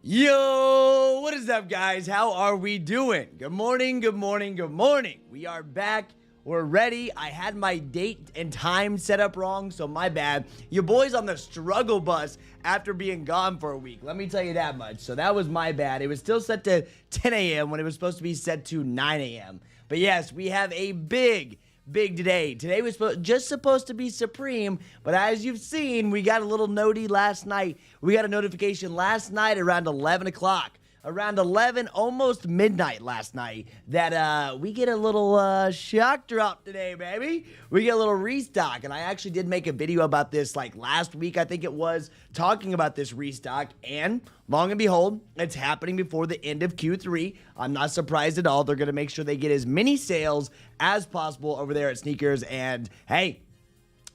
Yo, what is up, guys? How are we doing? Good morning, good morning, good morning. We are back. We're ready. I had my date and time set up wrong, so my bad. Your boy's on the struggle bus after being gone for a week. Let me tell you that much. So that was my bad. It was still set to 10 a.m. when it was supposed to be set to 9 a.m. But yes, we have a big today. Today was just supposed to be Supreme, but as you've seen, we got a little noti last night. We got a notification last night around 11 o'clock. Around 11, almost midnight last night, that we get a little shock drop today, baby. We get a little restock, and I actually did make a video about this like last week, I think it was, talking about this restock, and long and behold, it's happening before the end of Q3. I'm not surprised at all. They're going to make sure they get as many sales as possible over there at Sneakers, and hey,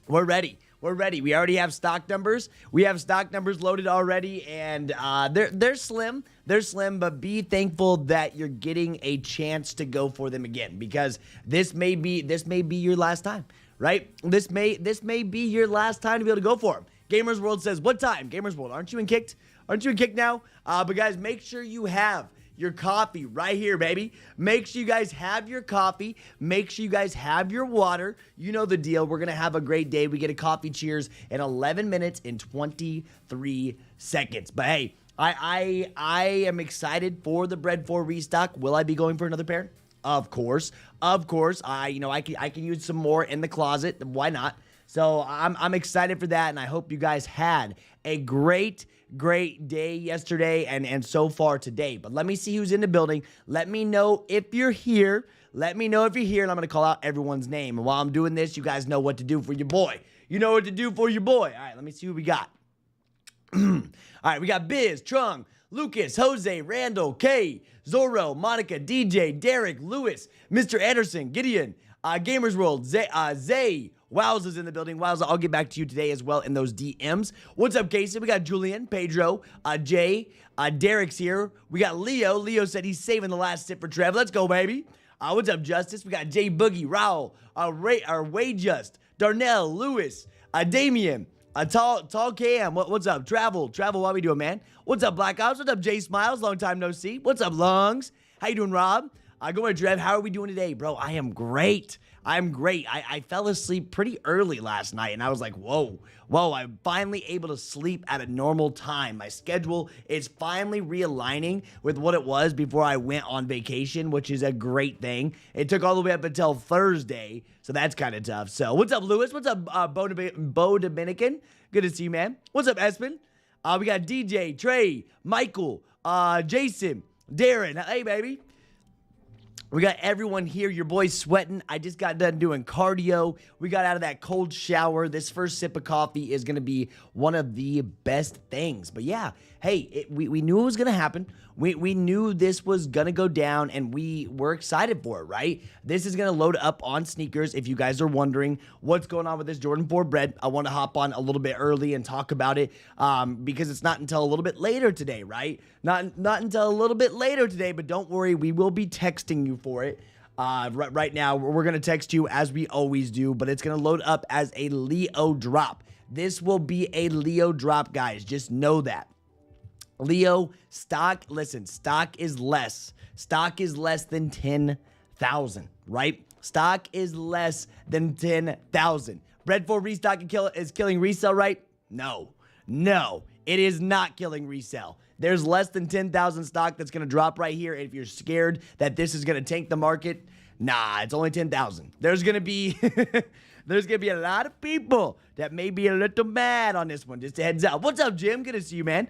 we're ready. We're ready. We already have stock numbers. We have stock numbers loaded already, and they're slim. They're slim, but be thankful that you're getting a chance to go for them again, because this may be your last time, right? This may be your last time to be able to go for them. Gamers World says, "What time?" Gamers World, aren't you in kicked? Aren't you in kicked now? But guys, make sure you have your coffee right here, baby. Make sure you guys have your coffee. Make sure you guys have your water. You know the deal. We're going to have a great day. We get a coffee cheers in 11 minutes and 23 seconds. But hey, I am excited for the Bred 4 restock. Will I be going for another pair? Of course. Of course. I can use some more in the closet. Why not? So I'm excited for that, and I hope you guys had a great day yesterday and so far today. But let me see who's in the building. Let me know if you're here. Let me know if you're here, and I'm going to call out everyone's name. And while I'm doing this, you guys know what to do for your boy. You know what to do for your boy. All right, let me see who we got. All right, we got Biz, Trung, Lucas, Jose, Randall, Kay, Zorro, Monica, DJ, Derek, Lewis, Mr. Anderson, Gideon, Gamers World, Zay, Wowz is in the building. Wowz, I'll get back to you today as well in those DMs. What's up, Casey? We got Julian, Pedro, Jay, Derek's here. We got Leo. Leo said he's saving the last sip for Trev. Let's go, baby. What's up, Justice? We got Jay Boogie, Raul, Way Just, Darnell, Lewis, Damien, Tall Cam. What's up? Travel, what we doing, man? What's up, Black Ops? What's up, Jay Smiles? Long time no see. What's up, Lungs? How you doing, Rob? Go ahead, Trev. How are we doing today, bro? I am great. I'm great. I fell asleep pretty early last night, and I was like, whoa, I'm finally able to sleep at a normal time. My schedule is finally realigning with what it was before I went on vacation, which is a great thing. It took all the way up until Thursday, so that's kind of tough. So what's up, Lewis? What's up, Bo Dominican? Good to see you, man. What's up, Espen? We got DJ, Trey, Michael, Jason, Darren. Hey, baby. We got everyone here. Your boy's sweating. I just got done doing cardio. We got out of that cold shower. This first sip of coffee is going to be one of the best things. But yeah, hey, we knew it was going to happen. We knew this was going to go down, and we were excited for it, right? This is going to load up on Sneakers. If you guys are wondering what's going on with this Jordan 4 Bred, I want to hop on a little bit early and talk about it because it's not until a little bit later today, right? Not until a little bit later today, but don't worry, we will be texting you for it. Right now, we're going to text you as we always do, but it's going to load up as a Leo drop. This will be a Leo drop, guys. Just know that. Leo, stock is less. Stock is less than 10,000, right? Stock is less than 10,000. Bred 4 restock is killing resale, right? No, it is not killing resale. There's less than 10,000 stock that's going to drop right here. And if you're scared that this is going to tank the market, nah, it's only 10,000. There's going to be a lot of people that may be a little mad on this one. Just a heads up. What's up, Jim? Good to see you, man.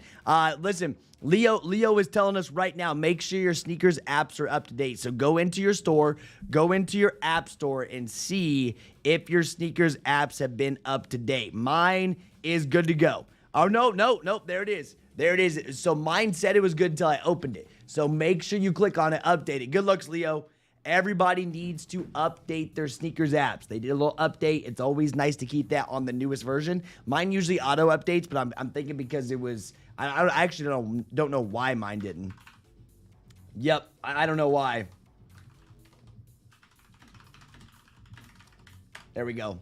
Listen, Leo is telling us right now, make sure your Sneakers apps are up to date. So go into your store, go into your app store and see if your Sneakers apps have been up to date. Mine is good to go. Oh, no, there it is. There it is. So mine said it was good until I opened it. So make sure you click on it, update it. Good looks, Leo. Everybody needs to update their Sneakers apps. They did a little update. It's always nice to keep that on the newest version. Mine usually auto updates, but I'm thinking because it was, I actually don't know why mine didn't. Yep, I don't know why. There we go.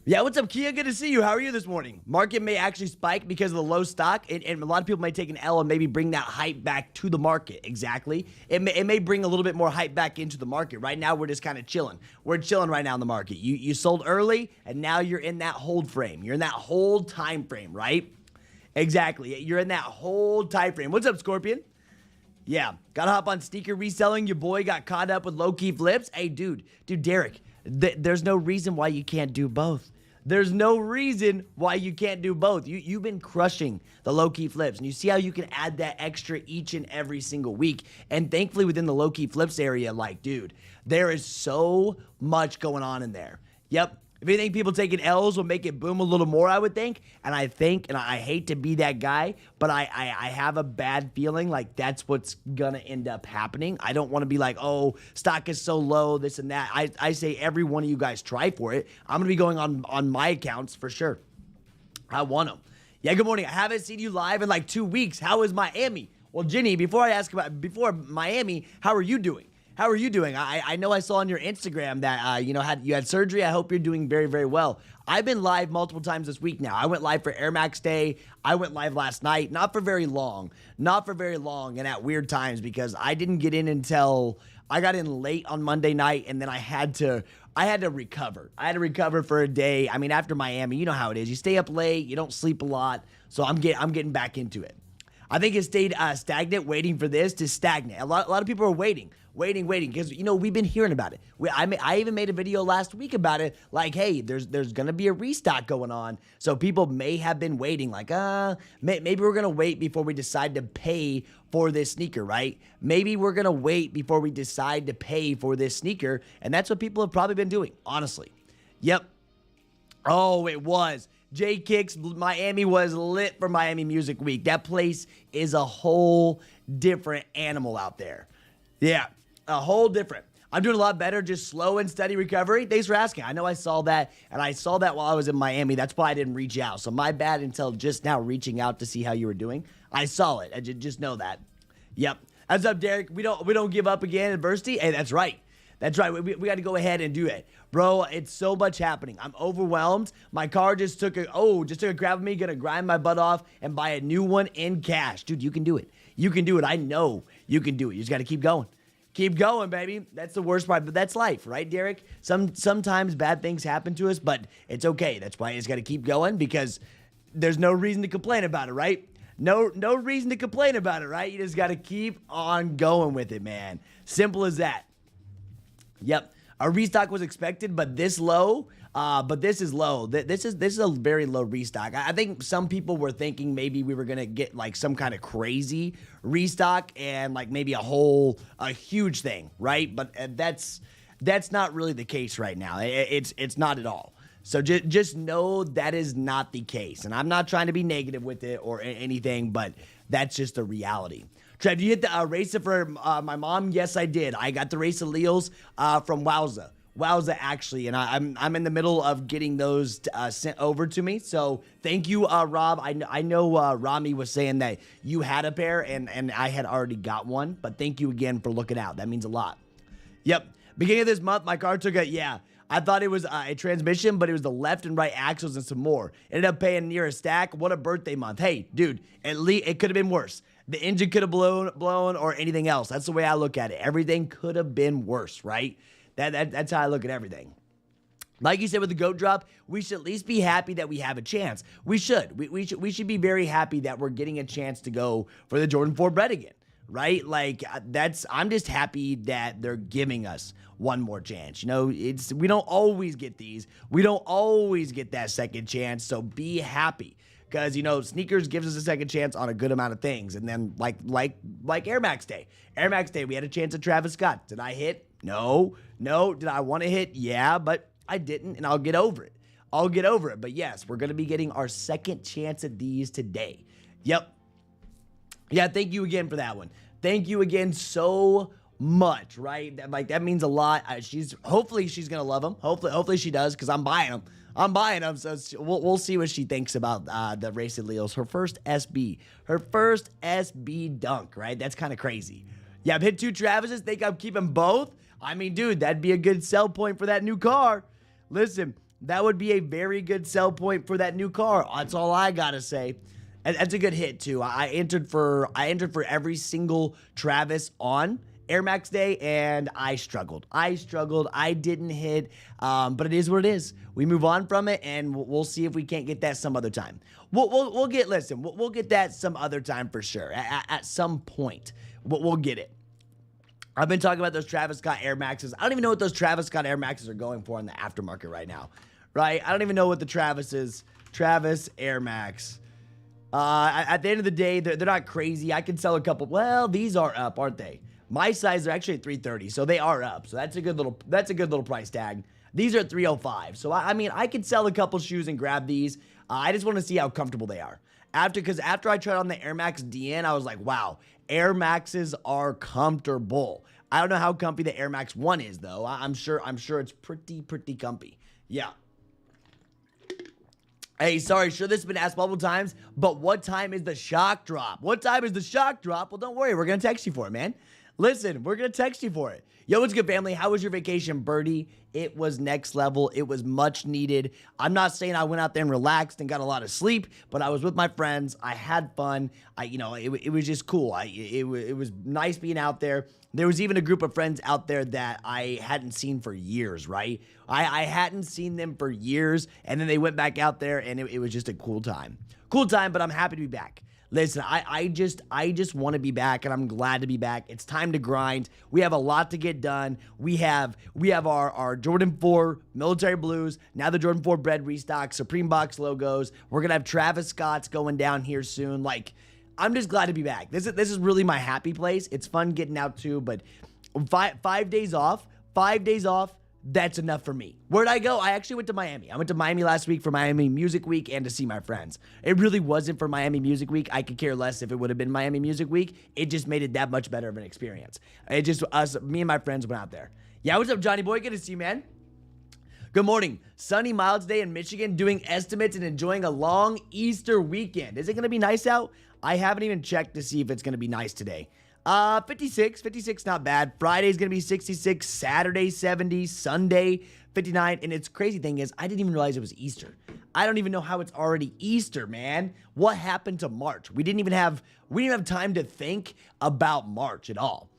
Yeah, what's up, Kia? Good to see you. How are you this morning? Market may actually spike because of the low stock, and a lot of people may take an L and maybe bring that hype back to the market. Exactly. It may bring a little bit more hype back into the market. Right now, we're just kind of chilling. We're chilling right now in the market. You sold early, and now you're in that hold frame. You're in that hold time frame, right? Exactly. You're in that hold time frame. What's up, Scorpion? Yeah, gotta hop on sneaker reselling. Your boy got caught up with low-key flips. Hey, dude, Derek, there's no reason why you can't do both. There's no reason why you can't do both. You've been crushing the low-key flips, and you see how you can add that extra each and every single week. And thankfully, within the low-key flips area, like, dude, there is so much going on in there. Yep. If anything, people taking L's will make it boom a little more, I would think. And I think, and I hate to be that guy, but I have a bad feeling like that's what's going to end up happening. I don't want to be like, oh, stock is so low, this and that. I say every one of you guys try for it. I'm going to be going on my accounts for sure. I want them. Yeah, good morning. I haven't seen you live in like 2 weeks. How is Miami? Well, Jenny, before Miami, how are you doing? How are you doing? I know I saw on your Instagram that you had surgery. I hope you're doing very, very well. I've been live multiple times this week now. I went live for Air Max Day. I went live last night. Not for very long, and at weird times because I didn't get in until I got in late on Monday night, and then I had to recover. I had to recover for a day. I mean, after Miami, you know how it is. You stay up late, you don't sleep a lot, so I'm getting back into it. I think it stayed stagnant, waiting for this to stagnate. A lot of people are waiting, because we've been hearing about it. I even made a video last week about it. Like, hey, there's gonna be a restock going on, so people may have been waiting. Like, maybe we're gonna wait before we decide to pay for this sneaker, right? Maybe we're gonna wait before we decide to pay for this sneaker, and that's what people have probably been doing, honestly. Yep. Oh, it was. J Kicks, Miami was lit for Miami Music Week. That place is a whole different animal out there. Yeah, a whole different. I'm doing a lot better, just slow and steady recovery. Thanks for asking. I know I saw that, and I saw that while I was in Miami. That's why I didn't reach out. So my bad until just now reaching out to see how you were doing. I saw it. I just know that. Yep. What's up, Derek? We don't give up again, adversity. Hey, that's right. That's right. We got to go ahead and do it. Bro, it's so much happening. I'm overwhelmed. My car just took a grab of me. Gonna grind my butt off and buy a new one in cash. Dude, you can do it. You can do it. I know you can do it. You just got to keep going. Keep going, baby. That's the worst part, but that's life, right, Derek? Sometimes bad things happen to us, but it's okay. That's why you just got to keep going because there's no reason to complain about it, right? No reason to complain about it, right? You just got to keep on going with it, man. Simple as that. Yep. A restock was expected, but this low, this is low. This is a very low restock. I think some people were thinking maybe we were going to get like some kind of crazy restock and like maybe a huge thing, right? But that's not really the case right now. It's not at all. So just know that is not the case. And I'm not trying to be negative with it or anything, but that's just the reality. Trev, you hit the racer for my mom? Yes, I did. I got the race alleles from Wowza. Wowza, actually, and I'm in the middle of getting those sent over to me. So thank you, Rob. I know Rami was saying that you had a pair, and I had already got one. But thank you again for looking out. That means a lot. Yep. Beginning of this month, my car took I thought it was a transmission, but it was the left and right axles and some more. Ended up paying near a stack. What a birthday month. Hey, dude, at least it could have been worse. The engine could have blown or anything else. That's the way I look at it. Everything could have been worse, right? That's how I look at everything. Like you said with the GOAT drop, we should at least be happy that we have a chance. We should. We should be very happy that we're getting a chance to go for the Jordan 4 Bred again, right? Like I'm just happy that they're giving us one more chance. We don't always get these. We don't always get that second chance. So be happy. Because, sneakers gives us a second chance on a good amount of things. And then, like Air Max Day. Air Max Day, we had a chance at Travis Scott. Did I hit? No. Did I want to hit? Yeah, but I didn't, and I'll get over it. But, yes, we're going to be getting our second chance at these today. Yep. Yeah, thank you again for that one. Thank you again so much, right? That means a lot. Hopefully she's going to love them. Hopefully she does, because I'm buying them. So we'll see what she thinks about the Race Leos. Her first SB dunk, right? That's kind of crazy. Yeah, I've hit 2 Travises. Think I'm keeping both? I mean, dude, that'd be a good sell point for that new car. Listen, That would be a very good sell point for that new car. That's all I gotta say. And that's a good hit too. I entered for every single Travis on Air Max Day, and I struggled. I didn't hit, but it is what it is. We move on from it, and we'll see if we can't get that some other time. We'll get that some other time for sure. At some point, we'll get it. I've been talking about those Travis Scott Air Maxes. I don't even know what those Travis Scott Air Maxes are going for in the aftermarket right now, right? I don't even know what the Travis Air Max. At the end of the day, they're not crazy. I can sell a couple. Well, these are up, aren't they? My size are actually at 330, so they are up. So that's a good little price tag. These are at 305. So I mean, I could sell a couple shoes and grab these. I just want to see how comfortable they are. Because after I tried on the Air Max DN, I was like, wow, Air Maxes are comfortable. I don't know how comfy the Air Max 1 is though. I'm sure it's pretty comfy. Yeah. Hey, sorry, sure this has been asked multiple times, but what time is the shock drop? What time is the shock drop? Well, don't worry, we're going to text you for it, man. Listen, we're going to text you for it. Yo, what's good, family? How was your vacation, Birdie? It was next level. It was much needed. I'm not saying I went out there and relaxed and got a lot of sleep, but I was with my friends. I had fun. It was just cool. It was nice being out there. There was even a group of friends out there that I hadn't seen for years, right? I hadn't seen them for years, and then they went back out there, and it was just a cool time. Cool time, but I'm happy to be back. Listen, I just want to be back, and I'm glad to be back. It's time to grind. We have a lot to get done. We have our Jordan 4 military blues, now the Jordan 4 Bred restock, Supreme box logos. We're gonna have Travis Scott's going down here soon. Like, I'm just glad to be back. This is really my happy place. It's fun getting out too, but 5 days off. That's enough for me. Where'd I go? I actually went to Miami. I went to Miami last week for Miami Music Week and to see my friends. It really wasn't for Miami Music Week. I could care less if it would have been Miami Music Week. It just made it that much better of an experience. Me and my friends went out there. Yeah, what's up, Johnny boy? Good to see you, man. Good morning. Sunny, mild day in Michigan, doing estimates and enjoying a long Easter weekend. Is it going to be nice out? I haven't even checked to see if it's going to be nice today. 56, not bad. Friday's going to be 66, Saturday 70, Sunday 59. And it's crazy thing is, I didn't even realize it was Easter. I don't even know how it's already Easter, man. What happened to March? We didn't even have time to think about March at all.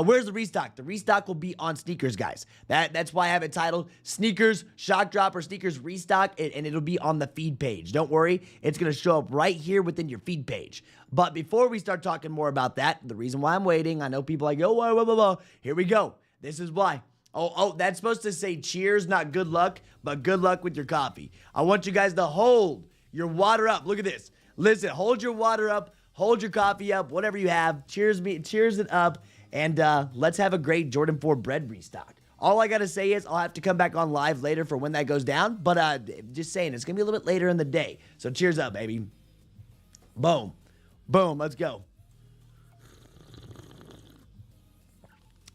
Where's the restock? The restock will be on sneakers, guys. That's why I have it titled Sneakers Shock Drop or Sneakers Restock, and it'll be on the feed page. Don't worry, it's going to show up right here within your feed page. But before we start talking more about that, the reason why I'm waiting, I know people are like, oh, blah, blah, blah, blah. Here we go. This is why. Oh, that's supposed to say cheers, not good luck, but good luck with your coffee. I want you guys to hold your water up. Look at this. Listen, hold your water up, hold your coffee up, whatever you have. Cheers it up. And let's have a great Jordan 4 Bred restock. All I got to say is I'll have to come back on live later for when that goes down. But just saying, it's going to be a little bit later in the day. So cheers up, baby. Boom. Boom. Let's go.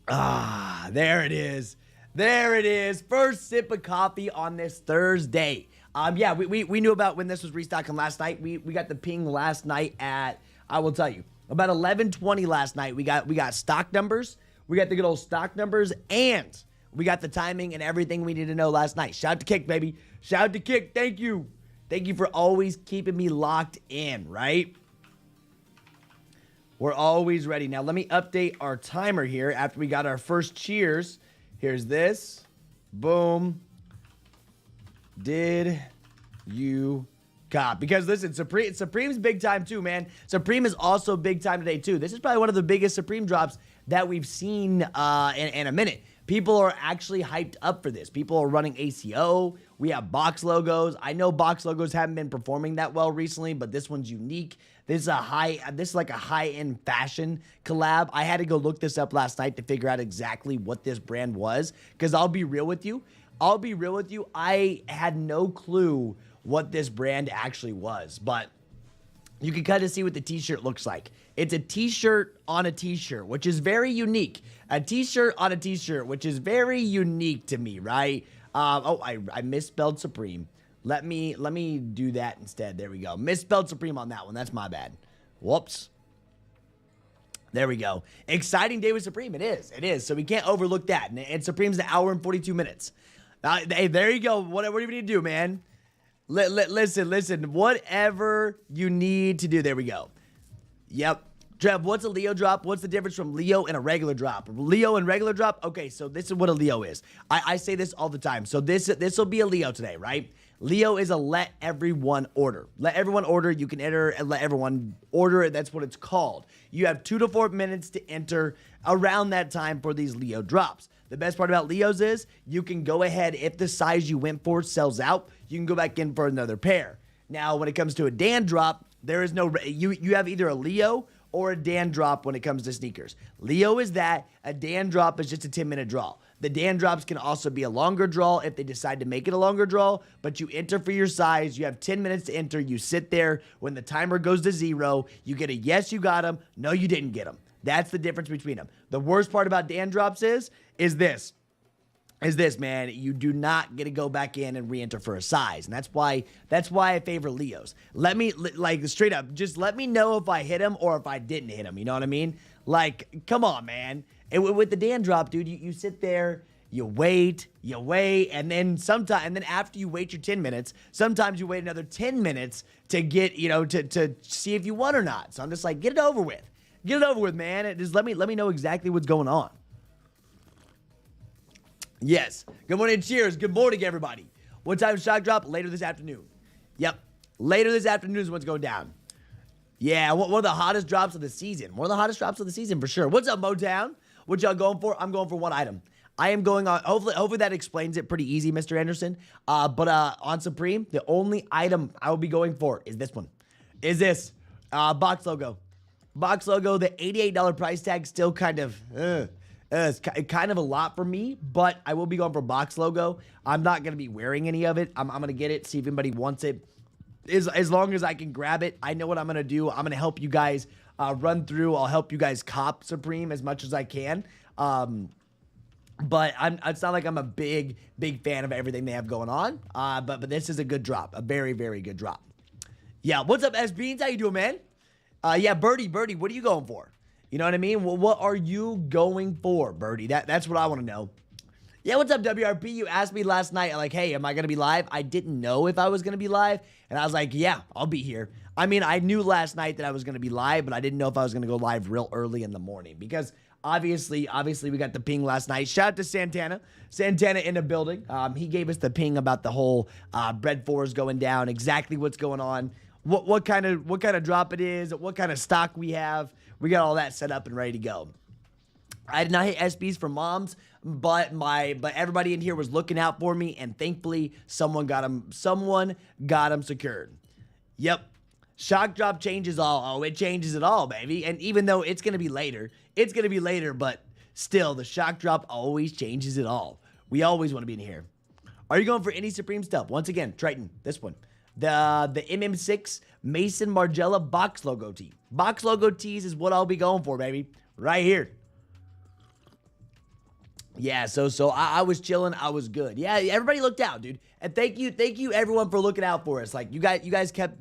Ah, there it is. There it is. First sip of coffee on this Thursday. Yeah, we knew about when this was restocking last night. We got the ping last night at, I will tell you, about 11:20 last night. We got stock numbers. We got the good old stock numbers, and we got the timing and everything we need to know last night. Shout out to Kick, baby. Shout out to Kick. Thank you. Thank you for always keeping me locked in, right? We're always ready. Now, let me update our timer here after we got our first cheers. Here's this. Boom. Did you cop? Because listen, Supreme's big time too, man. Supreme is also big time today too. This is probably one of the biggest Supreme drops that we've seen in a minute. People are actually hyped up for this. People are running ACO. We have box logos. I know box logos haven't been performing that well recently, but this one's unique. This is like a high-end fashion collab. I had to go look this up last night to figure out exactly what this brand was, because I'll be real with you. I had no clue what this brand actually was, but you can kind of see what the t-shirt looks like. It's a t-shirt on a t-shirt, which is very unique. A t-shirt on a t-shirt, which is very unique to me, right? I misspelled Supreme. Let me do that instead. There we go. Misspelled Supreme on that one. That's my bad. Whoops. There we go. Exciting day with Supreme. It is. So we can't overlook that. And Supreme's an hour and 42 minutes. Hey, there you go. Whatever you need to do, man. Listen. Whatever you need to do. There we go. Yep. Trev, what's a Leo drop? What's the difference from Leo and a regular drop? Leo and regular drop? Okay, so this is what a Leo is. I say this all the time. So this will be a Leo today, right? Leo is a let everyone order. Let everyone order. You can enter and let everyone order. That's what it's called. You have 2 to 4 minutes to enter around that time for these Leo drops. The best part about Leos is you can go ahead, if the size you went for sells out, you can go back in for another pair. Now, when it comes to a Dan drop, there is no, you have either a Leo or a Dan drop when it comes to sneakers. Leo is that. A Dan drop is just a 10-minute draw. The Dan drops can also be a longer draw if they decide to make it a longer draw, but you enter for your size. You have 10 minutes to enter. You sit there. When the timer goes to 0, you get a yes, you got them. No, you didn't get them. That's the difference between them. The worst part about Dan drops is this, man. You do not get to go back in and re-enter for a size. And that's why I favor Leos. Let me, like, straight up, just let me know if I hit him or if I didn't hit him. You know what I mean? Like, come on, man. And with the Dan drop, dude, you sit there, you wait, and then after you wait your 10 minutes, sometimes you wait another 10 minutes to get, to see if you won or not. So I'm just like, get it over with. Get it over with, man. Just let me know exactly what's going on. Yes. Good morning, cheers. Good morning, everybody. What time is shock drop? Later this afternoon. Yep. Later this afternoon is what's going down. Yeah, one of the hottest drops of the season. One of the hottest drops of the season for sure. What's up, Motown? What y'all going for? I'm going for one item. I am going on, hopefully that explains it pretty easy, Mr. Anderson. But on Supreme, the only item I will be going for is this one. Is box logo. Box logo, the $88 price tag, still kind of, it's kind of a lot for me, but I will be going for box logo. I'm not going to be wearing any of it. I'm going to get it, see if anybody wants it. As long as I can grab it, I know what I'm going to do. I'm going to help you guys run through. I'll help you guys cop Supreme as much as I can. But it's not like I'm a big fan of everything they have going on. But this is a good drop, a very, very good drop. Yeah, what's up, S Beans? How you doing, man? Yeah, Birdie, what are you going for? You know what I mean? Well, what are you going for, Birdie? That's what I want to know. Yeah, what's up, WRP? You asked me last night, like, hey, am I going to be live? I didn't know if I was going to be live. And I was like, yeah, I'll be here. I mean, I knew last night that I was going to be live, but I didn't know if I was going to go live real early in the morning. Because obviously, we got the ping last night. Shout out to Santana. Santana in the building. He gave us the ping about the whole Bred 4s going down, exactly what's going on, what kind of drop it is, what kind of stock we have. We got all that set up and ready to go. I did not hit SBs for moms, but everybody in here was looking out for me, and thankfully someone got them secured. Yep. Shock drop changes all. Oh, it changes it all, baby. And even though it's gonna be later, but still the shock drop always changes it all. We always want to be in here. Are you going for any Supreme stuff? Once again, Triton, this one. The MM6 Maison Margiela box logo tee. Box logo tees is what I'll be going for, baby. Right here. Yeah, so I was chilling. I was good. Yeah, everybody looked out, dude. And thank you everyone for looking out for us. Like you guys kept,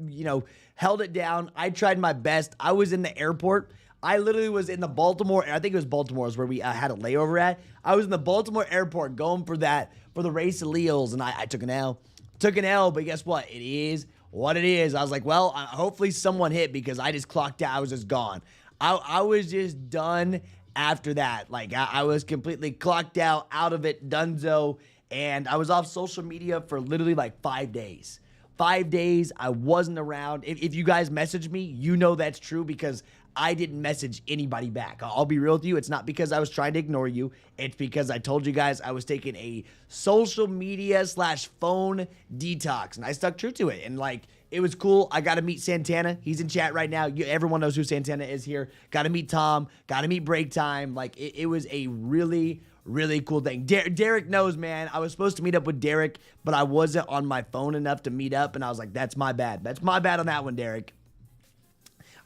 held it down. I tried my best. I was in the airport. I literally was in the Baltimore. I think it was Baltimore is where we had a layover at. I was in the Baltimore airport going for the race of Leos, and I took an L. Took an L, but guess what? It is what it is. I was like, well, hopefully someone hit because I just clocked out. I was just gone. I was just done after that. Like, I was completely clocked out of it, donezo, and I was off social media for literally like 5 days. 5 days, I wasn't around. If you guys message me, you know that's true because I didn't message anybody back. I'll be real with you. It's not because I was trying to ignore you. It's because I told you guys I was taking a social media / phone detox, and I stuck true to it. And like, it was cool. I got to meet Santana. He's in chat right now. Everyone knows who Santana is here. Got to meet Tom. Got to meet Break Time. Like, it was a really, really cool thing. Derek knows, man. I was supposed to meet up with Derek, but I wasn't on my phone enough to meet up, and I was like, that's my bad. That's my bad on that one, Derek.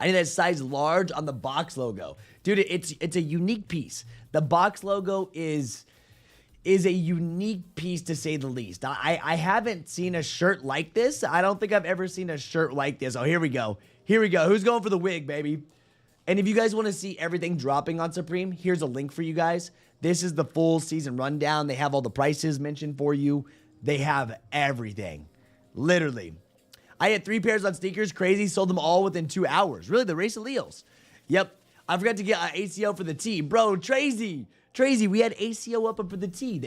I need that size large on the box logo. Dude, it's a unique piece. The box logo is a unique piece to say the least. I haven't seen a shirt like this. I don't think I've ever seen a shirt like this. Oh, here we go. Here we go. Who's going for the wig, baby? And if you guys want to see everything dropping on Supreme, here's a link for you guys. This is the full season rundown. They have all the prices mentioned for you. They have everything. Literally. I had 3 pairs on sneakers. Crazy. Sold them all within 2 hours. Really, the Resaleals. Yep. I forgot to get ACO for the tee. Bro, Tracy, we had ACO up for the tee.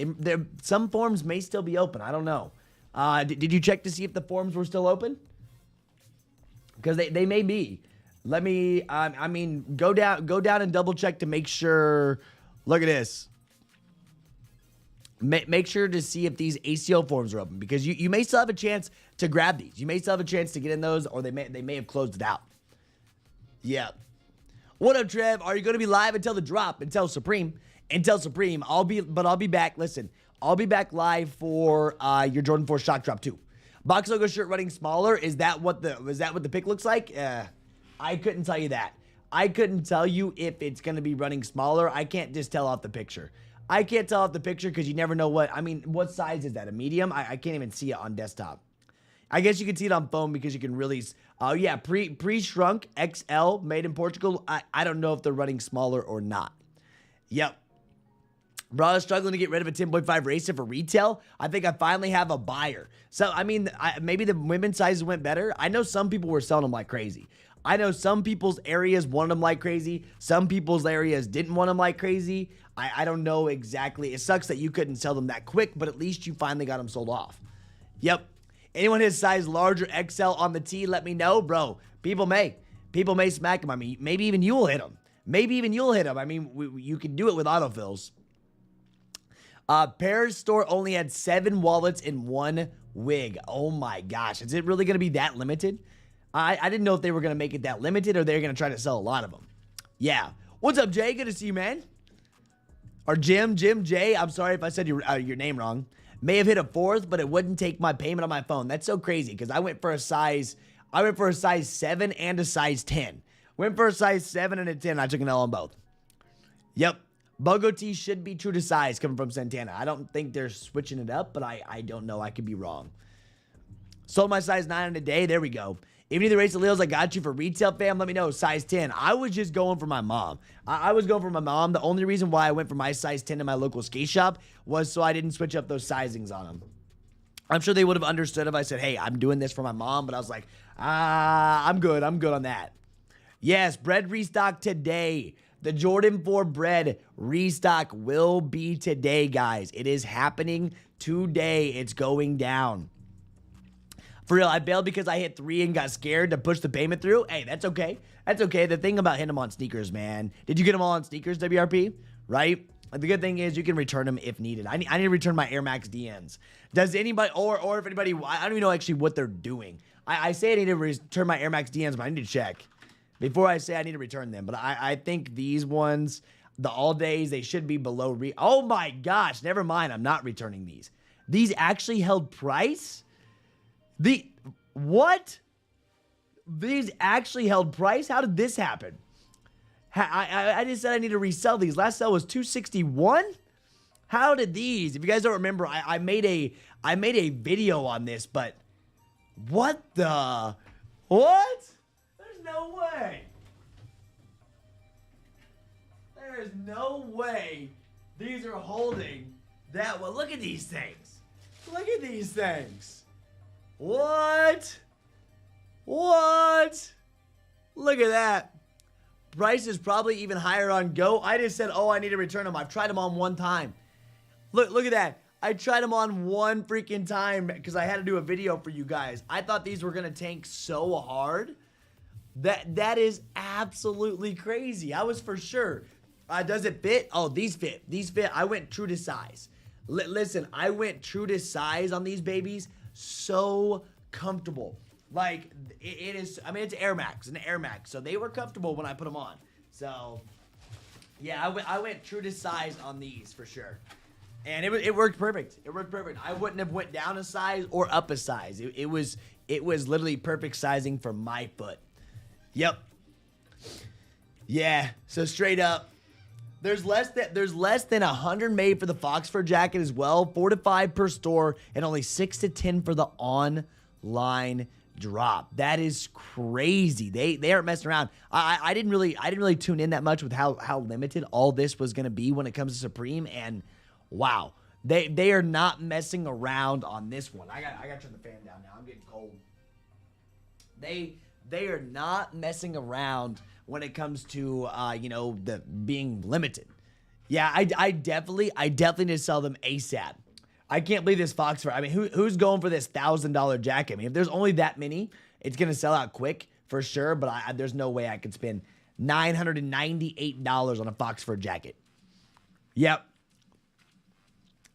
Some forms may still be open. I don't know. Did you check to see if the forms were still open? Because they may be. Let me, go down and double check to make sure. Look at this. Make sure to see if these ACO forms are open, because you may still have a chance to grab these. You may still have a chance to get in those, or they may have closed it out. Yeah. What up, Trev? Are you going to be live until the drop? Until Supreme. I'll be back. Listen, I'll be back live for your Jordan 4 Shock Drop 2. Box logo shirt running smaller. Is that what the pic looks like? I couldn't tell you that. I couldn't tell you if it's going to be running smaller. I can't just tell off the picture. I can't tell off the picture because you never know what size is that? A medium? I can't even see it on desktop. I guess you can see it on phone because you can really, oh yeah, pre-shrunk XL made in Portugal. I don't know if they're running smaller or not. Yep. Bro, I was struggling to get rid of a 10.5 Racer for retail. I think I finally have a buyer. So, maybe the women's sizes went better. I know some people were selling them like crazy. I know some people's areas wanted them like crazy. Some people's areas didn't want them like crazy. I don't know exactly. It sucks that you couldn't sell them that quick, but at least you finally got them sold off. Yep. Anyone his size larger XL on the tee, let me know, bro. People may smack them. Maybe even you'll hit them. You can do it with autofills. Paris store only had 7 wallets in 1 wig. Oh my gosh. Is it really going to be that limited? I didn't know if they were going to make it that limited or they're going to try to sell a lot of them. Yeah. What's up, Jay? Good to see you, man. Or Jim, Jay. I'm sorry if I said your name wrong. May have hit a 4th, but it wouldn't take my payment on my phone. That's so crazy because I went for a size 7 and a size 10. Went for a size 7 and a 10. I took an L on both. Yep. Bogo T should be true to size coming from Santana. I don't think they're switching it up, but I don't know. I could be wrong. Sold my size 9 in a day. There we go. If you need the Resaleals I got you for retail, fam, let me know. Size 10. I was just going for my mom. I was going for my mom. The only reason why I went for my size 10 in my local skate shop was so I didn't switch up those sizings on them. I'm sure they would have understood if I said, hey, I'm doing this for my mom, but I was like, I'm good. I'm good on that. Yes, Bred restock today. The Jordan 4 Bred restock will be today, guys. It is happening today. It's going down. For real, I bailed because I hit 3 and got scared to push the payment through. Hey, that's okay. That's okay. The thing about hitting them on sneakers, man. Did you get them all on sneakers, WRP? Right? The good thing is you can return them if needed. I need to return my Air Max DNs. Does anybody, or if anybody, I don't even know actually what they're doing. I say I need to return my Air Max DNs, but I need to check before I say I need to return them. But I think these ones, the all days, they should be below. Oh my gosh, never mind. I'm not returning these. These actually held price? What? These actually held price? How did this happen? I just said I need to resell these. Last sell was $261. How did these? If you guys don't remember, I made a video on this, but what the? What? There's no way. There is no way these are holding that well. Look at these things. Look at these things. What? What? Look at that. Price is probably even higher on Go. I just said, oh, I need to return them. I've tried them on one time. Look at that. I tried them on one freaking time because I had to do a video for you guys. I thought these were going to tank so hard. That is absolutely crazy. I was for sure. Does it fit? Oh, these fit. These fit. I went true to size. Listen, I went true to size on these babies. So comfortable. Like, it is, it's Air Max, an Air Max. So they were comfortable when I put them on. So, yeah, I went true to size on these for sure. And it worked perfect. It worked perfect. I wouldn't have went down a size or up a size. It was literally perfect sizing for my foot. Yep. Yeah, so straight up. There's less than 100 made for the Foxfur jacket as well. 4 to 5 per store, and only 6 to 10 for the online drop. That is crazy. They aren't messing around. I didn't really tune in that much with how limited all this was gonna be when it comes to Supreme, and wow, they are not messing around on this one. I got to turn the fan down now. I'm getting cold. They are not messing around when it comes to the being limited. Yeah, I definitely need to sell them ASAP. I can't believe this Fox fur. I mean, who's going for this $1,000 jacket? I mean, if there's only that many, it's gonna sell out quick for sure. But there's no way I could spend $998 on a Fox fur jacket. Yep.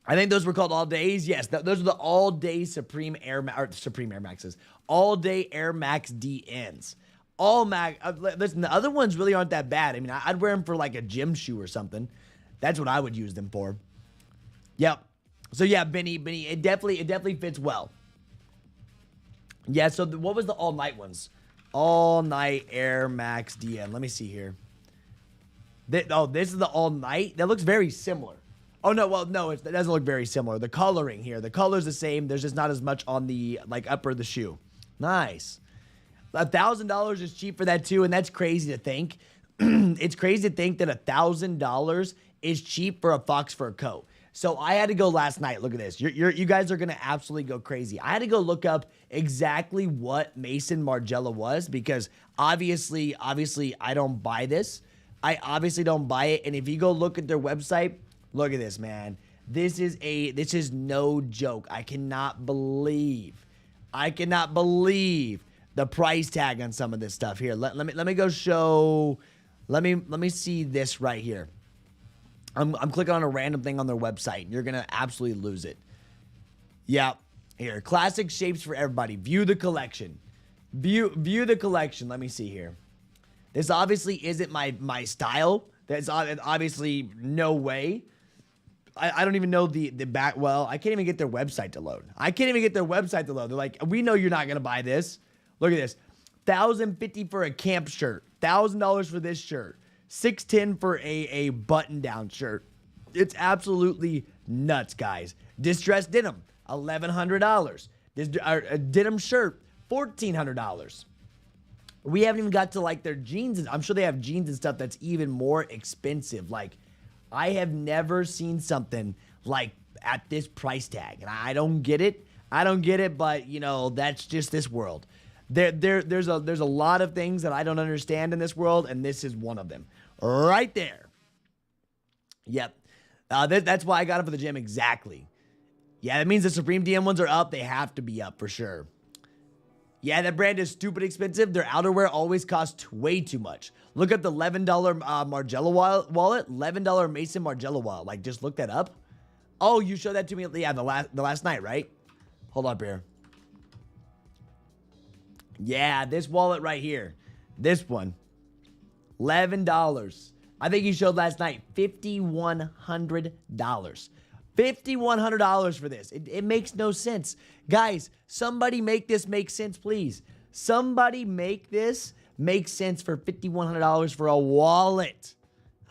I think those were called all days. Yes, those are the all day Supreme Air Maxes, all day Air Max DNs. All Max. Listen, the other ones really aren't that bad. I mean, I'd wear them for like a gym shoe or something. That's what I would use them for. Yep. So yeah, Benny, it definitely fits well. Yeah. So what was the all night ones? All night Air Max DN. Let me see here. This is the all night. That looks very similar. Oh no, well no, it doesn't look very similar. The coloring here, the color's the same. There's just not as much on the upper of the shoe. Nice. $1,000 is cheap for that too, and that's crazy to think. It's crazy to think that $1,000 is cheap for a Fox fur coat. So I had to go last night. Look at this. You guys are gonna absolutely go crazy. I had to go look up exactly what Maison Margiela was, because obviously I don't buy this. I obviously don't buy it. And if you go look at their website, look at this, man. This is no joke. I cannot believe the price tag on some of this stuff here. Let me go show. Let me see this right here. I'm clicking on a random thing on their website, and you're gonna absolutely lose it. Yeah, here, classic shapes for everybody. View the collection. View the collection. Let me see here. This obviously isn't my style. That's obviously no way. I don't even know the back. Well, I can't even get their website to load. They're like, we know you're not gonna buy this. Look at this. $1,050 for a camp shirt. $1,000 for this shirt. $610 for a button-down shirt. It's absolutely nuts, guys. Distressed denim, $1,100. A denim shirt, $1,400. We haven't even got to like their jeans. I'm sure they have jeans and stuff that's even more expensive. Like, I have never seen something like at this price tag, and I don't get it. But that's just this world. There's a lot of things that I don't understand in this world, and this is one of them. Right there. Yep. That's why I got it for the gym. Exactly. Yeah, that means the Supreme DM ones are up. They have to be up for sure. Yeah, that brand is stupid expensive. Their outerwear always costs way too much. Look at the $11 Margiela wallet. $11 Maison Margiela wallet. Like, just look that up. Oh, you showed that to me. Yeah, the last night, right? Hold up here. Yeah, this wallet right here. This one. $11. I think you showed last night. $5,100. $5,100 for this. It makes no sense. Guys, somebody make this make sense, please. Somebody make this make sense for $5,100 for a wallet.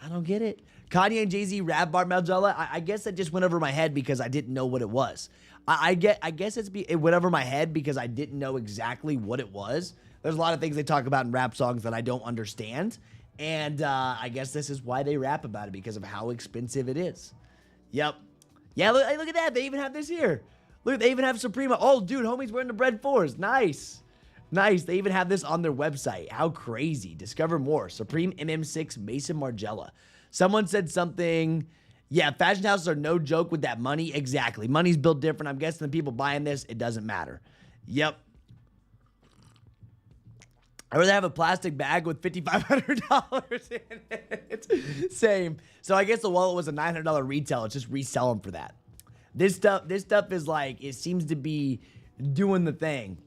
I don't get it. Kanye and Jay-Z rap bar Margiela. I guess that just went over my head because I didn't know what it was. I guess it went over my head because I didn't know exactly what it was. There's a lot of things they talk about in rap songs that I don't understand. And I guess this is why they rap about it, because of how expensive it is. Yep. Yeah, look at that. They even have this here. Look, they even have Suprema. Oh, dude, homie's wearing the Bred 4s. Nice. Nice. They even have this on their website. How crazy. Discover more. Supreme MM6 Maison Margiela. Someone said something. Yeah, fashion houses are no joke with that money. Exactly. Money's built different. I'm guessing the people buying this, it doesn't matter. Yep. I'd rather have a plastic bag with $5,500 in it. Same. So I guess the wallet was a $900 retail. It's just resell them for that. This stuff is like, it seems to be doing the thing.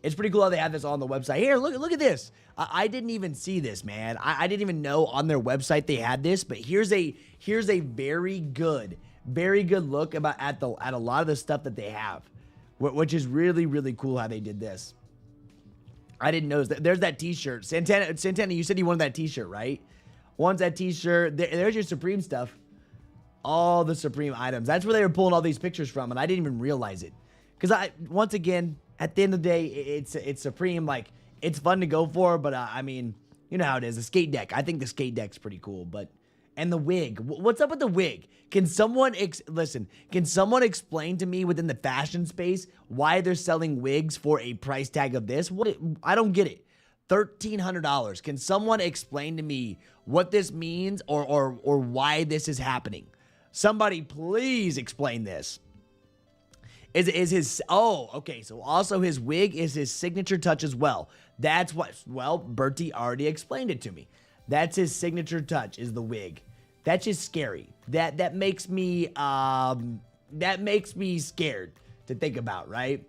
It's pretty cool how they have this on the website. Here, look at this. I didn't even see this, man. I didn't even know on their website they had this. But here's a very good look at a lot of the stuff that they have, which is really, really cool how they did this. I didn't notice that. There's that t-shirt. Santana, you said you wanted that t-shirt, right? Wants that t-shirt. There's your Supreme stuff. All the Supreme items. That's where they were pulling all these pictures from, and I didn't even realize it. Because once again, At the end of the day, it's Supreme. Like, it's fun to go for, but I mean, you know how it is. The skate deck. I think the skate deck's pretty cool, but and the wig. What's up with the wig? Can someone listen? Can someone explain to me within the fashion space why they're selling wigs for a price tag of this? What? I don't get it. $1,300. Can someone explain to me what this means or why this is happening? Somebody please explain this. Is his, oh, okay, so also his wig is his signature touch as well. That's what, well, Bertie already explained it to me. That's his signature touch, is the wig. That's just scary. That makes me scared to think about, right?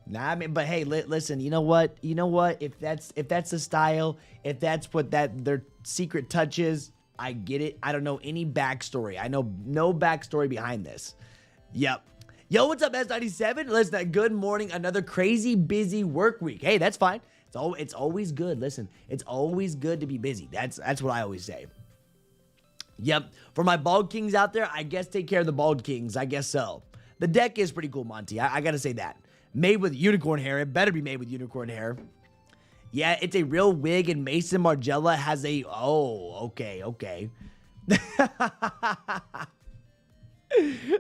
Nah, I mean, but hey, listen, you know what? If that's the style, if that's what their secret touch is, I get it. I don't know any backstory. I know no backstory behind this. Yep. Yo, what's up, S97? Listen, good morning. Another crazy busy work week. Hey, that's fine. It's always good. Listen, it's always good to be busy. That's what I always say. Yep. For my bald kings out there, I guess take care of the bald kings. I guess so. The deck is pretty cool, Monty. I gotta say that. Made with unicorn hair. It better be made with unicorn hair. Yeah, it's a real wig, and Maison Margiela has a... Oh, okay.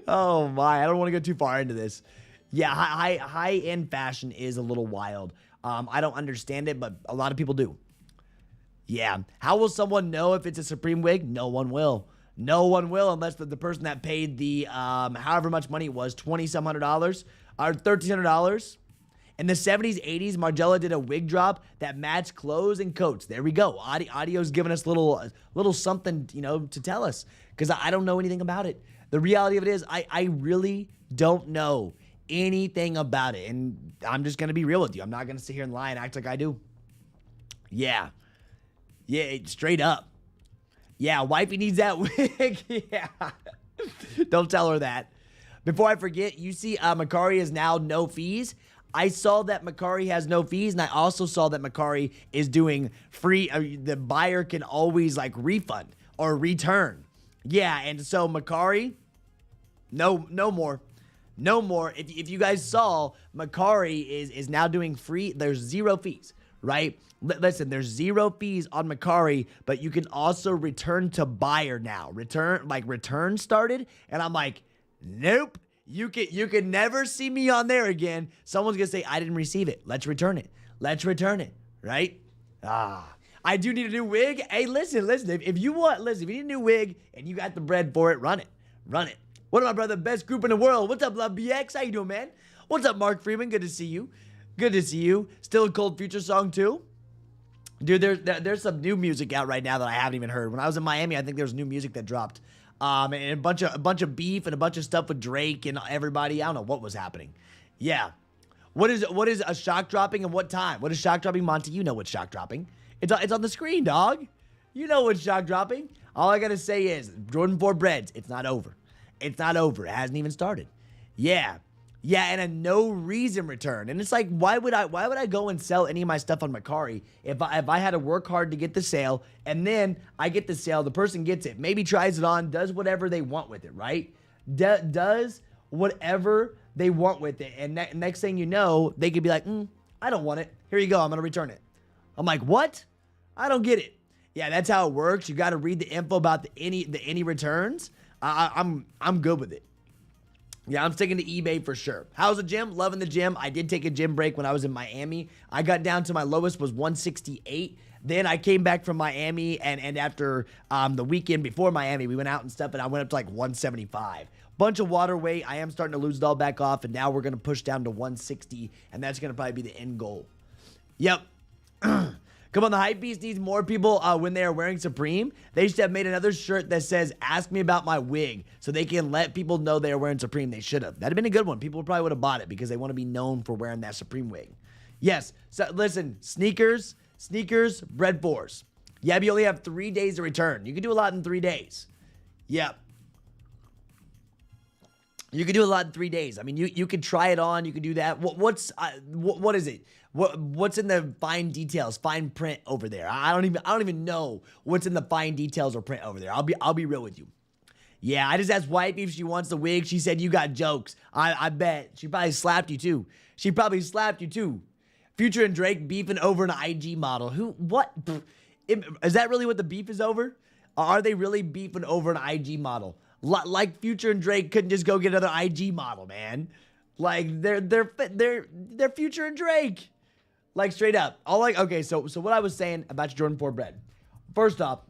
Oh my, I don't want to go too far into this. Yeah, high-end fashion is a little wild. I don't understand it, but a lot of people do. Yeah, how will someone know if it's a Supreme wig? No one will. No one will unless the person that paid the, however much money it was, $2,700 or $1,300. In the 70s, 80s, Margiela did a wig drop that matched clothes and coats. There we go. Audio's giving us little something, you know, to tell us, because I don't know anything about it. The reality of it is I really don't know anything about it, and I'm just going to be real with you. I'm not going to sit here and lie and act like I do. Yeah, straight up. Yeah, wifey needs that wig. Yeah. Don't tell her that. Before I forget, you see Mercari is now no fees. I saw that Mercari has no fees, and I also saw that Mercari is doing free. The buyer can always like refund or return. Yeah, and so Mercari, no more. No more. If you guys saw, Mercari is now doing free. There's zero fees, right? Listen, there's zero fees on Mercari, but you can also return to buyer now. Return started, and I'm like, nope. You can never see me on there again. Someone's gonna say, I didn't receive it. Let's return it. Right? I do need a new wig. Hey, listen. If you need a new wig and you got the bread for it, run it. What up, my brother? Best group in the world. What's up, Love BX? How you doing, man? What's up, Mark Freeman? Good to see you. Still a Cold Future song too? Dude, there's some new music out right now that I haven't even heard. When I was in Miami, I think there was new music that dropped. And a bunch of beef and a bunch of stuff with Drake and everybody. I don't know what was happening. Yeah. What is a shock dropping and what time? What is shock dropping, Monty? You know what's shock dropping. It's on the screen, dog. You know what's shock dropping. All I gotta say is Jordan 4 Breds. It's not over. It hasn't even started. Yeah, and a no reason return. And it's like, why would I go and sell any of my stuff on Mercari if I had to work hard to get the sale, and then I get the sale, the person gets it, maybe tries it on, does whatever they want with it, right? Does whatever they want with it, and next thing you know, they could be like, I don't want it. Here you go. I'm gonna return it. I'm like, what? I don't get it. Yeah, that's how it works. You got to read the info about the any returns. I'm good with it. Yeah, I'm sticking to eBay for sure. How's the gym? Loving the gym. I did take a gym break when I was in Miami. I got down to my lowest was 168. Then I came back from Miami, and after the weekend before Miami, we went out and stuff, and I went up to like 175. Bunch of water weight. I am starting to lose it all back off, and now we're going to push down to 160, and that's going to probably be the end goal. Yep. Come on, the Hypebeast needs more people when they are wearing Supreme. They should have made another shirt that says, ask me about my wig, so they can let people know they are wearing Supreme. They should have. That'd have been a good one. People probably would have bought it because they want to be known for wearing that Supreme wig. Yes, so listen, sneakers, Bred 4s. Yeah, but you only have 3 days to return. You can do a lot in 3 days. Yep. You can do a lot in 3 days. I mean, you could try it on. You could do that. What is it? What's in the fine details, fine print over there? I don't even know what's in the fine details or print over there. I'll be real with you. Yeah, I just asked Wifey if she wants the wig. She said you got jokes. I bet. She probably slapped you too. Future and Drake beefing over an IG model. What? Is that really what the beef is over? Are they really beefing over an IG model? Like Future and Drake couldn't just go get another IG model, man. Like they're Future and Drake. Like straight up. Okay, so what I was saying about your Jordan 4 Bred. First off,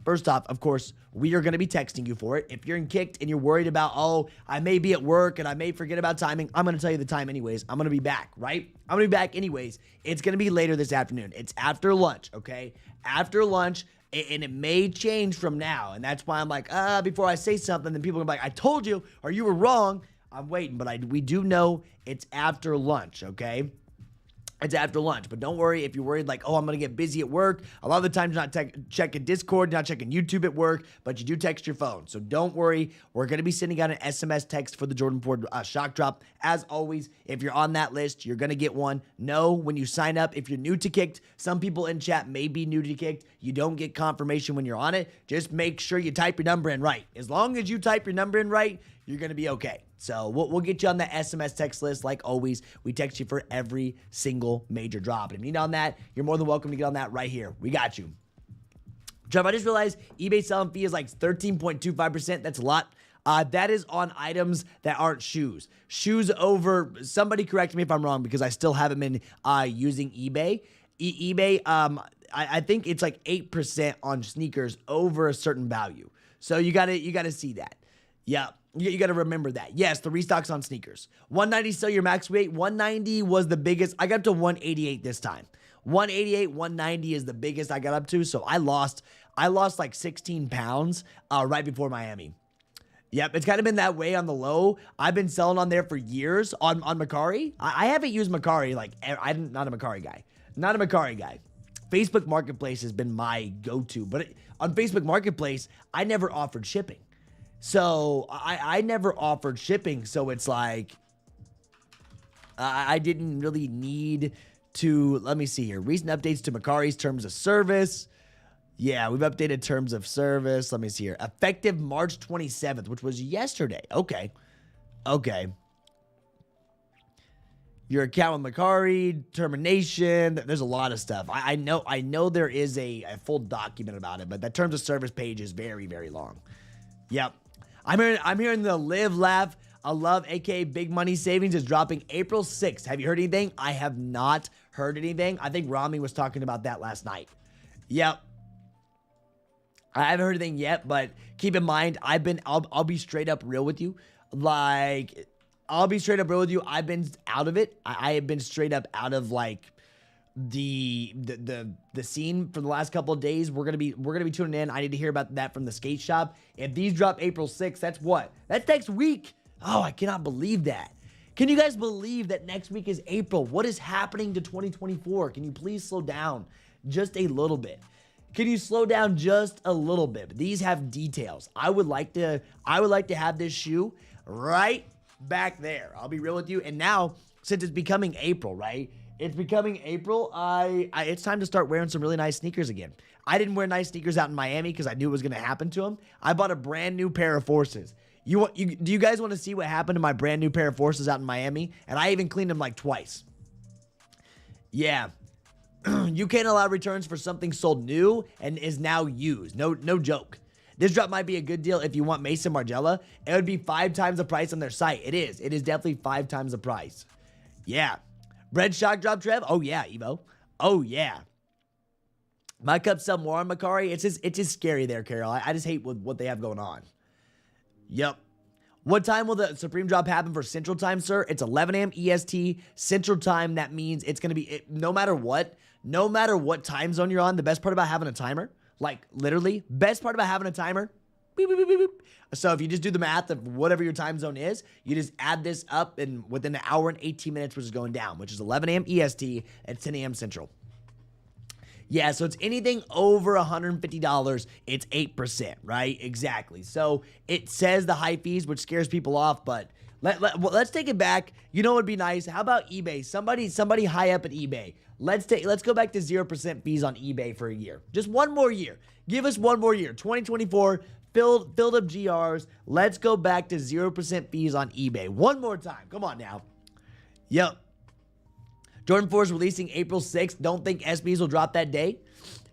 of course, we are going to be texting you for it. If you're in kicked and you're worried about, oh, I may be at work and I may forget about timing, I'm going to tell you the time anyways. I'm going to be back, right? I'm going to be back anyways. It's going to be later this afternoon. It's after lunch, okay? After lunch, and it may change from now. And that's why I'm like, before I say something, then people are like, I told you, or you were wrong. I'm waiting, but we do know it's after lunch, okay? It's after lunch, but don't worry if you're worried like, oh, I'm going to get busy at work. A lot of the times you're not checking Discord, you're not checking YouTube at work, but you do text your phone. So don't worry. We're going to be sending out an SMS text for the Jordan 4 shock drop. As always, if you're on that list, you're going to get one. Know when you sign up, if you're new to Kicked, some people in chat may be new to Kicked. You don't get confirmation when you're on it. Just make sure you type your number in right. As long as you type your number in right, you're going to be okay. So we'll get you on the SMS text list. Like always, we text you for every single major drop. And if you need on that, you're more than welcome to get on that right here. We got you. Trev, I just realized eBay selling fee is like 13.25%. That's a lot. That is on items that aren't shoes. Shoes over, somebody correct me if I'm wrong because I still haven't been using eBay. eBay, I think it's like 8% on sneakers over a certain value. So you gotta see that. Yeah. You got to remember that. Yes, the restocks on sneakers. 190 still your max weight. 190 was the biggest. I got up to 188 this time. 188, 190 is the biggest I got up to. So I lost like 16 pounds right before Miami. Yep, it's kind of been that way on the low. I've been selling on there for years on Mercari. I haven't used Mercari. Like, I'm not a Mercari guy. Not a Mercari guy. Facebook Marketplace has been my go-to. But on Facebook Marketplace, I never offered shipping. So I never offered shipping, so it's like I didn't really need to. Let me see here. Recent updates to Mercari's terms of service. Yeah, we've updated terms of service. Let me see here. Effective March 27th, which was yesterday. Okay. Your account with Mercari, termination. There's a lot of stuff. I know there is a full document about it, but that terms of service page is very, very long. Yep. I'm hearing the Live, Laugh, I Love, aka Big Money Savings is dropping April 6th. Have you heard anything? I have not heard anything. I think Rami was talking about that last night. Yep. I haven't heard anything yet, but keep in mind, I'll be straight up real with you. Like, I'll be straight up real with you. I've been out of it. I have been straight up out of like the scene for the last couple of days. We're gonna be tuning in. I need to hear about that from the skate shop. If these drop April 6th, that's what? That's next week. Oh, I cannot believe that. Can you guys believe that next week is April? What is happening to 2024? Can you please slow down just a little bit? Can you slow down just a little bit? But these have details. I would like to have this shoe right back there. I'll be real with you. And now, since it's becoming April, right? It's becoming April. It's time to start wearing some really nice sneakers again. I didn't wear nice sneakers out in Miami because I knew it was going to happen to them. I bought a brand new pair of Forces. Do you guys want to see what happened to my brand new pair of Forces out in Miami? And I even cleaned them like twice. Yeah. You can't allow returns for something sold new and is now used. No joke. This drop might be a good deal if you want Maison Margiela. It would be 5 times the price on their site. It is. It is definitely 5 times the price. Yeah. Bred shock drop, Trev? Oh, yeah, Evo. Oh, yeah. My cups sell more on Mercari. It's just scary there, Carol. I just hate what they have going on. Yep. What time will the Supreme drop happen for Central Time, sir? It's 11 a.m. EST Central Time. That means it's going to be, no matter what time zone you're on, the best part about having a timer, like literally, best part about having a timer, beep, beep, beep, beep, beep. So if you just do the math of whatever your time zone is, you just add this up and within an hour and 18 minutes, which is going down, which is 11 a.m. EST at 10 a.m. Central. Yeah, so it's anything over $150, it's 8%, right? Exactly. So it says the high fees, which scares people off, but let's take it back. You know what would be nice? How about eBay? Somebody high up at eBay. Let's go back to 0% fees on eBay for a year. Just one more year. Give us one more year. 2024, filled up GRs. Let's go back to 0% fees on eBay. One more time. Come on now. Yep. Jordan 4 is releasing April 6th. Don't think SBs will drop that day.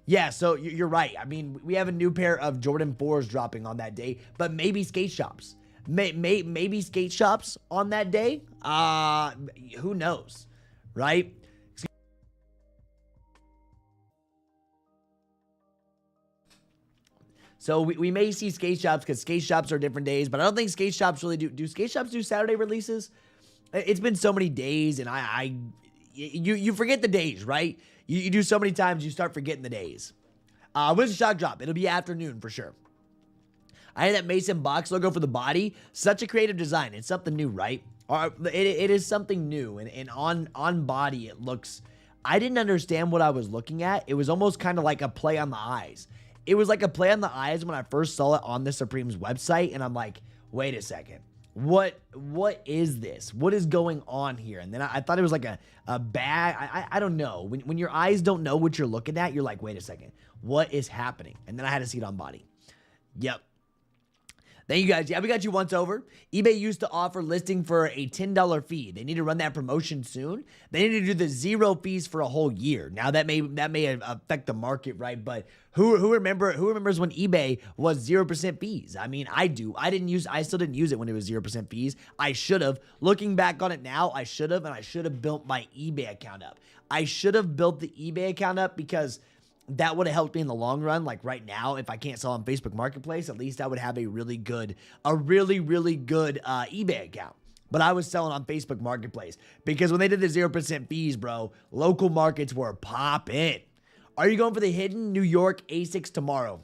Yeah, so you're right. I mean, we have a new pair of Jordan 4s dropping on that day, but maybe skate shops. Maybe skate shops on that day. Who knows, right? So we may see skate shops because skate shops are different days, but I don't think skate shops really do. Do skate shops do Saturday releases? It's been so many days, and you forget the days, right? You do so many times, you start forgetting the days. When's the shock drop? It'll be afternoon for sure. I had that Maison box logo for the body. Such a creative design. It's something new, right? It is something new, and on body it looks. I didn't understand what I was looking at. It was almost kind of like a play on the eyes. It was like a play on the eyes when I first saw it on the Supreme's website, and I'm like, wait a second. What is this? What is going on here? And then I thought it was like a bag. I don't know. When your eyes don't know what you're looking at, you're like, wait a second. What is happening? And then I had to see it on body. Yep. Thank you guys. Yeah, we got you once over. eBay used to offer listing for a $10 fee. They need to run that promotion soon. They need to do the 0 fees for a whole year. Now that may affect the market, right? But who remembers when eBay was 0% fees? I mean, I do. I still didn't use it when it was 0% fees. I should have. Looking back on it now, I should have, and I should have built my eBay account up. I should have built the eBay account up because that would have helped me in the long run. Like right now, if I can't sell on Facebook Marketplace, at least I would have a really good eBay account. But I was selling on Facebook Marketplace because when they did the 0% fees, bro, local markets were popping. Are you going for the hidden New York ASICs tomorrow?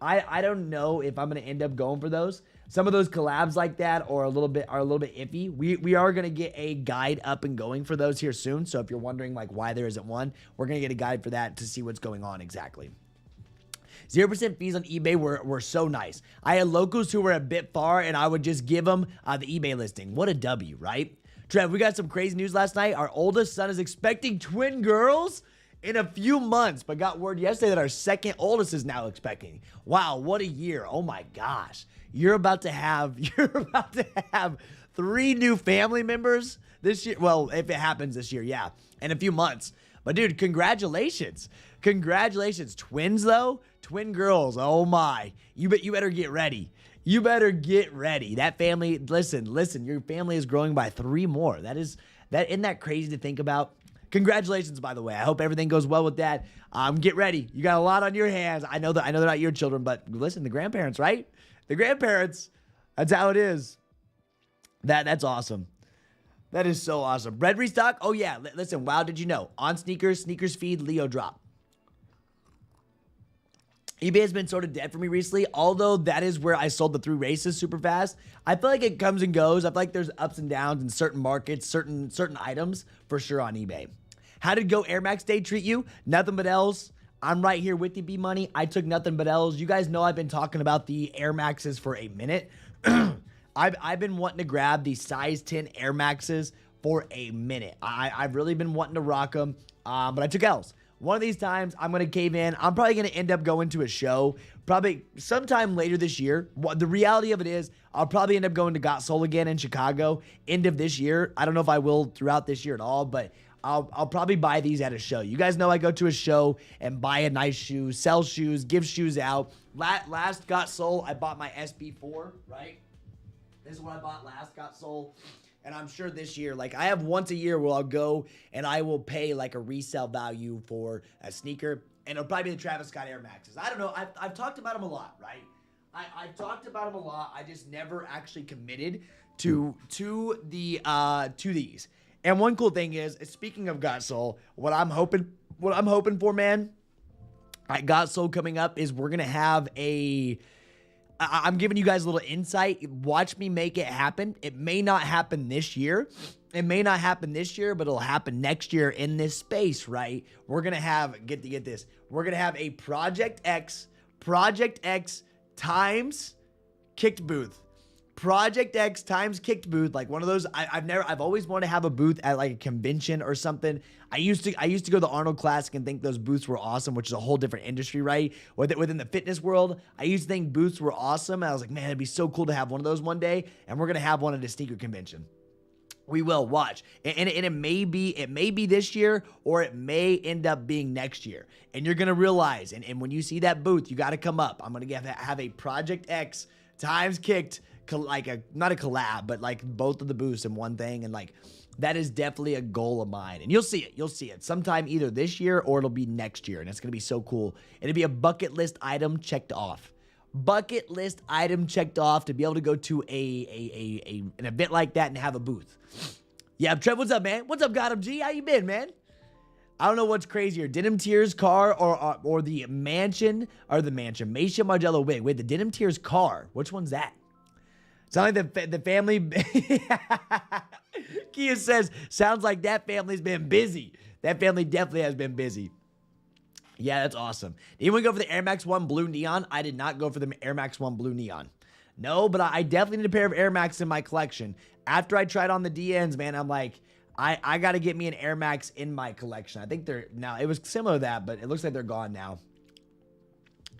I don't know if I'm going to end up going for those. Some of those collabs like that are a little bit iffy. We are going to get a guide up and going for those here soon. So if you're wondering like why there isn't one, we're going to get a guide for that to see what's going on exactly. 0% fees on eBay were so nice. I had locals who were a bit far, and I would just give them the eBay listing. What a W, right? Trev, we got some crazy news last night. Our oldest son is expecting twin girls in a few months, but got word yesterday that our second oldest is now expecting. Wow, what a year. Oh my gosh. You're about to have 3 new family members this year. Well, if it happens this year, yeah, in a few months. But dude, congratulations. Congratulations. Twins though, twin girls. Oh my. You better get ready. You better get ready. That family, listen, your family is growing by 3 more. Isn't that crazy to think about? Congratulations, by the way. I hope everything goes well with that. Get ready. You got a lot on your hands. I know they're not your children, but listen, the grandparents, right? The grandparents, that's how it is. That's awesome. That is so awesome. Bred restock? Oh, yeah. Listen, wow, did you know? On sneakers feed, Leo drop. eBay has been sort of dead for me recently, although that is where I sold the 3 races super fast. I feel like it comes and goes. I feel like there's ups and downs in certain markets, certain items for sure on eBay. How did Go Air Max Day treat you? Nothing but L's. I'm right here with you, B-Money. I took nothing but L's. You guys know I've been talking about the Air Maxes for a minute. I've been wanting to grab the size 10 Air Maxes for a minute. I've really been wanting to rock them, but I took L's. One of these times, I'm going to cave in. I'm probably going to end up going to a show probably sometime later this year. The reality of it is I'll probably end up going to Got Soul again in Chicago end of this year. I don't know if I will throughout this year at all, but I'll probably buy these at a show. You guys know I go to a show and buy a nice shoe, sell shoes, give shoes out. Last Got Soul, I bought my SB4, right? This is what I bought last Got Soul. And I'm sure this year, like I have once a year where I'll go and I will pay like a resale value for a sneaker. And it'll probably be the Travis Scott Air Maxes. I don't know. I've talked about them a lot, right? I've talked about them a lot. I just never actually committed to these. And one cool thing is, speaking of Got Soul, what I'm hoping for, man, at Got Soul coming up is we're gonna have I'm giving you guys a little insight. Watch me make it happen. It may not happen this year. But it'll happen next year in this space, right? We're gonna have get this. We're gonna have a Project X times kicked booth. Project X times kicked booth, like one of those. I've always wanted to have a booth at like a convention or something. I used to go to the Arnold Classic and think those booths were awesome, which is a whole different industry, right? Within the fitness world, I used to think booths were awesome. And I was like, man, it'd be so cool to have one of those one day. And we're gonna have one at a sneaker convention. We will watch, and it may be this year, or it may end up being next year. And you're gonna realize, and when you see that booth, you got to come up. I'm gonna have a Project X times kicked, like not a collab, but like both of the booths in one thing, and like that is definitely a goal of mine. And you'll see it sometime either this year or it'll be next year, and it's gonna be so cool. It'll be a bucket list item checked off. Bucket list item checked off to be able to go to an event like that and have a booth. Yeah, Trev, what's up, man? What's up, Gotham G? How you been, man? I don't know what's crazier, Denim Tears car or the Maison Margiela wig. Wait, the Denim Tears car. Which one's that? Sounds like the family. Kia says, sounds like that family's been busy. That family definitely has been busy. Yeah, that's awesome. Did anyone go for the Air Max 1 Blue Neon? I did not go for the Air Max 1 Blue Neon. No, but I definitely need a pair of Air Max in my collection. After I tried on the DNs, man, I'm like, I got to get me an Air Max in my collection. I think they're, now, it was similar to that, but it looks like they're gone now.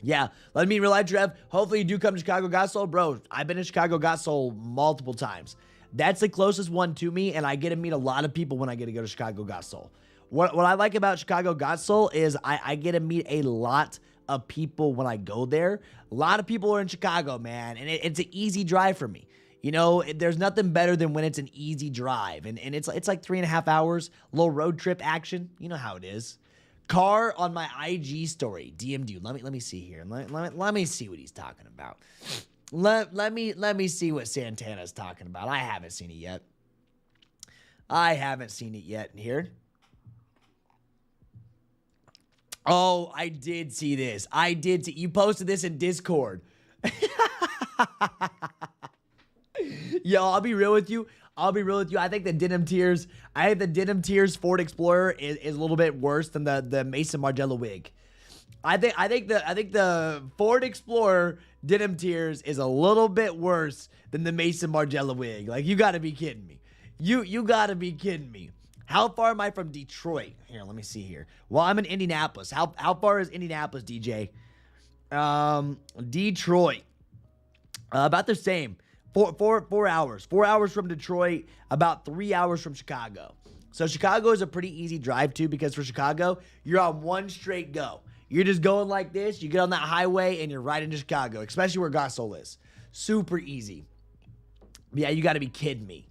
Yeah, let me realize, Trev. Hopefully you do come to Chicago Got Soul. Bro, I've been to Chicago Got Soul multiple times. That's the closest one to me, and I get to meet a lot of people when I get to go to Chicago Got Soul. What I like about Chicago Got Soul is I get to meet a lot of people when I go there. A lot of people are in Chicago, man, and it's an easy drive for me. You know, there's nothing better than when it's an easy drive, and it's like 3.5 hours, little road trip action. You know how it is. Car on my IG story, DM'd you. Let me see here. Let me see what he's talking about. Let me see what Santana's talking about. I haven't seen it yet. Here. Oh, I did see this. You posted this in Discord. Yo, I'll be real with you. I think the Denim Tears Ford Explorer is a little bit worse than the Maison Margiela wig. I think the Ford Explorer Denim Tears is a little bit worse than the Maison Margiela wig. Like, you got to be kidding me. You got to be kidding me. How far am I from Detroit? Here, let me see here. Well, I'm in Indianapolis. How far is Indianapolis, DJ? Detroit. About the same. 4 hours. 4 hours from Detroit, about 3 hours from Chicago. So Chicago is a pretty easy drive to, because for Chicago, you're on one straight go. You're just going like this, you get on that highway, and you're right into Chicago, especially where Got Soul is. Super easy. Yeah, you got to be kidding me.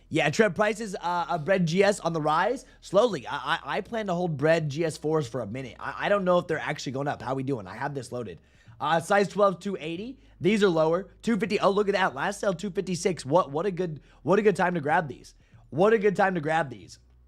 Yeah, Trev, prices of Bred GS on the rise. Slowly. I plan to hold Bred GS4s for a minute. I don't know if they're actually going up. How we doing? I have this loaded. Size 12, 280. These are lower. 250. Oh, look at that. Last sale, 256. What a good time to grab these.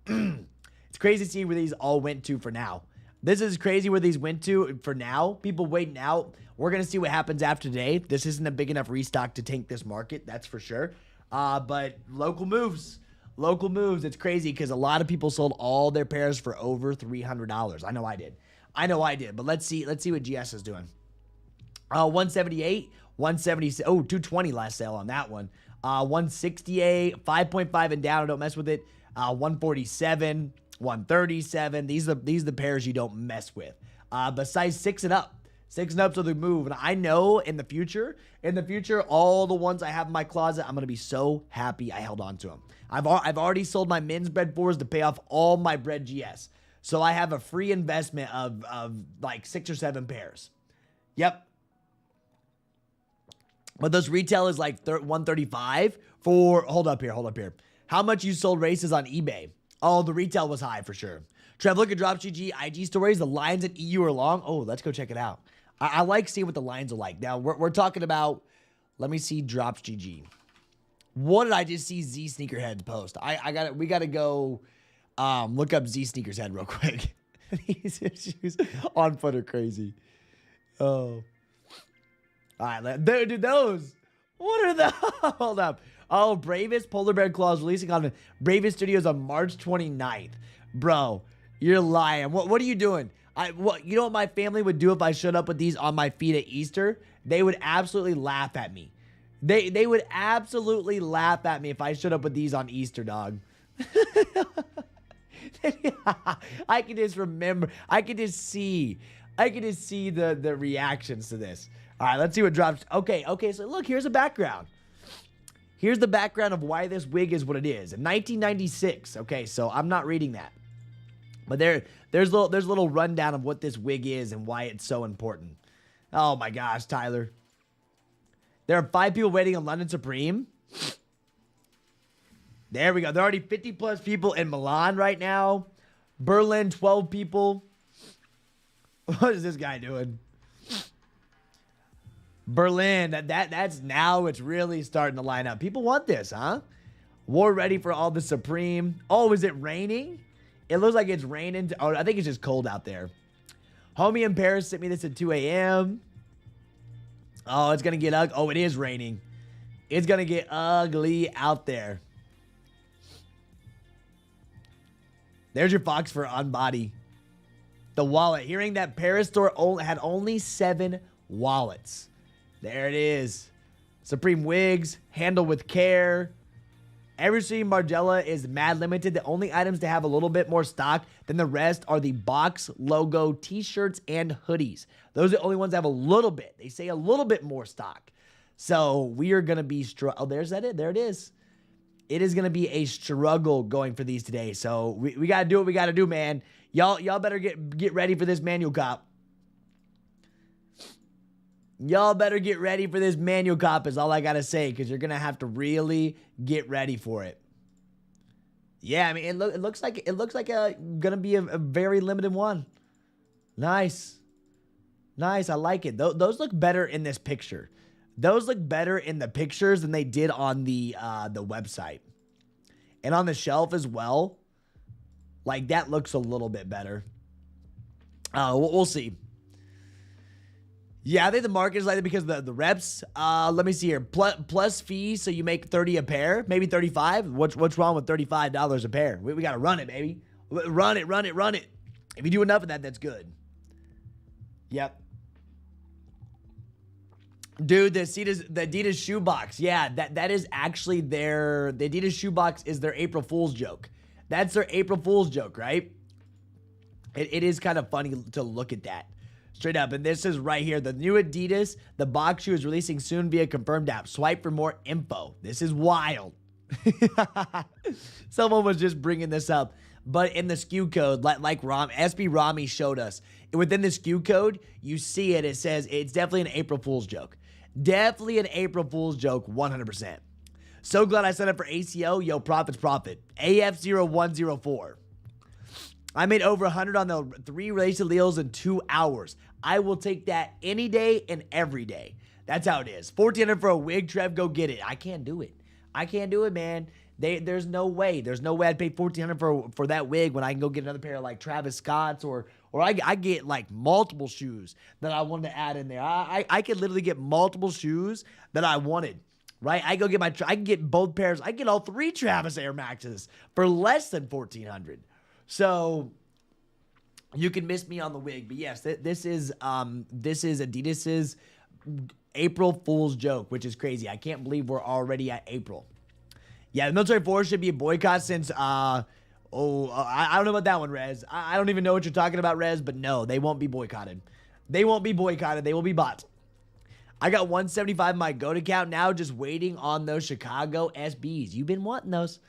It's crazy to see where these all went to for now. This is crazy where these went to for now. People waiting out. We're going to see what happens after today. This isn't a big enough restock to tank this market. That's for sure. But local moves. It's crazy because a lot of people sold all their pairs for over $300. I know I did. But let's see what GS is doing. 178, 176. Oh, 220 last sale on that one. 168, 5.5 and down. Don't mess with it. 147, 137. These are the pairs you don't mess with. But size 6 and up. 6 and up's the move. And I know in the future, all the ones I have in my closet, I'm going to be so happy I held on to them. I've already sold my men's Bred 4s to pay off all my Bred GS. So I have a free investment of like 6 or 7 pairs. Yep. But those retail is like 135 for, hold up here. How much you sold races on eBay? Oh, the retail was high for sure. Trev, look at DropGG IG stories. The lines at EU are long. Oh, let's go check it out. I like seeing what the lines are like. Now, we're talking about, let me see DropGG. What did I just see Z Sneakerhead post? We got to go look up Z Sneakers Head real quick. These shoes on foot are crazy. Oh. All right, dude, those. What are those? Hold up. Oh, Bravest Polar Bear Claws releasing on Bravest Studios on March 29th. Bro, you're lying. What are you doing? You know what my family would do if I showed up with these on my feet at Easter? They would absolutely laugh at me. They would absolutely laugh at me if I showed up with these on Easter, dog. I can just remember. I can just see the reactions to this. All right, let's see what drops. Okay, so look, here's a background. Here's the background of why this wig is what it is. In 1996, okay, so I'm not reading that. But there's a little rundown of what this wig is and why it's so important. Oh my gosh, Tyler. There are 5 people waiting on London Supreme. There we go. There are already 50 plus people in Milan right now. Berlin, 12 people. What is this guy doing? Berlin, that's now it's really starting to line up. People want this, huh? War ready for all the Supreme. Oh, is it raining? It looks like it's raining. Oh, I think it's just cold out there. Homie in Paris sent me this at 2 a.m. Oh, it's going to get ugly. Oh, it is raining. It's going to get ugly out there. There's your Fox for on body. The wallet. Hearing that Paris store had only 7 wallets. There it is. Supreme wigs. Handle with care. Everything Margiela is mad limited. The only items to have a little bit more stock than the rest are the box logo t-shirts and hoodies. Those are the only ones that have a little bit. They say a little bit more stock. So we are going to be... Oh, there's that it. There it is. It is going to be a struggle going for these today. So we got to do what we got to do, man. Y'all better get ready for this manual cop. Y'all better get ready for this manual cop is all I got to say, because you're going to have to really get ready for it. Yeah, I mean, it looks like going to be a very limited one. Nice. Nice. I like it. Those look better in this picture. Those look better in the pictures than they did on the website. And on the shelf as well. Like, that looks a little bit better. We'll see. Yeah, I think the market is like that because the reps. Let me see here. Plus fee, so you make 30 a pair, maybe 35. What's wrong with $35 a pair? We got to run it, baby. Run it. If you do enough of that, that's good. Yep. Dude, the Adidas shoebox. Yeah, that is actually the Adidas shoebox is their April Fool's joke. That's their April Fool's joke, right? It is kind of funny to look at that. Straight up. And this is right here. The new Adidas, the box shoe is releasing soon via confirmed app. Swipe for more info. This is wild. Someone was just bringing this up. But in the SKU code, like SB Rami showed us, within the SKU code, you see it. It says it's definitely an April Fool's joke. Definitely an April Fool's joke, 100%. So glad I signed up for ACO. Yo, profit's profit. AF0104. I made over 100 on the 3 related deals in 2 hours. I will take that any day and every day. That's how it is. $1,400 for a wig, Trev, go get it. I can't do it. I can't do it, man. There's no way. There's no way I'd pay $1,400 for that wig when I can go get another pair of like Travis Scott's or I get like multiple shoes that I wanted to add in there. I could literally get multiple shoes that I wanted. Right? I can get both pairs. I get all 3 Travis Air Maxes for less than $1,400. So you can miss me on the wig, but yes, this is Adidas's April Fool's joke, which is crazy. I can't believe we're already at April. Yeah, the military force should be a boycott since I don't know about that one, Rez. I don't even know what you're talking about, Rez, but no, they won't be boycotted. They won't be boycotted. They will be bought. I got 175 in my GOAT account now, just waiting on those Chicago SBs. You've been wanting those.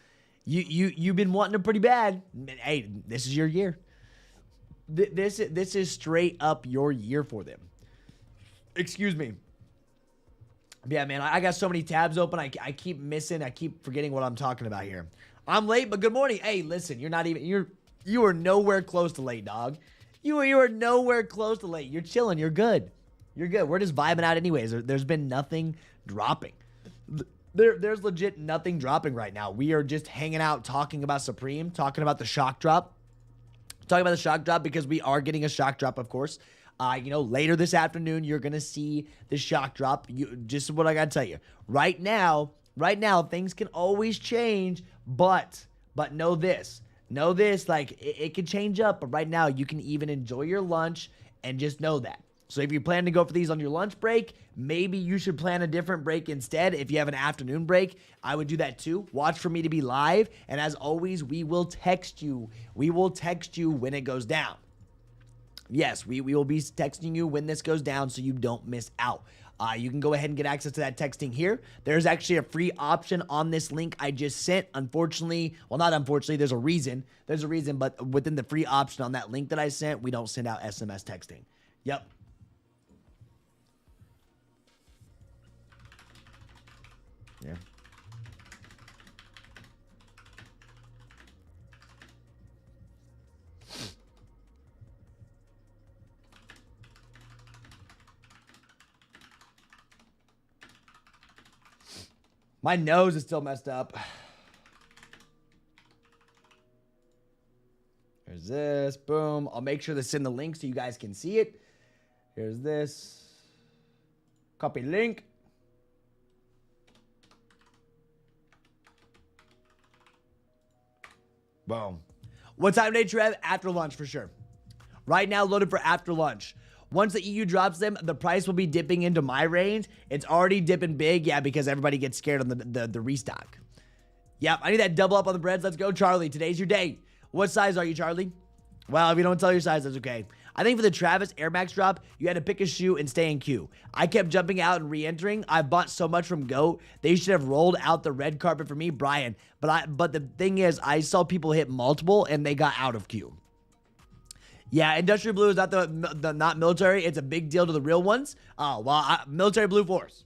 You've been wanting them pretty bad. Hey, this is your year. This is straight up your year for them. Excuse me. Yeah, man, I got so many tabs open. I keep missing. I keep forgetting what I'm talking about here. I'm late, but good morning. Hey, listen, you are nowhere close to late, dog. You are nowhere close to late. You're chilling. You're good. You're good. We're just vibing out anyways. There's been nothing dropping. There's legit nothing dropping right now. We are just hanging out, talking about Supreme, talking about the shock drop. Talking about the shock drop because we are getting a shock drop, of course. Later this afternoon, you're going to see the shock drop. Just what I got to tell you. Right now, things can always change, but know this. Like, it can change up, but right now, you can even enjoy your lunch and just know that. So if you plan to go for these on your lunch break, maybe you should plan a different break instead. If you have an afternoon break, I would do that too. Watch for me to be live. And as always, we will text you. We will text you when it goes down. Yes, we will be texting you when this goes down so you don't miss out. You can go ahead and get access to that texting here. There's actually a free option on this link I just sent. Unfortunately, well, not unfortunately, there's a reason. There's a reason, but within the free option on that link that I sent, we don't send out SMS texting. Yep. Yeah. My nose is still messed up. There's this. Boom. I'll make sure to send the link so you guys can see it. Here's this. Copy link. Boom. What time today, Trev? After lunch for sure. Right now, loaded for after lunch. Once the EU drops them, the price will be dipping into my range. It's already dipping big, yeah, because everybody gets scared on the restock. Yep, I need that double up on the breads. Let's go, Charlie. Today's your day. What size are you, Charlie? Well, if you don't tell your size, that's okay. I think for the Travis Air Max drop, you had to pick a shoe and stay in queue. I kept jumping out and re-entering. I bought so much from GOAT. They should have rolled out the red carpet for me, Brian. But the thing is, I saw people hit multiple and they got out of queue. Yeah, industrial blue is not not military. It's a big deal to the real ones. Oh, well, military blue force.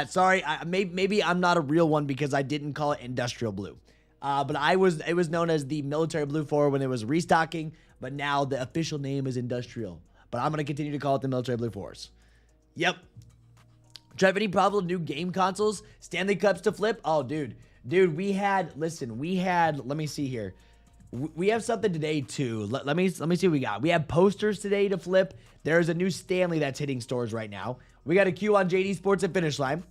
Sorry, maybe I'm not a real one because I didn't call it industrial blue. But it was known as the military blue 4 when it was restocking, but now the official name is industrial. But I'm going to continue to call it the military blue force. Yep. Trev, any problem with new game consoles? Stanley Cups to flip? Oh, dude, we had, let me see here. We have something today too. Let me see what we got. We have posters today to flip. There's a new Stanley that's hitting stores right now. We got a queue on JD Sports and Finish Line.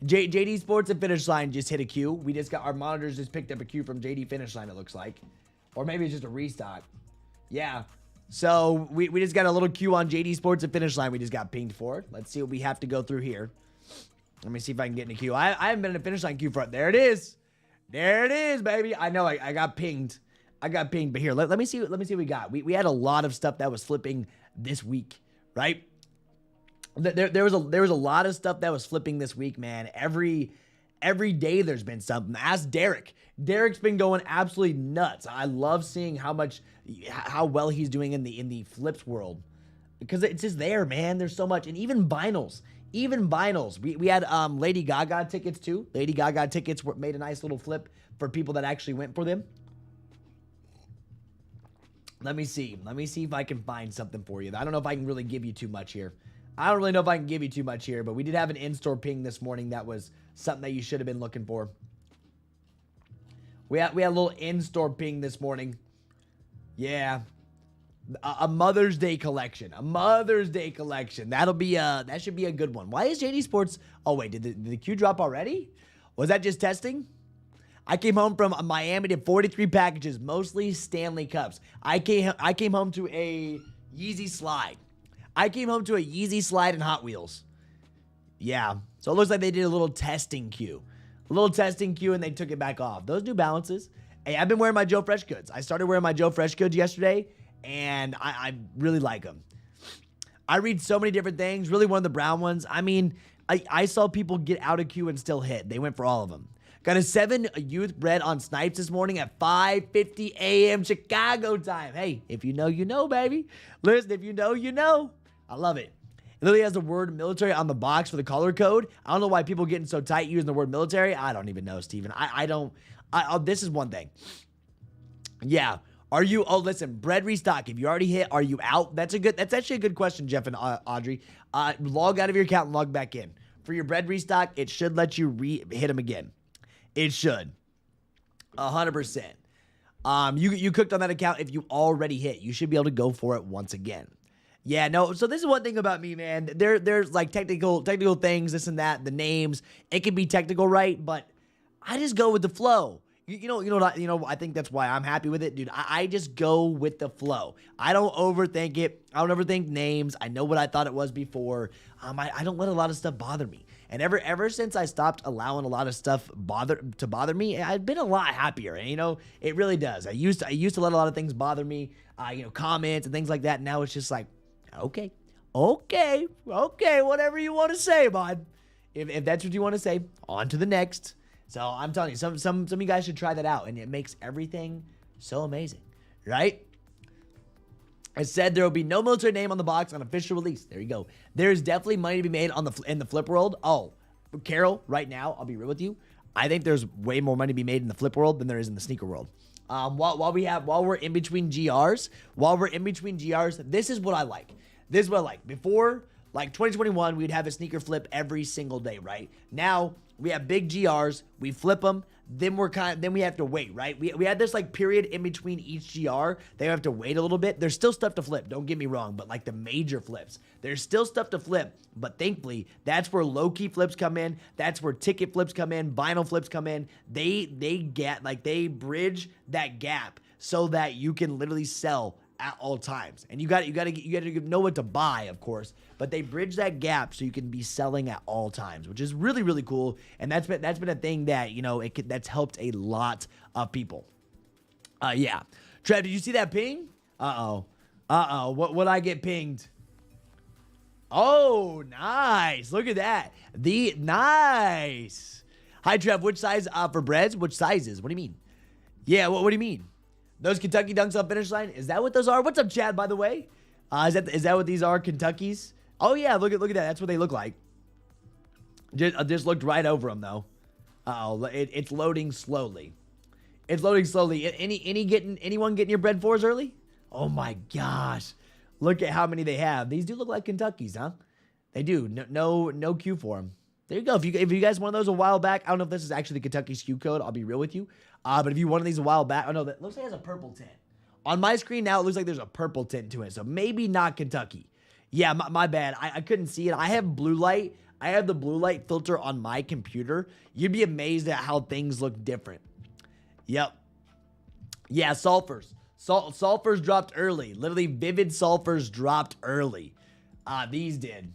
JD Sports and Finish Line just hit a queue. We just got our monitors just picked up a queue from JD Finish Line, it looks like. Or maybe it's just a restock. Yeah. So we just got a little queue on JD Sports and Finish Line we just got pinged for. Let's see what we have to go through here. Let me see if I can get in a queue. I haven't been in a Finish Line queue for. There it is. There it is, baby. I know I got pinged. But here, let me see what we got. We had a lot of stuff that was flipping this week, right? There was a lot of stuff that was flipping this week, man. Every day there's been something. Ask Derek. Derek's been going absolutely nuts. I love seeing how well he's doing in the flips world because it's just there, man. There's so much, and even vinyls. We had Lady Gaga tickets too. Lady Gaga tickets made a nice little flip for people that actually went for them. Let me see if I can find something for you. I don't know if I can really give you too much here. But we did have an in-store ping this morning that was something that you should have been looking for. We had a little in-store ping this morning. Yeah. A Mother's Day collection. That should be a good one. Why is JD Sports... Oh, wait, did the queue drop already? Was that just testing? I came home from Miami to 43 packages, mostly Stanley Cups. I came home to a Yeezy slide. And Hot Wheels. Yeah. So it looks like they did a little testing queue. And they took it back off. Those New Balances. Hey, I've been wearing my Joe Fresh goods. I started wearing my Joe Fresh goods yesterday, and I really like them. I read so many different things. Really one of the brown ones. I mean, I saw people get out of queue and still hit. They went for all of them. Got a 7 youth Bred on Snipes this morning at 5:50 a.m. Chicago time. Hey, if you know, you know, baby. Listen, if you know, you know. I love it. It literally has the word military on the box for the color code. I don't know why people are getting so tight using the word military. I don't even know, Steven. This is one thing. Yeah. Are you, listen, Bred restock. If you already hit, are you out? That's actually a good question, Jeff and Audrey. Log out of your account and log back in. For your Bred restock, it should let you hit them again. It should. 100%. You cooked on that account if you already hit. You should be able to go for it once again. Yeah, no, so this is one thing about me, man. There's like technical things, this and that, the names. It can be technical, right? But I just go with the flow. I think that's why I'm happy with it, dude. I just go with the flow. I don't overthink it. I don't overthink names. I know what I thought it was before. I don't let a lot of stuff bother me. And ever since I stopped allowing a lot of stuff bother me, I've been a lot happier. And it really does. I used to let a lot of things bother me, comments and things like that. Now it's just like, okay, whatever you want to say, bud. If that's what you want to say, on to the next. So I'm telling you, some of you guys should try that out, and it makes everything so amazing, right? It said there will be no military name on the box on official release. There you go. There's definitely money to be made in the flip world. Oh, Carol, right now, I'll be real with you. I think there's way more money to be made in the flip world than there is in the sneaker world. While we're in between GRs, this is what I like. Before, like 2021, we'd have a sneaker flip every single day, right? Now we have big GRs, we flip them, then we have to wait, right? We had this like period in between each GR. They have to wait a little bit. There's still stuff to flip, don't get me wrong, but like the major flips, there's still stuff to flip. But thankfully, that's where low-key flips come in. That's where ticket flips come in, vinyl flips come in. They bridge that gap so that you can literally sell at all times. And you got to know what to buy, of course, but they bridge that gap so you can be selling at all times, which is really, really cool. And that's been a thing that, that's helped a lot of people. Yeah. Trev, did you see that ping? What I get pinged? Oh, nice. Look at that. Nice. Hi, Trev. Which size for Breds? Which sizes? What do you mean? Yeah, what do you mean? Those Kentucky dunks on finish line? Is that what those are? What's up, Chad, by the way? Is that what these are, Kentuckys? Oh, yeah, look at that. That's what they look like. Just looked right over them, though. Uh-oh, it's loading slowly. It's loading slowly. Anyone getting your Bred 4s early? Oh, my gosh. Look at how many they have. These do look like Kentuckys, huh? They do. No Q for them. There you go. If you guys wanted those a while back, I don't know if this is actually the Kentucky SKU code. I'll be real with you. But if you wanted these a while back, that looks like it has a purple tint. On my screen now, it looks like there's a purple tint to it. So maybe not Kentucky. Yeah, my bad. I couldn't see it. I have blue light. I have the blue light filter on my computer. You'd be amazed at how things look different. Yep. Yeah, sulfurs. Sulfurs dropped early. Literally, vivid sulfurs dropped early. These did.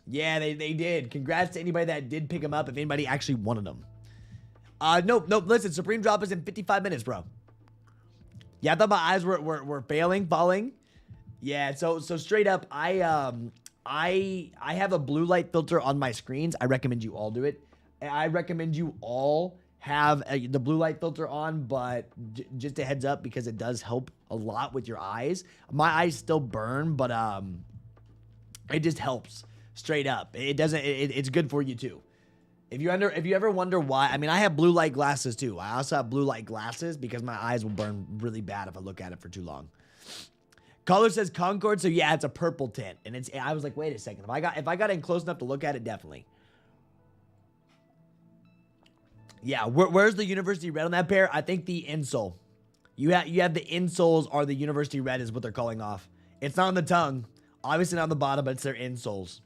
Yeah, they did. Congrats to anybody that did pick them up, if anybody actually wanted them. Nope. Listen, Supreme drop is in 55 minutes, bro. Yeah, I thought my eyes were falling. Yeah, so straight up, I have a blue light filter on my screens. I recommend you all do it. I recommend you all have the blue light filter on, but just a heads up, because it does help a lot with your eyes. My eyes still burn, but it just helps. Straight up. It doesn't, it's good for you too. If you ever wonder why, I have blue light glasses too. I also have blue light glasses because my eyes will burn really bad if I look at it for too long. Color says Concord, so yeah, it's a purple tint. And I was like, wait a second. If I got in close enough to look at it, definitely. Yeah, where's the University Red on that pair? I think the insole. You have the insoles are the University Red is what they're calling off. It's not on the tongue. Obviously not on the bottom, but it's their insoles.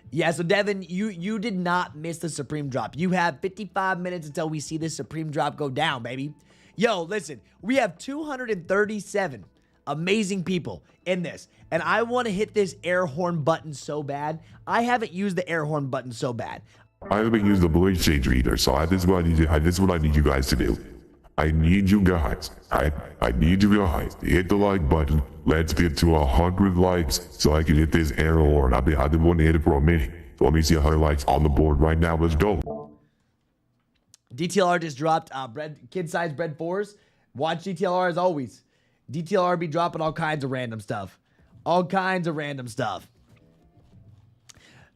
Yeah, so Devin, you did not miss the Supreme drop. You have 55 minutes until we see this Supreme drop go down, baby. Yo, listen, we have 237 amazing people in this, and I want to hit this air horn button so bad. I haven't used the air horn button so bad. I haven't used the blue exchange either, so this is what I need you guys to do. I need you guys. I need you guys to hit the like button. Let's get to 100 likes so I can hit this air horn. I've been wanting to hit it for a minute. So let me see 100 likes on the board right now. Let's go. DTLR just dropped kid size Bred 4s. Watch DTLR as always. DTLR be dropping all kinds of random stuff.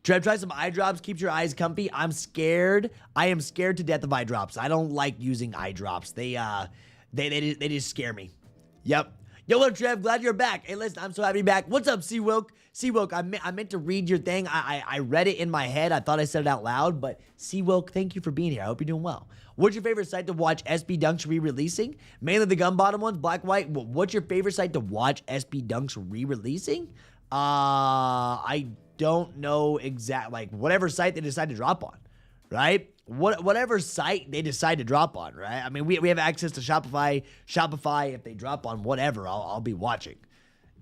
Trev, try some eye drops. Keeps your eyes comfy. I'm scared. I am scared to death of eye drops. I don't like using eye drops. They just scare me. Yep. Yo, what up, Trev? Glad you're back. Hey, listen, I'm so happy to be back. What's up, C-Wilk? C-Wilk, I meant to read your thing. I read it in my head. I thought I said it out loud, but C-Wilk, thank you for being here. I hope you're doing well. What's your favorite site to watch SB Dunks re-releasing? Mainly the gun bottom ones, black, white. What's your favorite site to watch SB Dunks re-releasing? I don't know whatever site they decide to drop on, right? whatever site they decide to drop on, right? I mean, we have access to Shopify. Shopify, if they drop on whatever, I'll be watching.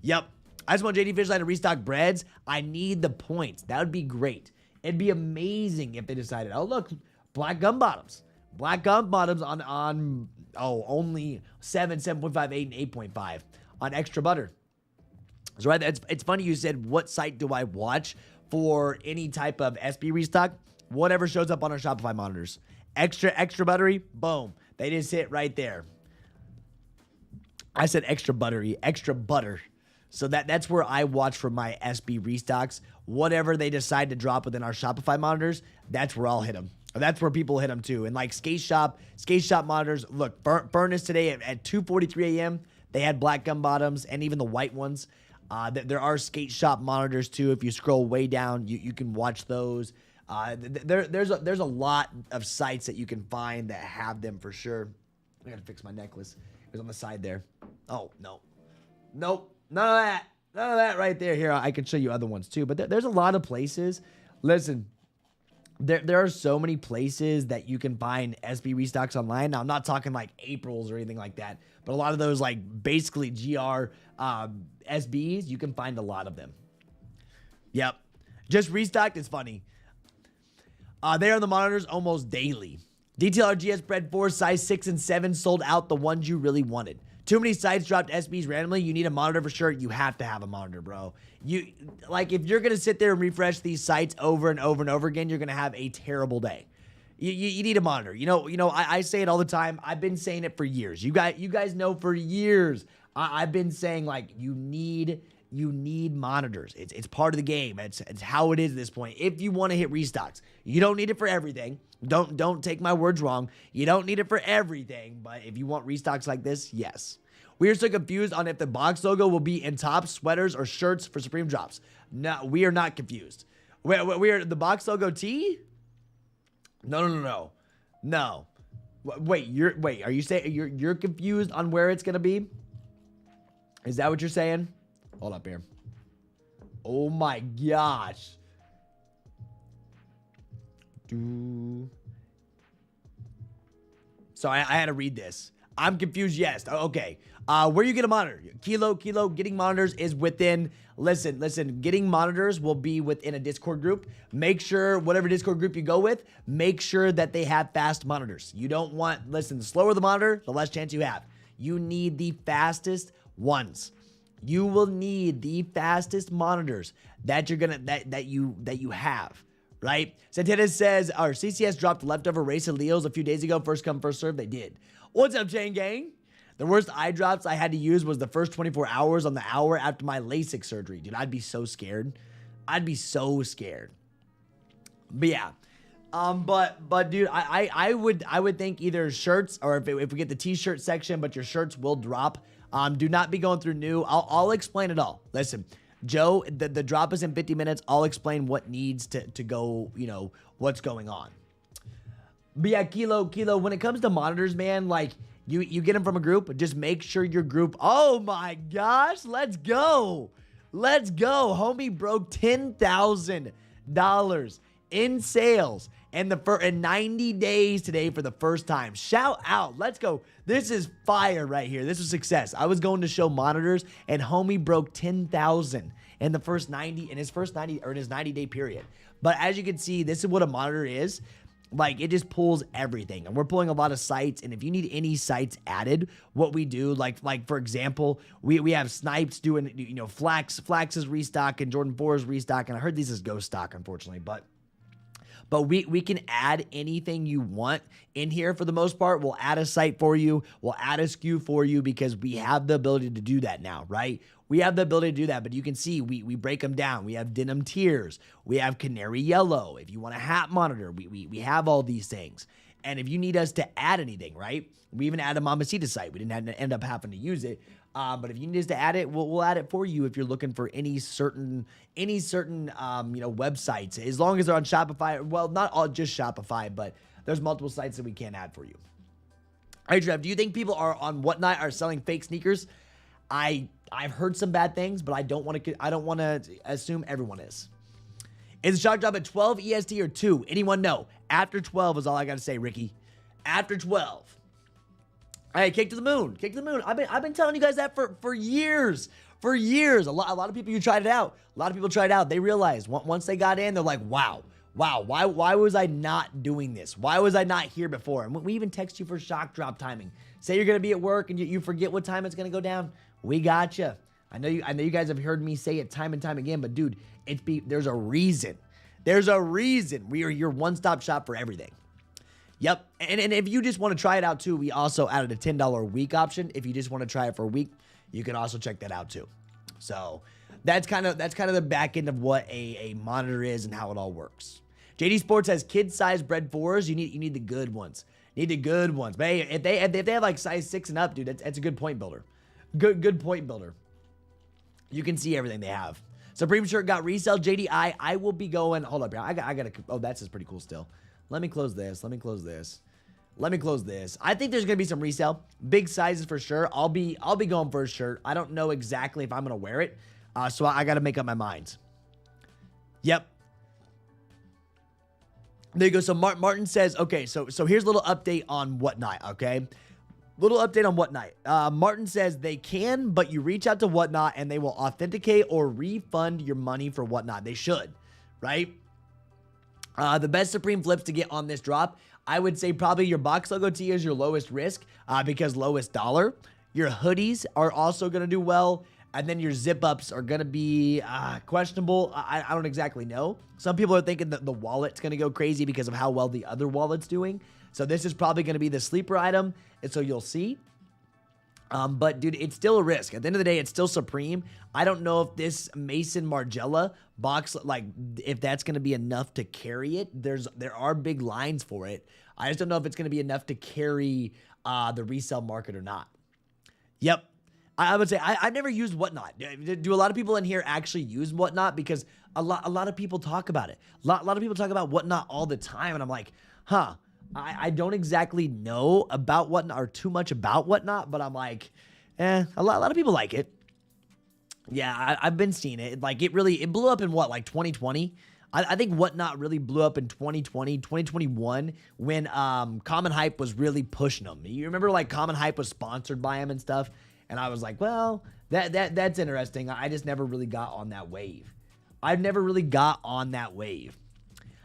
Yep. I just want JD Fishline to restock Breds. I need the points. That would be great. It'd be amazing if they decided, oh, look, black gum bottoms. Black gum bottoms on only 7, 7.5, 8, and 8.5 on extra butter. So right, it's funny you said, what site do I watch for any type of SB restock? Whatever shows up on our Shopify monitors. Extra buttery, boom. They just hit right there. I said extra buttery, extra butter. So that's where I watch for my SB restocks. Whatever they decide to drop within our Shopify monitors, that's where I'll hit them. That's where people hit them too. And like skate shop monitors. Look, Furnace today at 2:43 a.m. They had black gum bottoms and even the white ones. There are skate shop monitors too. If you scroll way down, you can watch those. There's a lot of sites that you can find that have them for sure. I gotta fix my necklace. It was on the side there. Oh no, nope, none of that right there. Here, I can show you other ones too. But there's a lot of places. Listen. There are so many places that you can find SB restocks online. Now, I'm not talking like April's or anything like that, but a lot of those like basically GR SBs, you can find a lot of them. Yep. Just restocked is funny. They are on the monitors almost daily. DTLR GS Bred 4 size 6 and 7 sold out the ones you really wanted. Too many sites dropped SBs randomly. You need a monitor for sure. You have to have a monitor, bro. If you're going to sit there and refresh these sites over and over and over again, you're going to have a terrible day. You need a monitor. I say it all the time. I've been saying it for years. You guys know for years. I've been saying like you need monitors. It's part of the game. It's how it is at this point. If you want to hit restocks, you don't need it for everything. Don't take my words wrong. You don't need it for everything, but if you want restocks like this, yes. We are so confused on if the box logo will be in tops, sweaters, or shirts for Supreme drops. No, we are not confused. We are the box logo tee? No. Wait, are you saying you're confused on where it's gonna be? Is that what you're saying? Hold up here. Oh my gosh. So I had to read this. I'm confused. Yes. Okay. Where you get a monitor? Kilo. Getting monitors is within. Listen. Getting monitors will be within a Discord group. Make sure whatever Discord group you go with, make sure that they have fast monitors. You don't want. Listen, the slower the monitor, the less chance you have. You need the fastest ones. You will need the fastest monitors that you have. Right? Santana says, our CCS dropped leftover race of Leos a few days ago. First come, first serve. They did. What's up, Chain Gang? The worst eye drops I had to use was the first 24 hours on the hour after my LASIK surgery. Dude, I'd be so scared. I'd be so scared. But yeah. But dude, I would think either shirts or if we get the t-shirt section, but your shirts will drop. Do not be going through new. I'll explain it all. Listen. Joe, the drop is in 50 minutes. I'll explain what needs to go, what's going on. But yeah, Kilo, when it comes to monitors, man, like, you get them from a group, just make sure your group, oh my gosh, let's go. Homie broke $10,000 in sales in 90 days today for the first time. Shout out. Let's go. This is fire right here. This is success. I was going to show monitors and homie broke 10,000 in his first 90-day period. But as you can see, this is what a monitor is. Like, it just pulls everything. And we're pulling a lot of sites. And if you need any sites added, what we do, like for example, we have Snipes doing, Flax is restock and Jordan 4 is restock. And I heard these is ghost stock, unfortunately. But we can add anything you want in here for the most part. We'll add a site for you. We'll add a SKU for you because we have the ability to do that now, right? We have the ability to do that, but you can see we break them down. We have denim tiers. We have canary yellow. If you want a hat monitor, we have all these things. And if you need us to add anything, right? We even add a Mamacita site. We didn't end up having to use it. But if you need us to add it, we'll add it for you if you're looking for any certain websites. As long as they're on Shopify. Well, not all just Shopify, but there's multiple sites that we can add for you. All right, Trev, do you think people on Whatnot are selling fake sneakers? I've heard some bad things, but I don't want to assume everyone is. Is the shock drop at 12 EST or 2? Anyone know? After 12 is all I got to say, Ricky. After 12. Hey, kick to the moon. Kick to the moon. I've been telling you guys that for years. For years. A lot of people, you tried it out. A lot of people tried it out. They realized once they got in, they're like, wow, why was I not doing this? Why was I not here before? And we even text you for shock drop timing. Say you're going to be at work and you forget what time it's going to go down. We got you. I know you guys have heard me say it time and time again, but dude, there's a reason. There's a reason. We are your one-stop shop for everything. Yep. And if you just want to try it out too, we also added a $10 a week option. If you just want to try it for a week, you can also check that out too. So that's kind of the back end of what a monitor is and how it all works. JD Sports has kid-sized Bred 4s. You need the good ones. You need the good ones. But hey, if they have like size 6 and up, dude, that's a good point builder. Good point builder. You can see everything they have. Supreme shirt got resale. JDI. I will be going. Hold up, I gotta. Oh, that's just pretty cool still. Let me close this. Let me close this. I think there's gonna be some resale. Big sizes for sure. I'll be going for a shirt. I don't know exactly if I'm gonna wear it. So I gotta make up my mind. Yep. There you go. So Martin says, okay, so here's a little update on Whatnot, okay? Little update on Whatnot. Martin says they can, but you reach out to Whatnot and they will authenticate or refund your money for Whatnot. They should, right? The best Supreme flips to get on this drop, I would say probably your box logo tee is your lowest risk because lowest dollar. Your hoodies are also going to do well. And then your zip-ups are going to be questionable. I don't exactly know. Some people are thinking that the wallet's going to go crazy because of how well the other wallet's doing. So this is probably going to be the sleeper item. And so you'll see. But, dude, it's still a risk. At the end of the day, it's still Supreme. I don't know if this Maison Margiela box, like, if that's going to be enough to carry it. There are big lines for it. I just don't know if it's going to be enough to carry the resale market or not. Yep. I would say I never used Whatnot. Do a lot of people in here actually use Whatnot? Because a lot of people talk about it. A lot of people talk about Whatnot all the time. And I'm like, I don't exactly know about Whatnot or too much about Whatnot. But I'm like, a lot of people like it. Yeah, I've been seeing it. Like it blew up in what, like 2020? I think Whatnot really blew up in 2020, 2021 when Common Hype was really pushing them. You remember like Common Hype was sponsored by him and stuff? And I was like, well, that's interesting. I just never really got on that wave. I've never really got on that wave.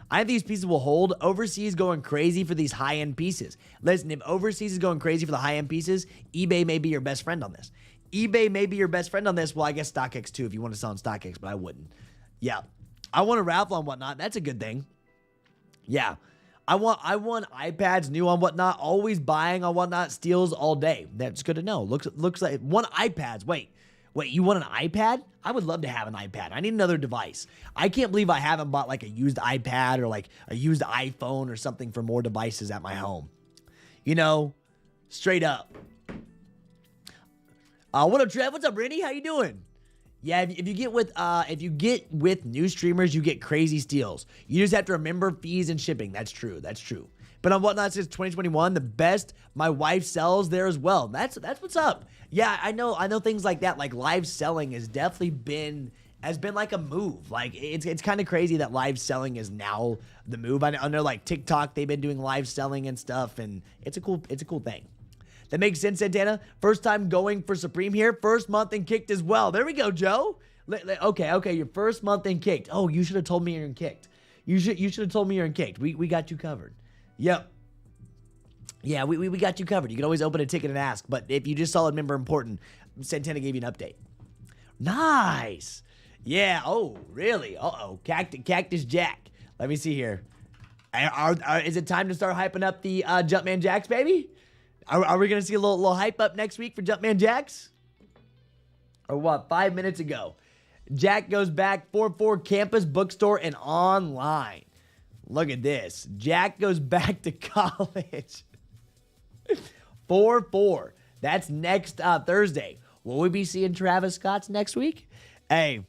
I think these pieces will hold. Overseas going crazy for these high-end pieces. Listen, if overseas is going crazy for the high-end pieces, eBay may be your best friend on this. eBay may be your best friend on this. Well, I guess StockX too if you want to sell on StockX, but I wouldn't. Yeah. I want a raffle on Whatnot. That's a good thing. Yeah. I want iPads new on Whatnot. Always buying on Whatnot. Steals all day. That's good to know. Looks like one iPads. Wait, you want an iPad? I would love to have an iPad. I need another device. I can't believe I haven't bought like a used iPad or like a used iPhone or something for more devices at my home. You know, straight up. What up, Trev? What's up, Randy? How you doing? Yeah, if you get with new streamers, you get crazy steals. You just have to remember fees and shipping. That's true. But on Whatnot since 2021, the best my wife sells there as well. That's what's up. Yeah, I know things like that. Like live selling has definitely been like a move. Like it's kind of crazy that live selling is now the move. I know like TikTok, they've been doing live selling and stuff, and it's a cool thing. That makes sense, Santana. First time going for Supreme here. First month and kicked as well. There we go, Joe. Okay. Your first month and kicked. Oh, you should have told me you're in kicked. You should have told me you're in kicked. We got you covered. Yep. Yeah, we got you covered. You can always open a ticket and ask. But if you just saw a member important, Santana gave you an update. Nice. Yeah. Oh, really? Uh-oh. Cactus Jack. Let me see here. Is it time to start hyping up the Jumpman Jacks, baby? Are we going to see a little hype up next week for Jumpman Jacks? Or what? 5 minutes ago. Jack goes back 4-4 campus, bookstore, and online. Look at this. Jack goes back to college. 4-4. That's next Thursday. Will we be seeing Travis Scott's next week? Hey,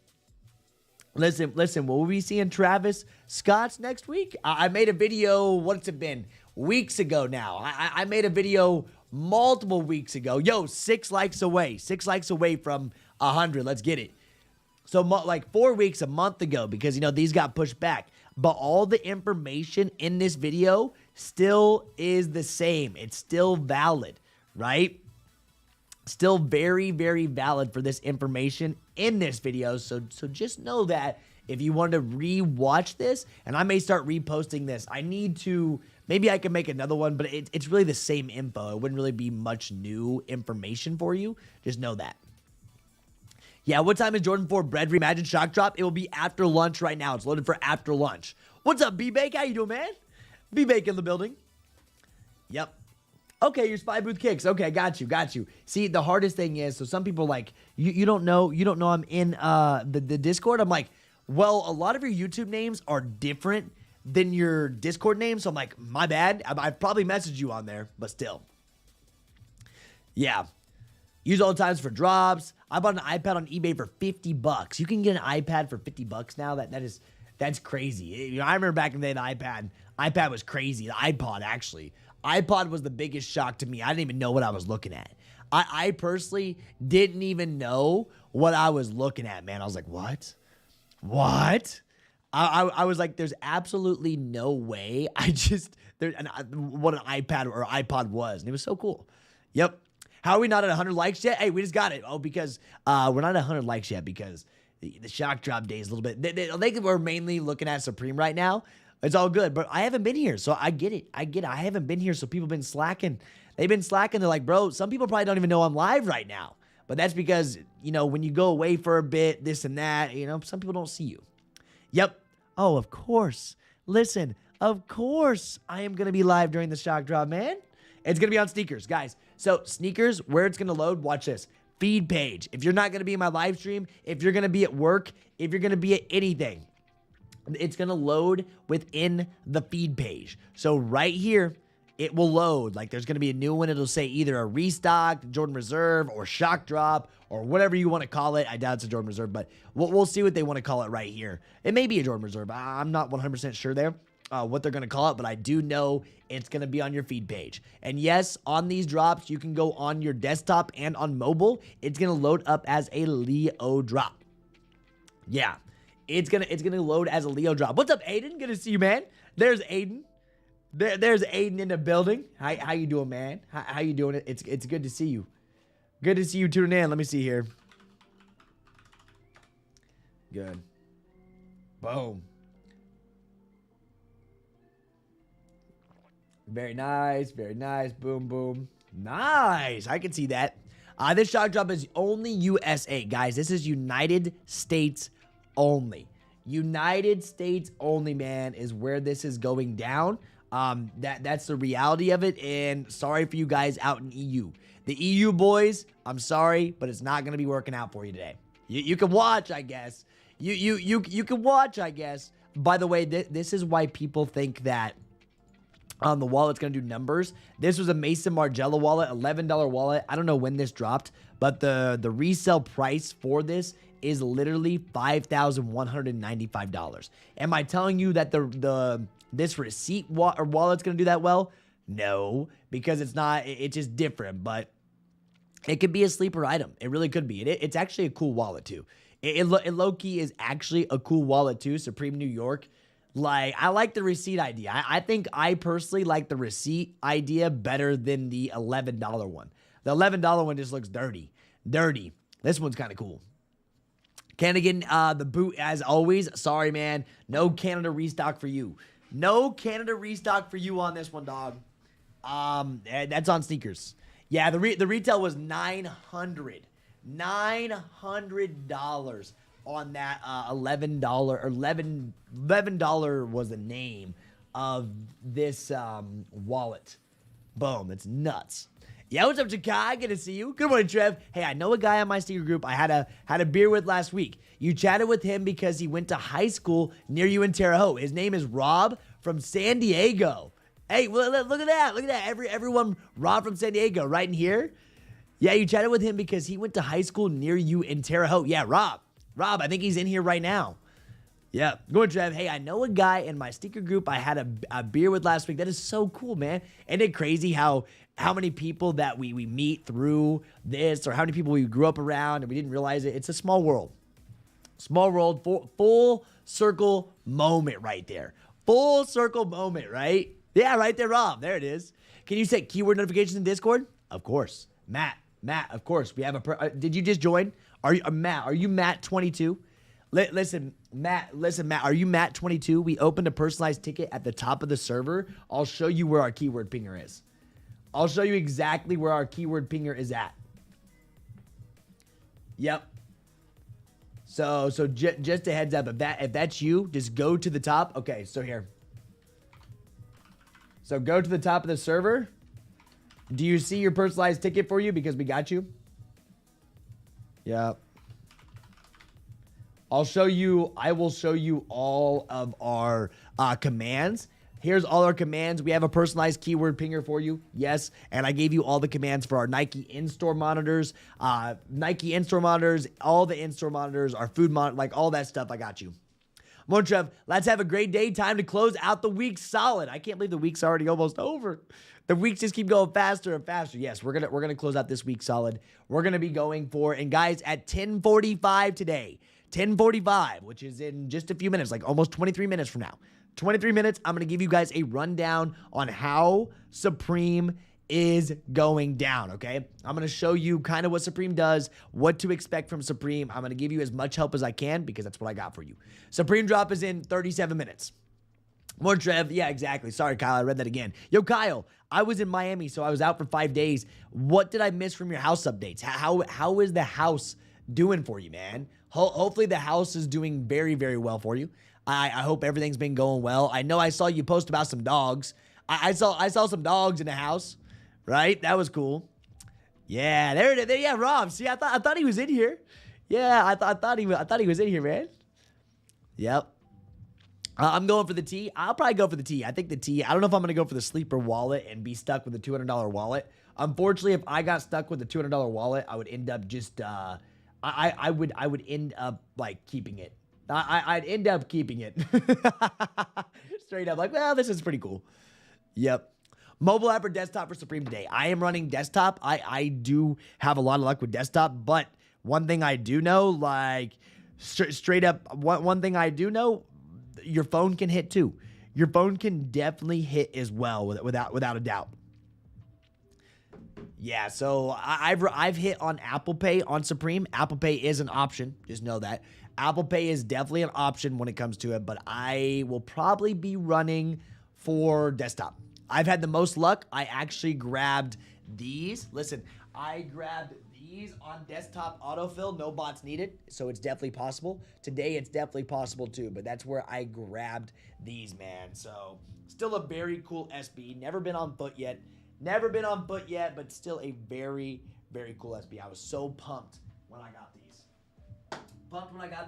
listen. Will we be seeing Travis Scott's next week? I made a video, what's it been? Weeks ago now. I made a video multiple weeks ago. Yo, 6 likes away. 6 likes away from 100. Let's get it. So like 4 weeks, a month ago, because, these got pushed back. but all the information in this video still is the same. It's still valid, right? Still very, very valid for this information in this video. So just know that if you want to re-watch this, and I may start reposting this, I need to, maybe I can make another one, but it's really the same info. It wouldn't really be much new information for you. Just know that. Yeah, what time is Jordan 4 Bred Reimagined shock drop? It will be after lunch right now. It's loaded for after lunch. What's up, B-Bake? How you doing, man? B-Bake in the building. Yep. Okay, your spy booth kicks. Okay, got you. See, the hardest thing is, so some people like, you don't know I'm in the Discord. I'm like, well, a lot of your YouTube names are different than your Discord name. So I'm like, my bad. I've probably messaged you on there, but still. Yeah. Use all the times for drops. I bought an iPad on eBay for $50. You can get an iPad for $50 now. That's crazy. You know, I remember back in the day, the iPad was crazy. The iPod, actually. iPod was the biggest shock to me. I didn't even know what I was looking at. I personally didn't even know what I was looking at, man. I was like, what? I was like, there's absolutely no way. What an iPad or iPod was. And it was so cool. Yep. How are we not at 100 likes yet? Hey, we just got it. Oh, because we're not at 100 likes yet because the shock drop day is a little bit. They think we're mainly looking at Supreme right now. It's all good, but I haven't been here, so I get it. I haven't been here, so people have been slacking. They've been slacking. They're like, bro, some people probably don't even know I'm live right now. But that's because, you know, when you go away for a bit, this and that, you know, some people don't see you. Yep. Oh, of course. Listen, of course I am going to be live during the shock drop, man. It's going to be on sneakers, guys. So sneakers, where it's going to load, watch this. Feed page. If you're not going to be in my live stream, if you're going to be at work, if you're going to be at anything, it's going to load within the feed page. So right here, it will load. Like there's going to be a new one. It'll say either a restock, Jordan Reserve, or shock drop, or whatever you want to call it. I doubt it's a Jordan Reserve, but we'll see what they want to call it right here. It may be a Jordan Reserve. I'm not 100% sure there what they're going to call it, but I do know it's going to be on your feed page. And yes, on these drops, you can go on your desktop and on mobile. It's going to load up as a Leo drop. Yeah. It's gonna load as a Leo drop. What's up, Aiden? Good to see you, man. There's Aiden. There's Aiden in the building. How you doing, man? How you doing? It's good to see you. Good to see you tuning in. Let me see here. Good. Boom. Very nice. Very nice. Boom, boom. Nice. I can see that. This shock drop is only USA, guys. This is United States only. United States only, man, is where this is going down. That's the reality of it, and sorry for you guys out in EU. The EU boys, I'm sorry, but it's not going to be working out for you today. You can watch, I guess. You can watch, I guess. By the way, this is why people think that the wallet's going to do numbers. This was a Maison Margiela wallet, $11 wallet. I don't know when this dropped, but the resale price for this is literally $5,195. Am I telling you that this receipt wallet's going to do that well? No, because it's not. It's just different, but it could be a sleeper item. It really could be. It's actually a cool wallet too. It low-key is actually a cool wallet too. Supreme New York. Like, I like the receipt idea. I think I personally like the receipt idea better than the $11 one. The $11 one just looks dirty. This one's kind of cool. Canada, the boot as always. Sorry, man. No Canada restock for you. No Canada restock for you on this one, dog. That's on sneakers. Yeah, the retail was $900 on that $11 or $11 was the name of this wallet. Boom, it's nuts. Yeah, what's up, Jakai? Good to see you. Good morning, Trev. Hey, I know a guy on my sneaker group I had a beer with last week. You chatted with him because he went to high school near you in Terre Haute. His name is Rob from San Diego. Hey, well, look at that. Look at that. Everyone, Rob from San Diego, right in here. Yeah, you chatted with him because he went to high school near you in Terre Haute. Yeah, Rob, I think he's in here right now. Yeah, go ahead, Trev. Hey, I know a guy in my sneaker group I had a beer with last week. That is so cool, man. Isn't it crazy how many people that we meet through this, or how many people we grew up around and we didn't realize it? It's a small world. Small world, full circle, moment right there. Full circle moment, right? Yeah, right there, Rob. There it is. Can you set keyword notifications in Discord? Of course. Matt, of course. We have a. Did you just join? Are you Matt? Are you Matt22? Listen, Matt. Are you Matt22? We opened a personalized ticket at the top of the server. I'll show you where our keyword pinger is. I'll show you exactly where our keyword pinger is at. Yep. So just a heads up. If that's you, just go to the top. Okay, so here. So go to the top of the server. Do you see your personalized ticket for you? Because we got you. Yep. I will show you all of our commands. Here's all our commands. We have a personalized keyword pinger for you. Yes. And I gave you all the commands for our Nike in-store monitors. All the in-store monitors, our food monitor, like all that stuff. I got you. More Trev, let's have a great day. Time to close out the week solid. I can't believe the week's already almost over. The weeks just keep going faster and faster. Yes, we're gonna close out this week solid. We're gonna be going for, and guys, at 10:45 today, 10:45, which is in just a few minutes, like almost 23 minutes from now. 23 minutes, I'm gonna give you guys a rundown on how Supreme is going down, okay? I'm going to show you kind of what Supreme does, what to expect from Supreme. I'm going to give you as much help as I can because that's what I got for you. Supreme drop is in 37 minutes. More Trev. Yeah, exactly. Sorry, Kyle. I read that again. Yo, Kyle, I was in Miami, so I was out for 5 days. What did I miss from your house updates? How is the house doing for you, man? Hopefully the house is doing very, very well for you. I hope everything's been going well. I know I saw you post about some dogs. I saw some dogs in the house. Right? That was cool. Yeah, there it is. Yeah, Rob. See, I thought he was in here. Yeah, I thought he was in here, man. Yep. I'm going for the T. I'll probably go for the T. I think the T. I don't know if I'm going to go for the sleeper wallet and be stuck with the $200 wallet. Unfortunately, if I got stuck with the $200 wallet, I would end up just I would end up like keeping it. I'd end up keeping it. Straight up like, well, this is pretty cool. Yep. Mobile app or desktop for Supreme today? I am running desktop. I do have a lot of luck with desktop, but one thing I do know, like straight up, one thing I do know, your phone can hit too. Your phone can definitely hit as well, without a doubt. Yeah, so I've hit on Apple Pay on Supreme. Apple Pay is an option. Just know that. Apple Pay is definitely an option when it comes to it, but I will probably be running for desktop. I've had the most luck. I actually grabbed these. Listen, I grabbed these on desktop autofill. No bots needed, so it's definitely possible. Today, it's definitely possible too, but that's where I grabbed these, man. So still a very cool SB. Never been on foot yet. But still a very, very cool SB. I was so pumped when I got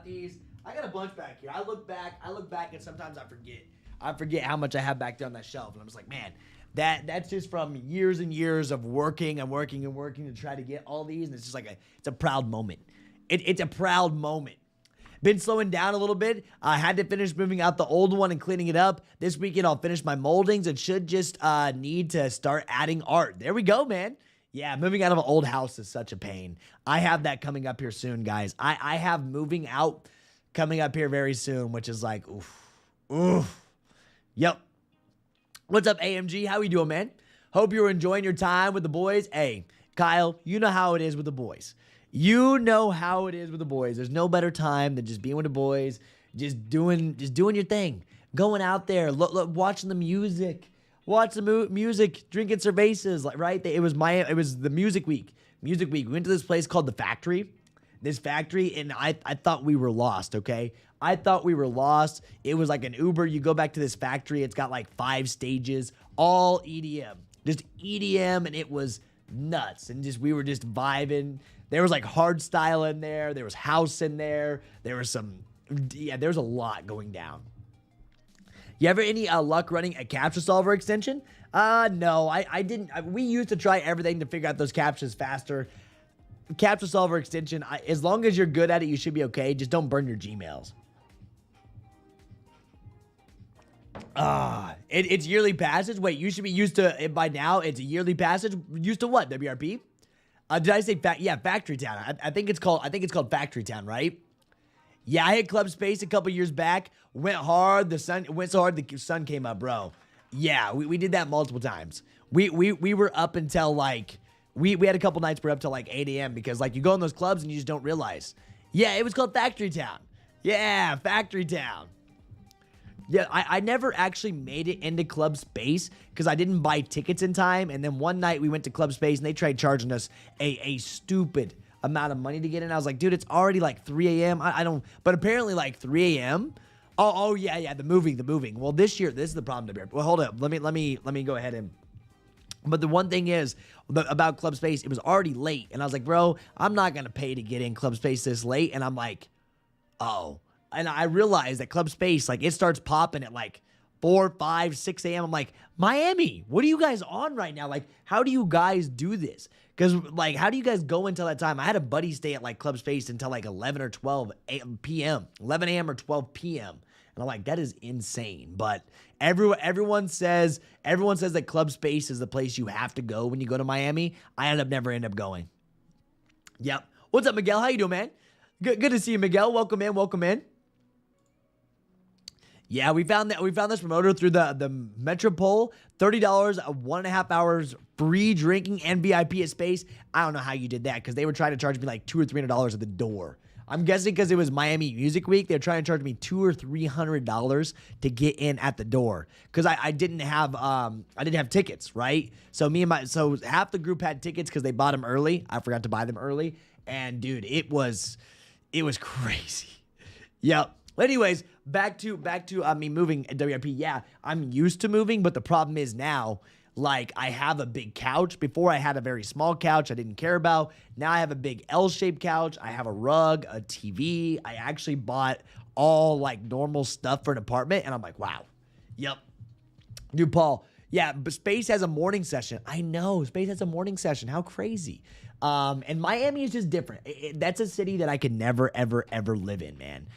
these. I got a bunch back here. I look back, and sometimes I forget. I forget how much I have back there on that shelf. And I'm just like, man, that's just from years and years of working and working to try to get all these. And it's just like it's a proud moment. It's a proud moment. Been slowing down a little bit. I had to finish moving out the old one and cleaning it up. This weekend, I'll finish my moldings. It should just need to start adding art. There we go, man. Yeah, moving out of an old house is such a pain. I have that coming up here soon, guys. I have moving out coming up here very soon, which is like, oof. Yep. What's up, AMG? How we doing, man? Hope you're enjoying your time with the boys. Hey, Kyle, you know how it is with the boys. There's no better time than just being with the boys, just doing your thing, going out there, watching the music, drinking cervezas, like right. It was the music week. We went to this place called the Factory. And I thought we were lost. Okay, I thought we were lost. It was like an Uber. You go back to this factory. It's got like 5 stages, all EDM, and it was nuts. And we were just vibing. There was like hard style in there. There was house in there. There was there's a lot going down. You ever any luck running a captcha solver extension? No, I didn't. We used to try everything to figure out those captchas faster. Captcha solver extension, as long as you're good at it, you should be okay. Just don't burn your Gmails. It's yearly passage. Wait, you should be used to it by now. It's a yearly passage. Used to what? WRP? Did I say Factory Town? I think it's called Factory Town, right? Yeah, I hit Club Space a couple years back. Went hard. The sun went so hard the sun came up, bro. Yeah, we did that multiple times. We were up until like we had a couple nights we're up till like 8 a.m. because like you go in those clubs and you just don't realize. Yeah, it was called Factory Town. Yeah, Factory Town. Yeah, I never actually made it into Club Space because I didn't buy tickets in time. And then one night we went to Club Space and they tried charging us a stupid amount of money to get in. I was like, dude, it's already like 3 a.m. I don't, but apparently like 3 a.m. Oh yeah, the moving. Well, this year, this is the problem, Bear. Well, hold up. Let me go ahead and. But the one thing is about Club Space, it was already late, and I was like, bro, I'm not gonna pay to get in Club Space this late. And I'm like, oh, and I realized that Club Space, like, it starts popping at like 4, 5, 6 a.m. I'm like, Miami, what are you guys on right now? Like, how do you guys do this? Because, like, how do you guys go until that time? I had a buddy stay at, like, Club Space until, like, 11 or 12 p.m., 11 a.m. or 12 p.m. And I'm like, that is insane. But everyone says that Club Space is the place you have to go when you go to Miami. I never end up going. Yep. What's up, Miguel? How you doing, man? Good to see you, Miguel. Welcome in. Yeah, we found this promoter through the Metropole. $30, 1.5 hours free drinking and VIP at Space. I don't know how you did that because they were trying to charge me like $200 or $300 at the door. I'm guessing because it was Miami Music Week, they're trying to charge me $200 or $300 to get in at the door because I didn't have tickets, right? So half the group had tickets because they bought them early. I forgot to buy them early, and dude, it was crazy. Yep. Anyways, back to me moving at WIP. Yeah, I'm used to moving, but the problem is now, like, I have a big couch. Before I had a very small couch I didn't care about. Now I have a big L-shaped couch. I have a rug, a TV. I actually bought all like normal stuff for an apartment, and I'm like, wow. Yep. Dude, Paul. Yeah, but Space has a morning session. I know, Space has a morning session. How crazy. And Miami is just different. That's a city that I could never, ever, ever live in, man.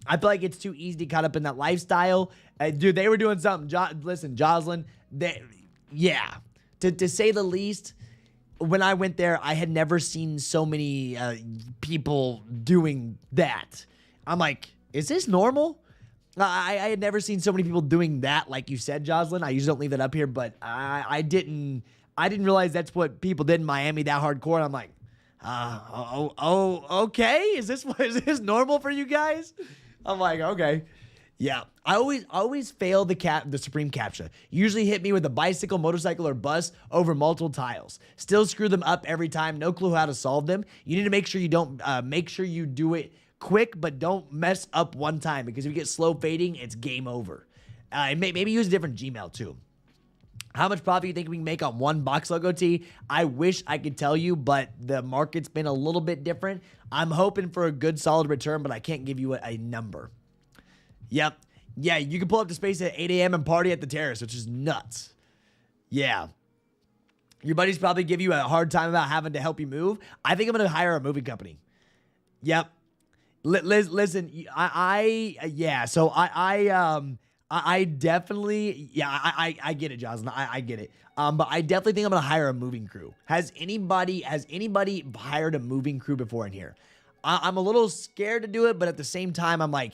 I feel like it's too easy to caught up in that lifestyle. Dude, they were doing something. Listen, Jocelyn, to say the least, when I went there, I had never seen so many people doing that. I'm like, is this normal? I had never seen so many people doing that, like you said, Jocelyn. I usually don't leave that up here, but I didn't realize that's what people did in Miami that hardcore. And I'm like, okay. Is this normal for you guys? I'm like, okay. Yeah, I always fail the Supreme CAPTCHA. Usually hit me with a bicycle, motorcycle, or bus over multiple tiles. Still screw them up every time. No clue how to solve them. You need to make sure you do it quick, but don't mess up one time because if you get slow fading, it's game over. Maybe use a different Gmail too. How much profit do you think we can make on one box logo tee? I wish I could tell you, but the market's been a little bit different. I'm hoping for a good solid return, but I can't give you a number. Yep. Yeah, you can pull up to Space at 8 a.m. and party at the Terrace, which is nuts. Yeah. Your buddies probably give you a hard time about having to help you move. I think I'm going to hire a moving company. Yep. Listen, I definitely, I get it, Jocelyn. I get it. But I definitely think I'm going to hire a moving crew. Has anybody hired a moving crew before in here? I'm a little scared to do it, but at the same time, I'm like,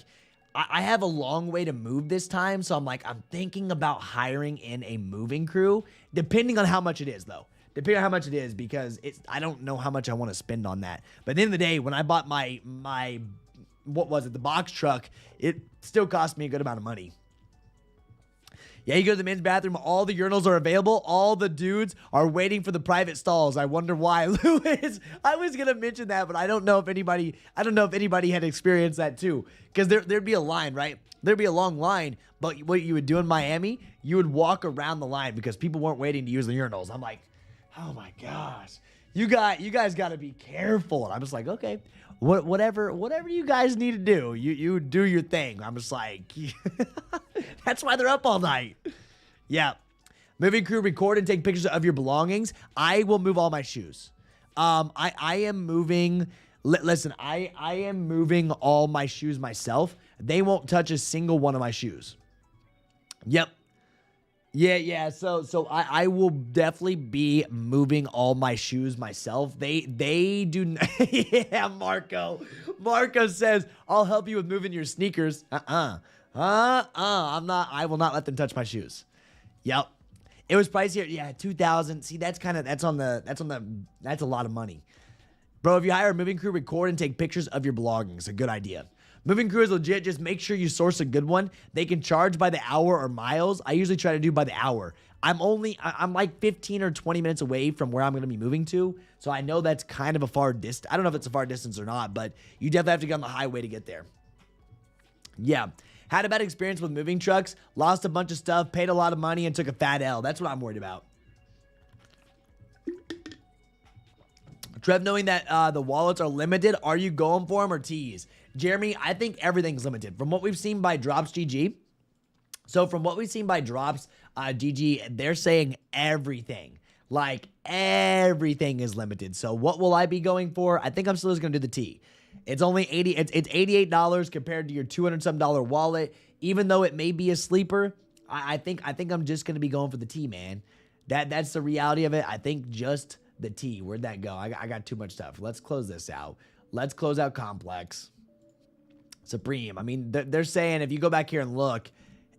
I have a long way to move this time. So I'm thinking about hiring in a moving crew, depending on how much it is, though. Depending on how much it is, because I don't know how much I want to spend on that. But at the end of the day, when I bought my what was it, the box truck, it still cost me a good amount of money. Yeah, you go to the men's bathroom, all the urinals are available. All the dudes are waiting for the private stalls. I wonder why. Lewis, I was going to mention that, but I don't know if anybody had experienced that too. Because there'd be a line, right? There'd be a long line, but what you would do in Miami, you would walk around the line because people weren't waiting to use the urinals. I'm like, oh my gosh. You guys got to be careful. And I'm just like, okay, whatever you guys need to do, you do your thing. I'm just like, that's why they're up all night. Yeah. Moving crew, record and take pictures of your belongings. I will move all my shoes. I am moving. Listen, I am moving all my shoes myself. They won't touch a single one of my shoes. Yep. Yeah. So I will definitely be moving all my shoes myself. They do yeah, Marco. Marco says, "I'll help you with moving your sneakers." I will not let them touch my shoes. Yep. It was pricier. Yeah, 2,000. See, that's a lot of money. Bro, if you hire a moving crew, record and take pictures of your blogging. It's a good idea. Moving crew is legit. Just make sure you source a good one. They can charge by the hour or miles. I usually try to do by the hour. I'm like 15 or 20 minutes away from where I'm going to be moving to. So I know that's kind of a far distance. I don't know if it's a far distance or not, but you definitely have to get on the highway to get there. Yeah. Had a bad experience with moving trucks. Lost a bunch of stuff. Paid a lot of money and took a fat L. That's what I'm worried about. Trev, knowing that the wallets are limited, are you going for them or tease? Jeremy, I think everything's limited. From what we've seen by Drops GG, GG, they're saying everything. Like, everything is limited. So what will I be going for? I think I'm still just going to do the T. It's only it's $88 compared to your $200-some wallet. Even though it may be a sleeper, I think I'm just going to be going for the T, man. That's the reality of it. I think just the T. Where'd that go? I got too much stuff. Let's close this out. Let's close out Complex. Supreme. I mean, they're saying if you go back here and look,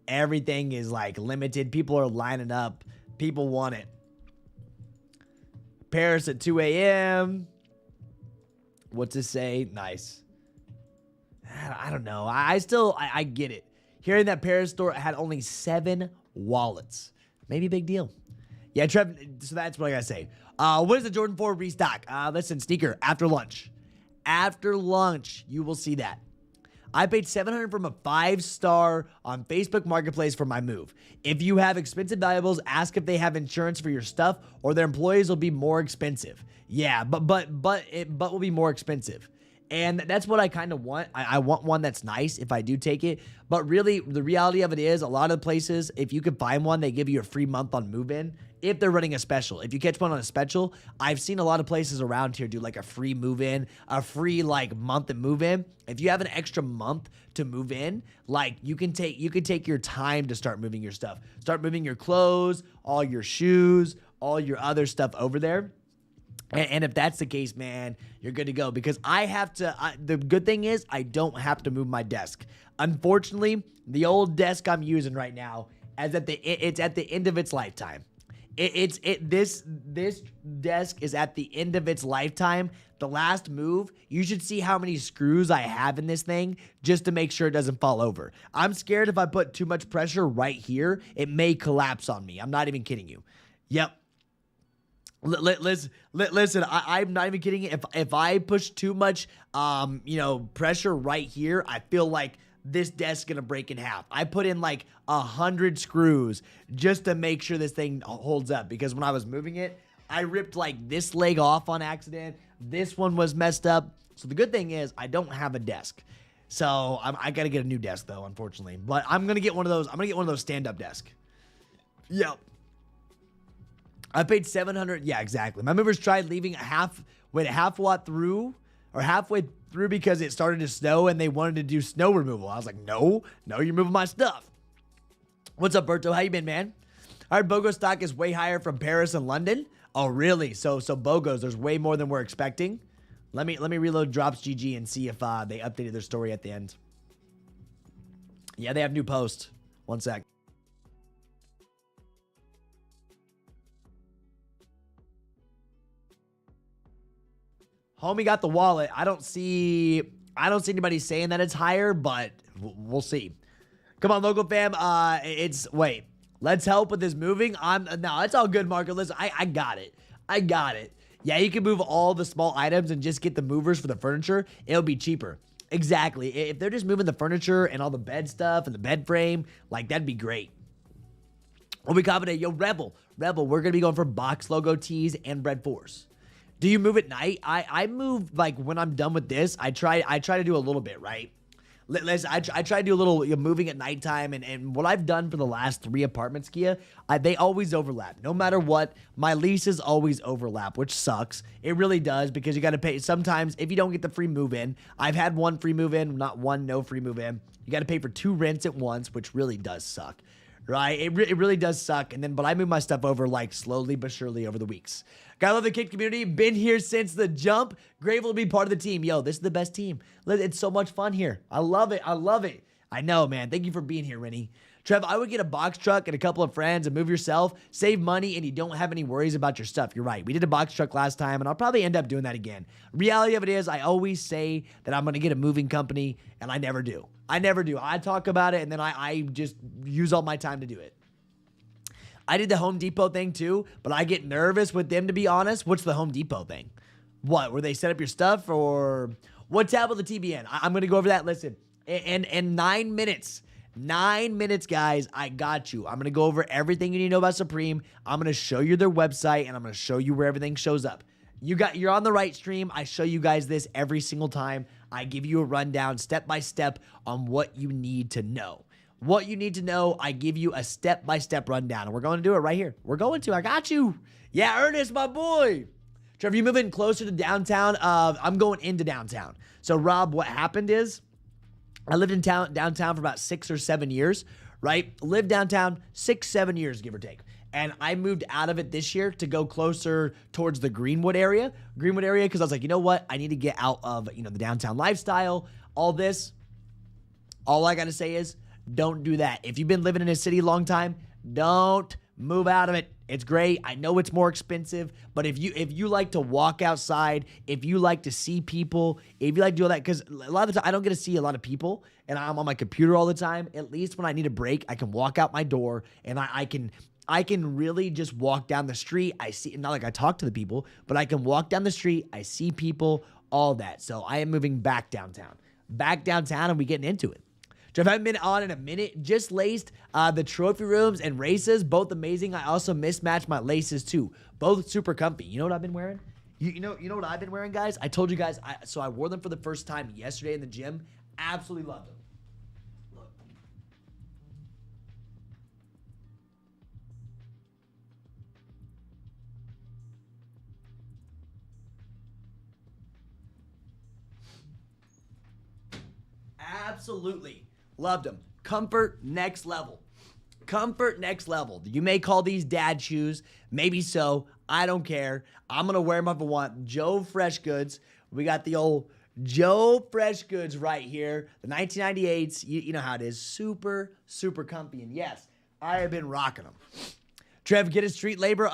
everything is like limited. People are lining up. People want it. Paris at 2 a.m. What's this say? Nice. I don't know. I get it. Hearing that Paris store had only 7 wallets. Maybe a big deal. Yeah, Trev, so that's what I gotta say. What is the Jordan 4 restock? Listen, sneaker, after lunch. After lunch, you will see that. I paid $700 from a 5-star on Facebook Marketplace for my move. If you have expensive valuables, ask if they have insurance for your stuff or their employees will be more expensive. Yeah, but will be more expensive. And that's what I kind of want. I want one that's nice if I do take it. But really, the reality of it is a lot of places, if you can find one, they give you a free month on move-in if they're running a special. If you catch one on a special, I've seen a lot of places around here do like a free move-in, a free like month and move-in. If you have an extra month to move in, like you can take your time to start moving your stuff. Start moving your clothes, all your shoes, all your other stuff over there. And if that's the case, man, you're good to go because I have to. The good thing is I don't have to move my desk. Unfortunately, the old desk I'm using right now is it's at the end of its lifetime. This desk is at the end of its lifetime. The last move, you should see how many screws I have in this thing just to make sure it doesn't fall over. I'm scared if I put too much pressure right here, it may collapse on me. I'm not even kidding you. Yep. Listen, I'm not even kidding. If I push too much, pressure right here, I feel like this desk's gonna break in half. I put in like 100 screws just to make sure this thing holds up because when I was moving it, I ripped like this leg off on accident. This one was messed up. So the good thing is I don't have a desk. So I gotta get a new desk though, unfortunately. But I'm gonna get one of those. I'm gonna get one of those stand-up desks. Yep. I paid $700. Yeah, exactly. My movers tried leaving halfway through because it started to snow and they wanted to do snow removal. I was like, no, you're moving my stuff. What's up, Berto? How you been, man? Our BOGO stock is way higher from Paris and London. Oh, really? So BOGOs, there's way more than we're expecting. Let me reload Drops GG and see if they updated their story at the end. Yeah, they have new post. One sec. Homie got the wallet. I don't see anybody saying that it's higher, but we'll see. Come on, local fam. Wait. Let's help with this moving. No, it's all good, Marco. Listen, I got it. Yeah, you can move all the small items and just get the movers for the furniture. It'll be cheaper. Exactly. If they're just moving the furniture and all the bed stuff and the bed frame, like that'd be great. We'll be confident. Yo, Rebel, we're gonna be going for box logo tees and Bred 4s. Do you move at night? I move like when I'm done with this. I try to do a little bit, right? I try to do a little moving at nighttime, and what I've done for the last 3 apartments, Kia, they always overlap. No matter what, my leases always overlap, which sucks. It really does because you got to pay. Sometimes if you don't get the free move in, I've had 1 free move in, no free move in. You got to pay for 2 rents at once, which really does suck. right? It really does suck. But I move my stuff over like slowly but surely over the weeks. Gotta love the Kicked community. Been here since the jump. Grateful to be part of the team. Yo, this is the best team. It's so much fun here. I love it. I love it. I know, man. Thank you for being here, Rennie. Trev, I would get a box truck and a couple of friends and move yourself, save money, and you don't have any worries about your stuff. You're right. We did a box truck last time, and I'll probably end up doing that again. Reality of it is, I always say that I'm going to get a moving company, and I never do. I talk about it, and then I just use all my time to do it. I did the Home Depot thing too, but I get nervous with them, to be honest. What's the Home Depot thing? What, where they set up your stuff, or what's up with the TBN? I'm going to go over that. Listen, in 9 minutes... 9 minutes, guys. I got you. I'm going to go over everything you need to know about Supreme. I'm going to show you their website, and I'm going to show you where everything shows up. You're on the right stream. I show you guys this every single time. I give you a rundown step by step on what you need to know. What you need to know, I give you a step-by-step rundown, and we're going to do it right here. I got you. Yeah, Ernest, my boy. Trevor, you moving closer to downtown? I'm going into downtown. So, Rob, what happened is, I lived in downtown for about 6 or 7 years, right? Lived downtown 6-7 years, give or take. And I moved out of it this year to go closer towards the Greenwood area, because I was like, you know what? I need to get out of, the downtown lifestyle, all this. All I got to say is, don't do that. If you've been living in a city a long time, don't move out of it. It's great. I know it's more expensive, but if you like to walk outside, if you like to see people, if you like to do all that, because a lot of the time I don't get to see a lot of people, and I'm on my computer all the time. At least when I need a break, I can walk out my door, and I can really just walk down the street. I see, not like I talk to the people, but I can walk down the street. I see people, all that. So I am moving back downtown, and we getting into it. Jeff, I haven't been on in a minute. Just laced the trophy rooms and races, both amazing. I also mismatched my laces too, both super comfy. You know what I've been wearing? You know what I've been wearing, guys? I told you guys. So I wore them for the first time yesterday in the gym. Absolutely loved them. Look. Absolutely. Loved them. Comfort next level. You may call these dad shoes. Maybe so. I don't care. I'm going to wear them if I want. Joe Fresh Goods. We got the old Joe Fresh Goods right here. The 1998s. You know how it is. Super, super comfy. And yes, I have been rocking them. Trev, get a street labor.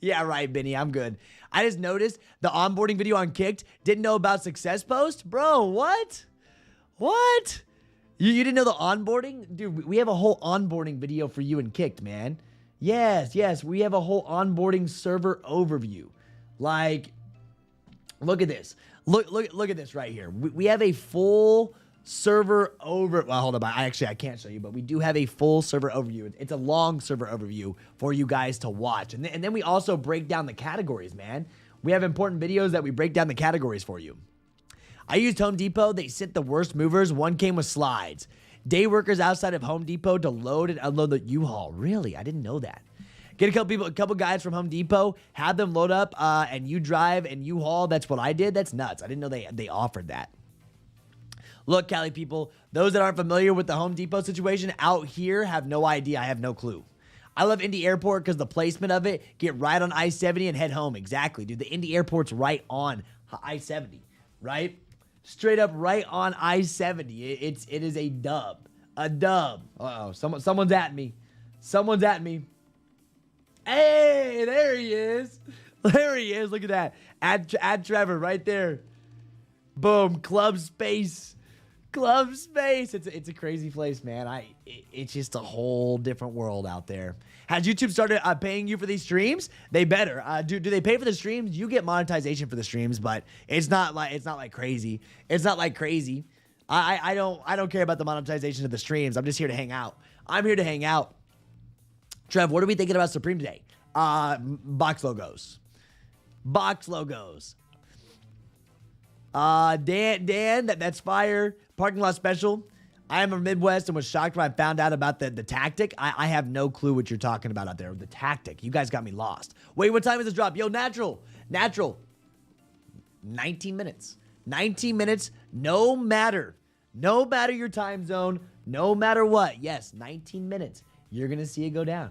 Yeah, right, Benny. I'm good. I just noticed the onboarding video on Kicked. Didn't know about Success Post? Bro, what? What? You didn't know the onboarding? Dude, we have a whole onboarding video for you in Kicked, man. Yes, we have a whole onboarding server overview. Like, look at this. Look at this right here. We have a full server well, hold on. I can't show you, but we do have a full server overview. It's a long server overview for you guys to watch. And then we also break down the categories, man. We have important videos that we break down the categories for you. I used Home Depot. They sent the worst movers. One came with slides. Day workers outside of Home Depot to load and unload the U-Haul. Really? I didn't know that. Get a couple guys from Home Depot, have them load up, and you drive and U-Haul. That's what I did. That's nuts. I didn't know they offered that. Look, Cali people, those that aren't familiar with the Home Depot situation out here have no idea. I have no clue. I love Indy Airport because the placement of it, get right on I-70 and head home. Exactly, dude. The Indy Airport's right on I-70, right? Straight up right on I-70. It is a dub. A dub. Uh-oh. Someone's at me. Hey, there he is. Look at that. Add Trevor right there. Boom. Club space. It's a crazy place, man. It's just a whole different world out there. Has YouTube started paying you for these streams? They better. Do they pay for the streams? You get monetization for the streams, but it's not like crazy. I don't care about the monetization of the streams. I'm just here to hang out. Trev, what are we thinking about Supreme today? Box logos. Dan, that's fire. Parking lot special. I am from Midwest and was shocked when I found out about the tactic. I have no clue what you're talking about out there. The tactic. You guys got me lost. Wait, what time is this drop? Yo, natural. 19 minutes. 19 minutes. No matter your time zone. No matter what, yes, 19 minutes, you're going to see it go down.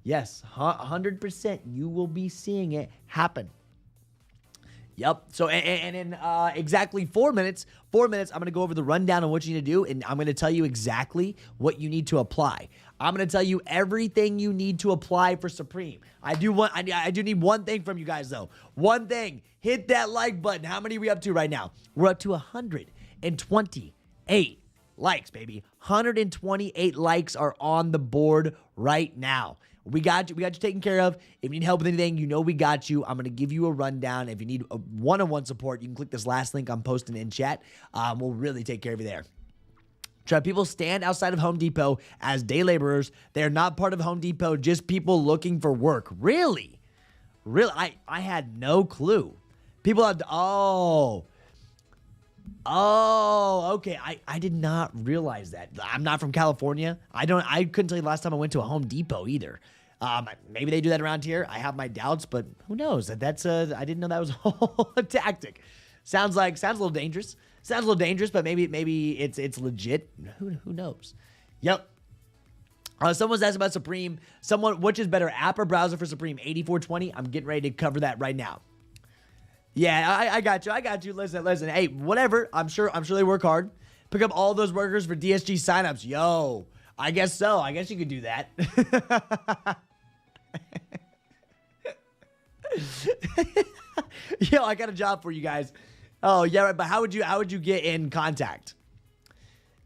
Yes, 100%, you will be seeing it happen. Yep. So, and in exactly 4 minutes, I'm going to go over the rundown on what you need to do, and I'm going to tell you exactly what you need to apply. I'm going to tell you everything you need to apply for Supreme. I do need one thing from you guys, though. One thing. Hit that like button. How many are we up to right now? We're up to 128 likes, baby. 128 likes are on the board right now. We got you. We got you taken care of. If you need help with anything, you know we got you. I'm going to give you a rundown. If you need a one-on-one support, you can click this last link I'm posting in chat. We'll really take care of you there. Try people stand outside of Home Depot as day laborers. They're not part of Home Depot, just people looking for work. Really? Really? I had no clue. People had, oh, okay. I did not realize that. I'm not from California. I couldn't tell you the last time I went to a Home Depot either. Maybe they do that around here. I have my doubts, but who knows? I didn't know that was a tactic. Sounds a little dangerous. Sounds a little dangerous, but maybe it's legit. Who knows? Yep. Someone's asking about Supreme. Which is better, app or browser for Supreme? 8420. I'm getting ready to cover that right now. Yeah, I got you. Listen. Hey, whatever. I'm sure they work hard. Pick up all those workers for DSG signups. Yo, I guess so. I guess you could do that. Yo, I got a job for you guys. Oh, yeah, right. But how would you get in contact?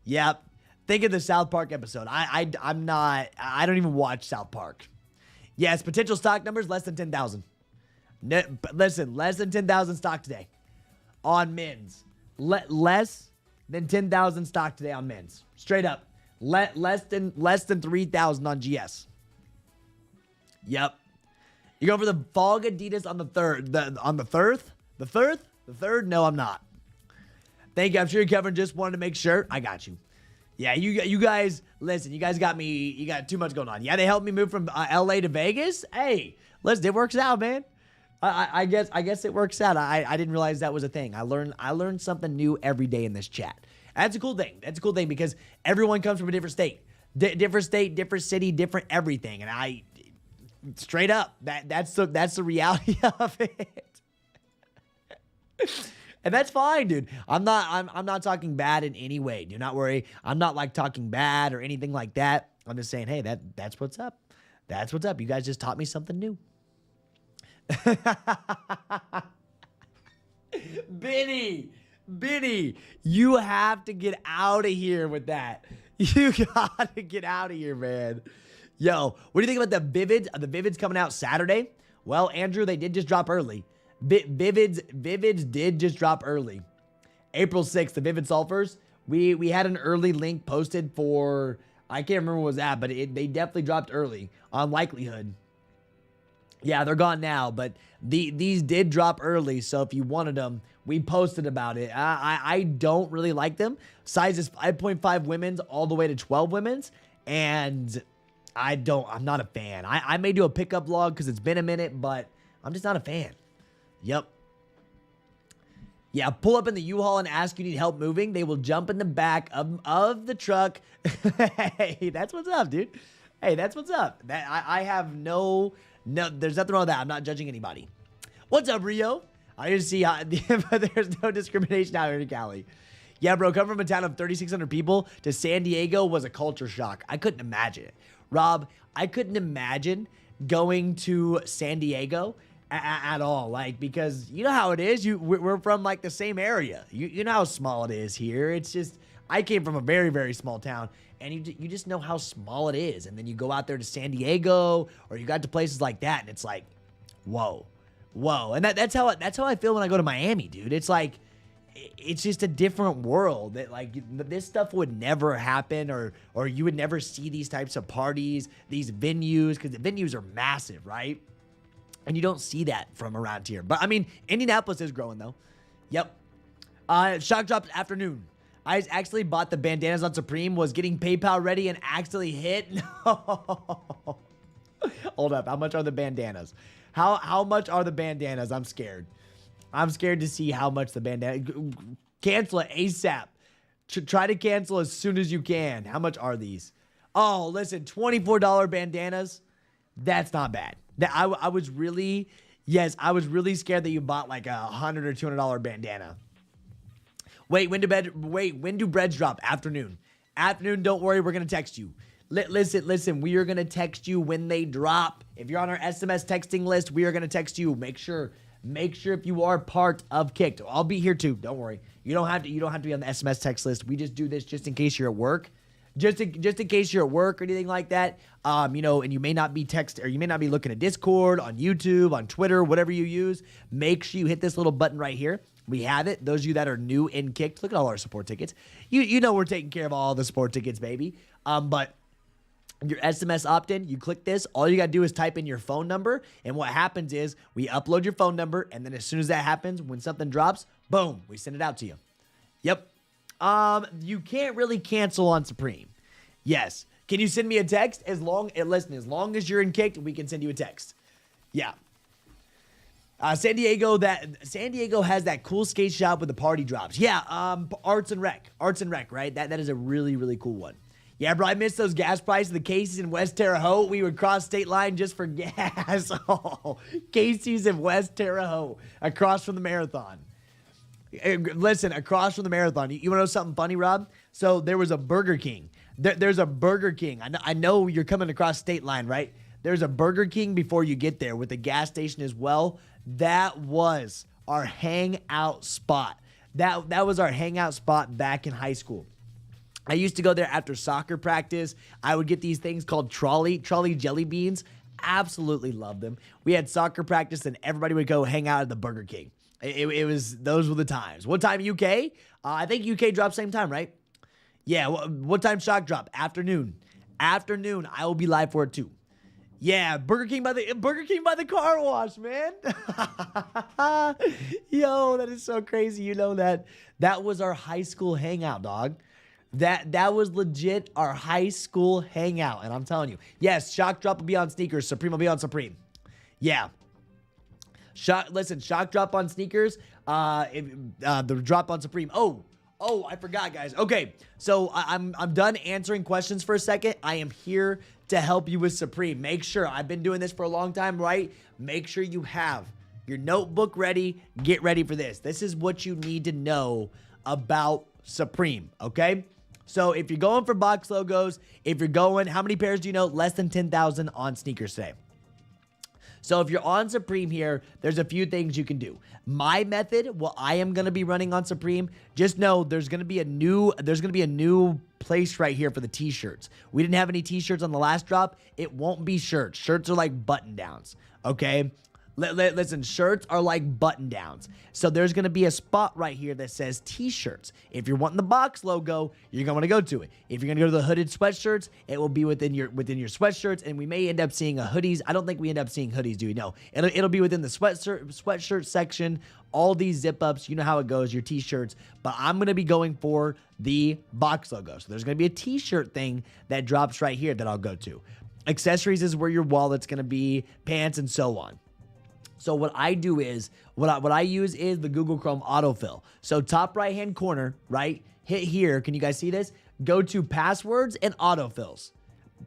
Yep. Think of the South Park episode. I don't even watch South Park. Yes, potential stock numbers less than 10,000. Listen, less than 10,000 stock today on men's. Less than 10,000 stock today on men's. Straight up. Less than 3,000 on GS. Yep. You go for the Fog Adidas on the third. The third? No, I'm not. Thank you. I'm sure Kevin just wanted to make sure. I got you. Yeah, you guys, listen, you guys got me, you got too much going on. Yeah, they helped me move from LA to Vegas. Hey, listen, it works out, man. I guess it works out. I didn't realize that was a thing. I learned something new every day in this chat. That's a cool thing. That's a cool thing because everyone comes from a different state. Different state, different city, different everything. And straight up, that's the reality of it. And that's fine, dude. I'm not talking bad in any way. Do not worry. I'm not like talking bad or anything like that. I'm just saying, hey, that's what's up. That's what's up. You guys just taught me something new. Benny, you have to get out of here with that. You gotta get out of here, man. Yo, what do you think about the Vivids? Are the Vivids coming out Saturday? Well, Andrew, they did just drop early. Vivids did just drop early. April 6th, the Vivid Sulfurs. We had an early link posted for, I can't remember what was that, but they definitely dropped early on Likelihood. Yeah, they're gone now, but these did drop early, so if you wanted them, we posted about it. I don't really like them. Size is 5.5 women's all the way to 12 women's, and I'm not a fan. I may do a pickup vlog because it's been a minute, but I'm just not a fan. Yep. Yeah, pull up in the U-Haul and ask you need help moving. They will jump in the back of the truck. Hey, that's what's up, dude. Hey, that's what's up. I have no, there's nothing wrong with that. I'm not judging anybody. What's up, Rio? I just see how there's no discrimination out here in Cali. Yeah, bro, coming from a town of 3,600 people to San Diego was a culture shock. I couldn't imagine it. Rob, I couldn't imagine going to San Diego at all, like, because you know how it is. We're from like the same area. You know how small it is here. It's just, I came from a very, very small town, and you just know how small it is. And then you go out there to San Diego, or you got to places like that, and it's like, whoa. And that's how I feel when I go to Miami, dude. It's like, it's just a different world. That like this stuff would never happen, or you would never see these types of parties, these venues, because the venues are massive, right? And you don't see that from around here. But, I mean, Indianapolis is growing, though. Yep. Shock drops afternoon. I actually bought the bandanas on Supreme, was getting PayPal ready, and accidentally hit. No. Hold up. How much are the bandanas? How much are the bandanas? I'm scared. I'm scared to see how much the bandana... Cancel it ASAP. Try to cancel as soon as you can. How much are these? Oh, listen, $24 bandanas. That's not bad. I was really, yes, I was really scared that you bought like a $100 or $200 bandana. Wait, when do breads drop? Afternoon. Afternoon, don't worry, we're going to text you. Listen, we are going to text you when they drop. If you're on our SMS texting list, we are going to text you. Make sure if you are part of Kicked. I'll be here too. Don't worry. You don't have to be on the SMS text list. We just do this just in case you're at work. Just in case you're at work or anything like that. And you may not be you may not be looking at Discord, on YouTube, on Twitter, whatever you use. Make sure you hit this little button right here. We have it. Those of you that are new in Kicked, look at all our support tickets. You know we're taking care of all the support tickets, baby. But your SMS opt-in, you click this. All you got to do is type in your phone number. And what happens is we upload your phone number. And then as soon as that happens, when something drops, boom, we send it out to you. Yep. You can't really cancel on Supreme. Yes. Can you send me a text? As long as you're in Kicked, we can send you a text. Yeah. San Diego has that cool skate shop with the party drops. Yeah, Arts and Rec, right? That is a really, really cool one. Yeah, bro, I missed those gas prices. The Casey's in West Terre Haute. We would cross state line just for gas. Oh, Casey's in West Terre Haute, across from the marathon. Listen, across from the marathon. You want to know something funny, Rob? So there was a Burger King. There's a Burger King. I know you're coming across state line, right? There's a Burger King before you get there with a gas station as well. That was our hangout spot. That was our hangout spot back in high school. I used to go there after soccer practice. I would get these things called trolley jelly beans. Absolutely loved them. We had soccer practice and everybody would go hang out at the Burger King. Those were the times. What time UK? I think UK dropped same time, right? Yeah. What time Shock drop? Afternoon. Afternoon. I will be live for it too. Yeah, Burger King by the car wash, man. Yo, that is so crazy. You know that was our high school hangout, dog. That was legit our high school hangout, and I'm telling you, yes, Shock drop will be on sneakers. Supreme will be on Supreme. Yeah. Shock drop on sneakers. The drop on Supreme. Oh, I forgot, guys. Okay, so I'm done answering questions for a second. I am here to help you with Supreme. Make sure, I've been doing this for a long time, right? Make sure you have your notebook ready. Get ready for this. This is what you need to know about Supreme, okay? So if you're going for box logos, how many pairs do you know? Less than 10,000 on sneakers today. So if you're on Supreme here, there's a few things you can do. My method, what I am going to be running on Supreme, just know there's going to be a new place right here for the t-shirts. We didn't have any t-shirts on the last drop. It won't be shirts. Shirts are like button downs, okay? Listen, shirts are like button downs. So there's going to be a spot right here that says t-shirts. If you're wanting the box logo, you're going to want to go to it. If you're going to go to the hooded sweatshirts, it will be within your sweatshirts, and we may end up seeing a hoodies. I don't think we end up seeing hoodies, do we? No. It'll be within the sweatshirt section, all these zip-ups. You know how it goes, your t-shirts. But I'm going to be going for the box logo. So there's going to be a t-shirt thing that drops right here that I'll go to. Accessories is where your wallet's going to be, pants, and so on. So what I do is, what I use is the Google Chrome autofill. So top right hand corner, right? Hit here. Can you guys see this? Go to passwords and autofills.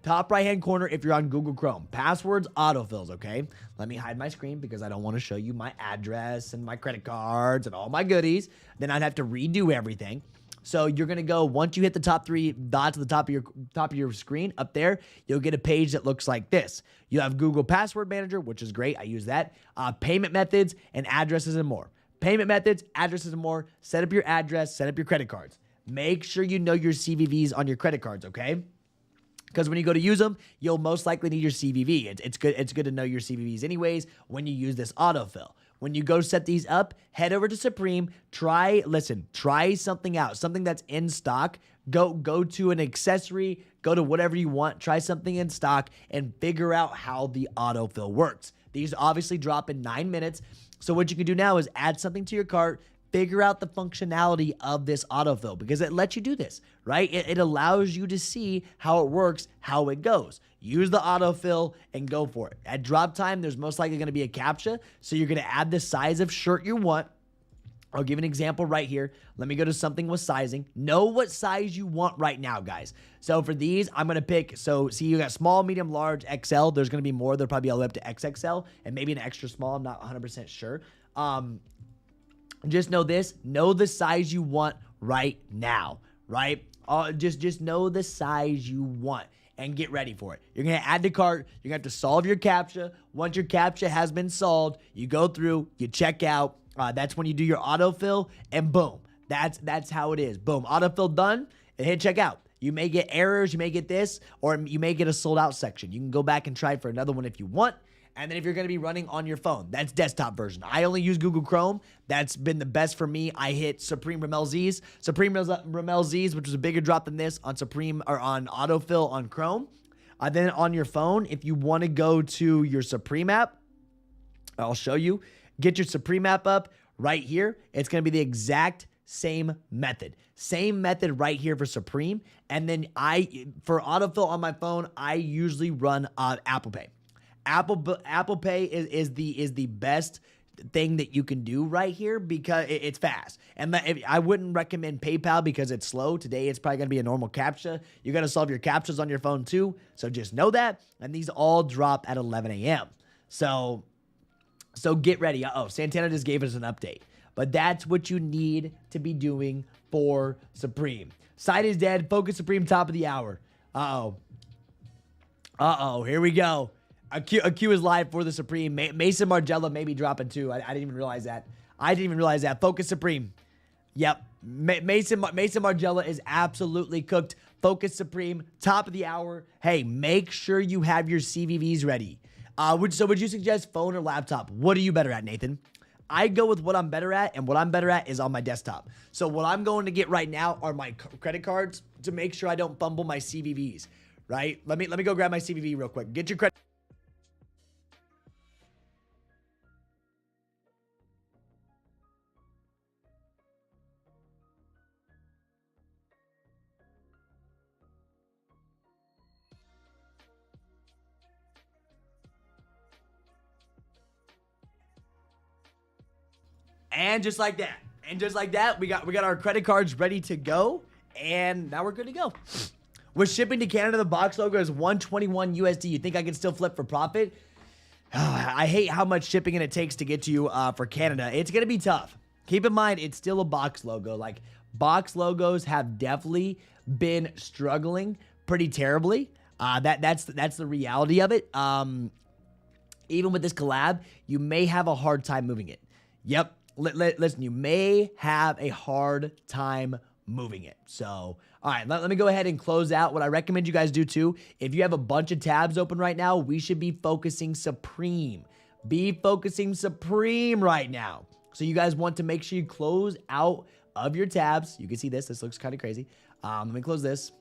Top right hand corner if you're on Google Chrome. Passwords, autofills, okay? Let me hide my screen because I don't want to show you my address and my credit cards and all my goodies. Then I'd have to redo everything. So you're going to go, once you hit the top three dots at the top of your screen up there, you'll get a page that looks like this. You have Google Password Manager, which is great. I use that. Payment methods and addresses and more. Payment methods, addresses and more. Set up your address, set up your credit cards. Make sure you know your CVVs on your credit cards, okay? Because when you go to use them, you'll most likely need your CVV. It's good to know your CVVs anyways when you use this autofill. When you go set these up, head over to Supreme. Try something out, something that's in stock. Go to an accessory, go to whatever you want, try something in stock, and figure out how the autofill works. These obviously drop in 9 minutes. So what you can do now is add something to your cart, figure out the functionality of this autofill because it lets you do this, right? It allows you to see how it works, how it goes. Use the autofill and go for it. At drop time, there's most likely going to be a CAPTCHA, so you're going to add the size of shirt you want. I'll give an example right here. Let me go to something with sizing. Know what size you want right now, guys. So for these, I'm going to pick, so see, you got small, medium, large, XL. There's going to be more. They'll probably be all the way up to XXL and maybe an extra small. I'm not 100% sure. Just know this. Know the size you want right now, right? Just know the size you want and get ready for it. You're going to add to cart. You're going to have to solve your CAPTCHA. Once your CAPTCHA has been solved, you go through, you check out. That's when you do your autofill, and boom. That's how it is. Boom. Autofill done, and hit checkout. You may get errors, you may get this, or you may get a sold out section. You can go back and try for another one if you want. And then if you're going to be running on your phone, that's desktop version. I only use Google Chrome. That's been the best for me. I hit Supreme Ramel Z's. Supreme Ramel Z's, which was a bigger drop than this on Supreme or on autofill on Chrome. Then on your phone, if you want to go to your Supreme app, I'll show you. Get your Supreme app up right here. It's going to be the exact same method. Same method right here for Supreme. And then for autofill on my phone, I usually run Apple Pay. Apple Pay is the best thing that you can do right here because it's fast. And I wouldn't recommend PayPal because it's slow. Today, it's probably going to be a normal CAPTCHA. You got to solve your CAPTCHAs on your phone too. So just know that. And these all drop at 11 a.m. So get ready. Santana just gave us an update. But that's what you need to be doing for Supreme. Site is dead. Focus Supreme top of the hour. Uh-oh. Here we go. A Q is live for the Supreme. Maison Margiela may be dropping too. I didn't even realize that. Focus Supreme. Yep. Maison Margiela is absolutely cooked. Focus Supreme. Top of the hour. Hey, make sure you have your CVVs ready. Would you suggest phone or laptop? What are you better at, Nathan? I go with what I'm better at, and what I'm better at is on my desktop. So what I'm going to get right now are my credit cards to make sure I don't fumble my CVVs, right? Let me go grab my CVV real quick. Get your credit. And just like that, we got our credit cards ready to go, and now we're good to go. With shipping to Canada, the box logo is $121 USD. You think I can still flip for profit? I hate how much shipping it takes to get to you for Canada. It's gonna be tough. Keep in mind, it's still a box logo. Like, box logos have definitely been struggling pretty terribly. That's the reality of it. Even with this collab, you may have a hard time moving it. Yep. Listen, you may have a hard time moving it. So, all right, let me go ahead and close out. What I recommend you guys do too, if you have a bunch of tabs open right now, we should be focusing Supreme. Be focusing Supreme right now. So you guys want to make sure you close out of your tabs. You can see this. This looks kind of crazy. Let me close this.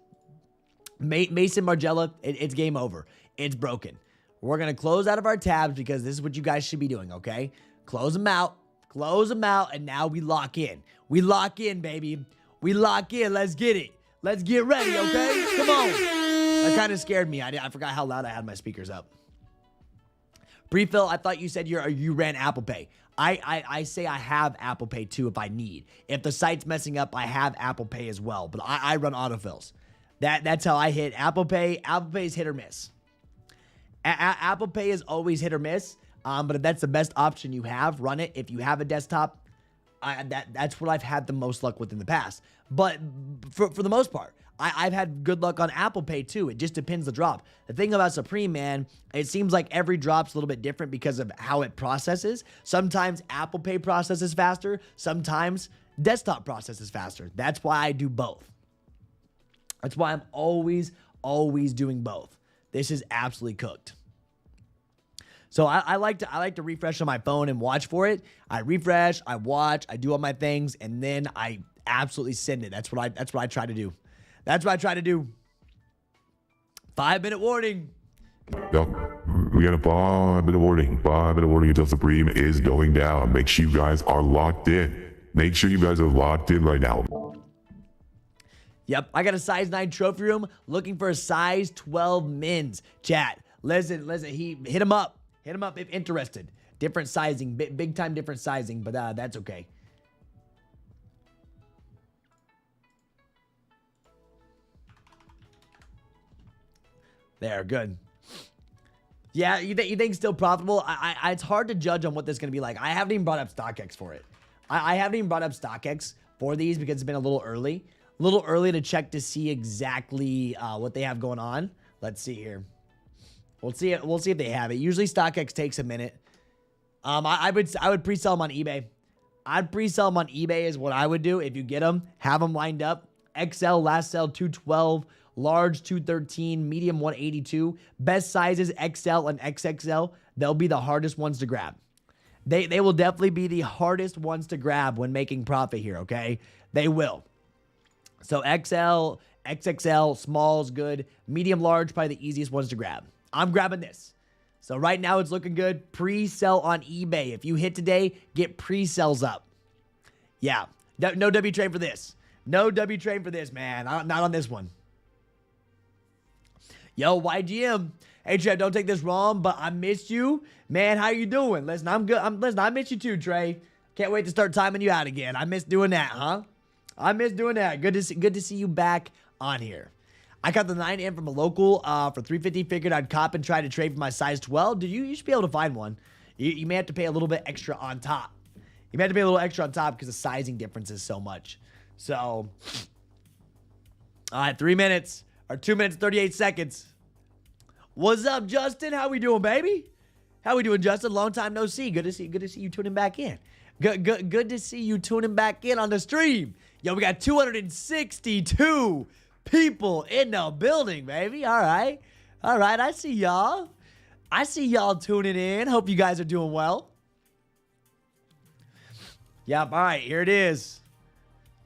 Maison Margiela, it's game over. It's broken. We're going to close out of our tabs because this is what you guys should be doing, okay? Close them out. Close them out, and now we lock in. We lock in, baby. We lock in. Let's get it. Let's get ready, okay? Come on. That kind of scared me. I forgot how loud I had my speakers up. Pre-fill, I thought you said you ran Apple Pay. I say I have Apple Pay too if I need. If the site's messing up, I have Apple Pay as well, but I run autofills. That's how I hit Apple Pay. Apple Pay is hit or miss. Apple Pay is always hit or miss. But if that's the best option you have, run it. If you have a desktop, that's what I've had the most luck with in the past. But for the most part, I've had good luck on Apple Pay too. It just depends the drop. The thing about Supreme, man, it seems like every drop's a little bit different because of how it processes. Sometimes Apple Pay processes faster. Sometimes desktop processes faster. That's why I do both. That's why I'm always doing both. This is absolutely cooked. So I like to refresh on my phone and watch for it. I refresh, I watch, I do all my things, and then I absolutely send it. That's what I try to do. That's what I try to do. 5-minute warning. Yep. We got a 5-minute warning. 5-minute warning until Supreme is going down. Make sure you guys are locked in. Make sure you guys are locked in right now. Yep, I got a size 9 trophy room looking for a size 12 men's. Chat, listen, he hit him up. Hit him up if interested. Different sizing, big time different sizing, but that's okay. There, good. Yeah, you think still profitable? It's hard to judge on what this is going to be like. I haven't even brought up StockX for it. I haven't even brought up StockX for these because it's been a little early. A little early to check to see exactly what they have going on. Let's see here. We'll see if they have it. Usually StockX takes a minute. I would pre-sell them on eBay. I'd pre-sell them on eBay is what I would do. If you get them, have them lined up. XL last sell 212, large 213, medium 182. Best sizes XL and XXL. They'll be the hardest ones to grab. They will definitely be the hardest ones to grab when making profit here, okay? They will. So XL, XXL, small's good. Medium, large, probably the easiest ones to grab. I'm grabbing this. So right now it's looking good. Pre-sell on eBay. If you hit today, get pre-sells up. Yeah. No W train for this. No W train for this, man. Not on this one. Yo, YGM. Hey, Trev, don't take this wrong, but I missed you. Man, how you doing? Listen, I'm good. Listen, I miss you too, Trey. Can't wait to start timing you out again. I miss doing that, huh? I miss doing that. Good to see you back on here. I got the 9M from a local for $350. Figured I'd cop and try to trade for my size 12. Dude, you should be able to find one. You may have to pay a little bit extra on top. You may have to pay a little extra on top because the sizing difference is so much. So, all right, 3 minutes or 2 minutes, 38 seconds. What's up, Justin? How we doing, baby? How we doing, Justin? Long time no see. Good to see you tuning back in. Good to see you tuning back in on the stream. Yo, we got 262 people in the building, baby. All right. I see y'all. I see y'all tuning in. Hope you guys are doing well. Yep. All right. Here it is.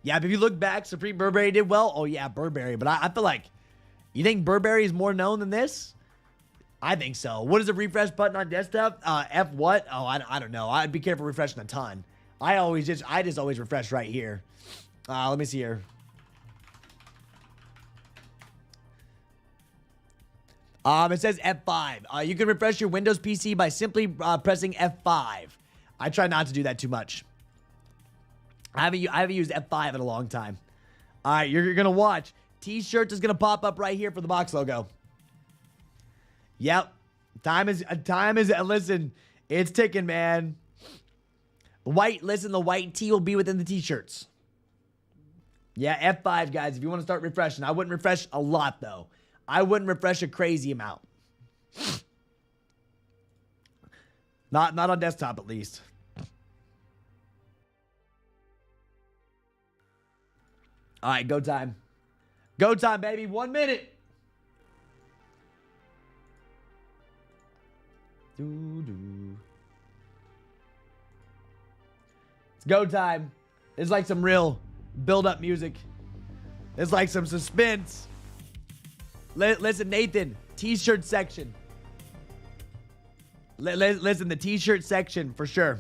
Yeah. If you look back, Supreme Burberry did well. Oh yeah, Burberry. But I feel like, you think Burberry is more known than this? I think so. What is the refresh button on desktop? F what? Oh, I don't know. I'd be careful refreshing a ton. I just always refresh right here. Let me see here. It says F5. You can refresh your Windows PC by simply pressing F5. I try not to do that too much. I haven't used F5 in a long time. All right, you're gonna watch. T-shirts is gonna pop up right here for the box logo. Yep, time is. Listen, it's ticking, man. The white tee will be within the T-shirts. Yeah, F5, guys. If you want to start refreshing, I wouldn't refresh a lot though. I wouldn't refresh a crazy amount. Not on desktop, at least. All right, go time. Go time, baby. 1 minute. It's go time. It's like some real build-up music. It's like some suspense. Listen, Nathan, T-shirt section. Listen, the T-shirt section for sure.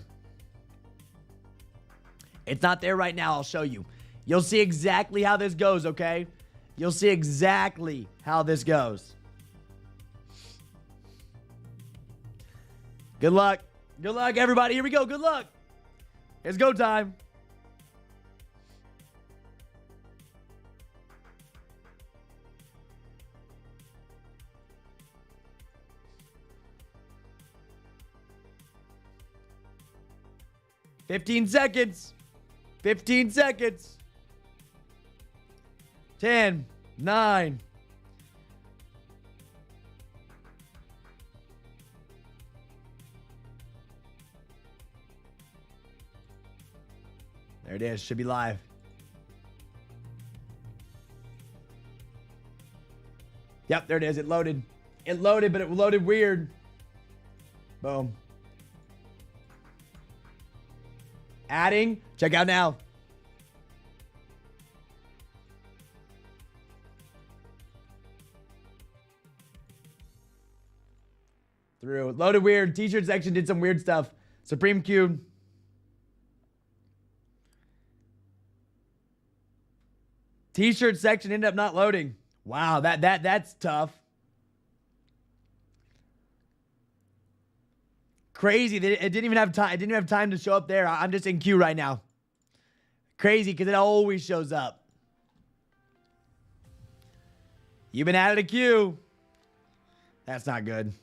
It's not there right now. I'll show you. You'll see exactly how this goes, okay? You'll see exactly how this goes. Good luck. Good luck, everybody. Here we go. Good luck. It's go time. Fifteen seconds. 15 seconds. 10, 9. There it is. Should be live. Yep, there it is. It loaded. It loaded, but it loaded weird. Boom. Adding. Check out now. Through. Loaded weird. T-shirt section did some weird stuff. Supreme Cube. T-shirt section ended up not loading. Wow, that's tough. Crazy. It didn't even have time. It didn't even have time to show up there. I'm just in queue right now. Crazy because it always shows up. You've been added to queue. That's not good.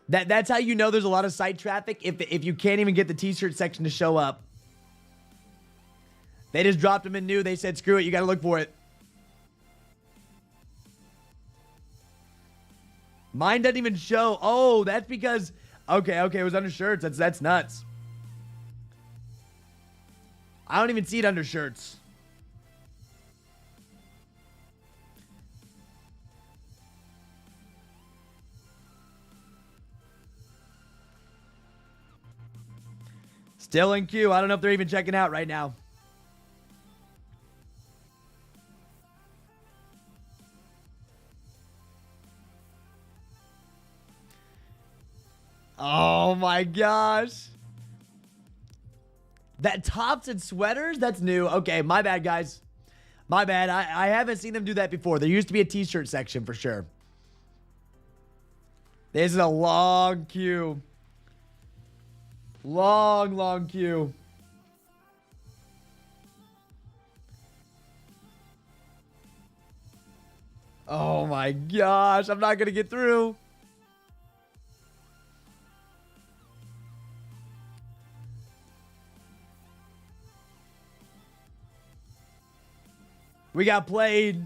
That's how you know there's a lot of site traffic if you can't even get the t-shirt section to show up. They just dropped them in new. They said, screw it, you got to look for it. Mine doesn't even show. Oh, that's because... Okay, it was under shirts. That's nuts. I don't even see it under shirts. Still in queue. I don't know if they're even checking out right now. Oh my gosh. That tops and sweaters? That's new. Okay, my bad, guys. My bad. I haven't seen them do that before. There used to be a t-shirt section for sure. This is a long queue. Long queue. Oh my gosh. I'm not going to get through. We got played.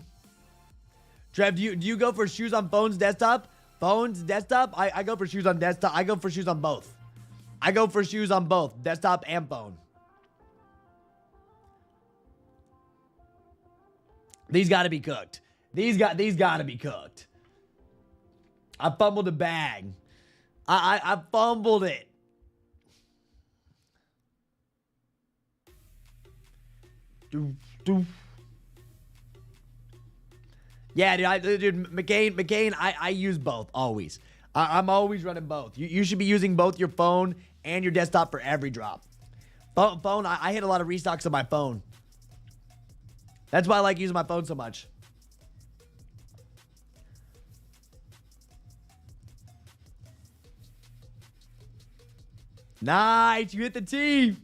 Trev, do you go for shoes on phones, desktop? Phones, desktop? I go for shoes on desktop. I go for shoes on both. I go for shoes on both, desktop and phone. These got to be cooked. These got to be cooked. I fumbled a bag. I fumbled it. Yeah, dude, McCain, I use both, always. I'm always running both. You should be using both your phone and your desktop for every drop. Phone, I hit a lot of restocks on my phone. That's why I like using my phone so much. Nice, you hit the T.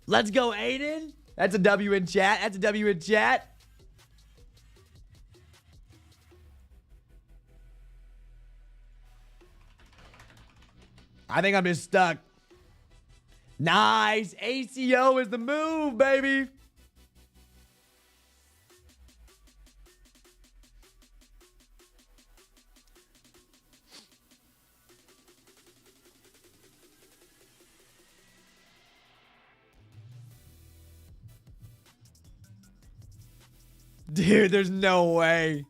Let's go, Aiden. That's a W in chat. That's a W in chat. I think I'm just stuck. Nice. ACO is the move, baby. Dude, there's no way.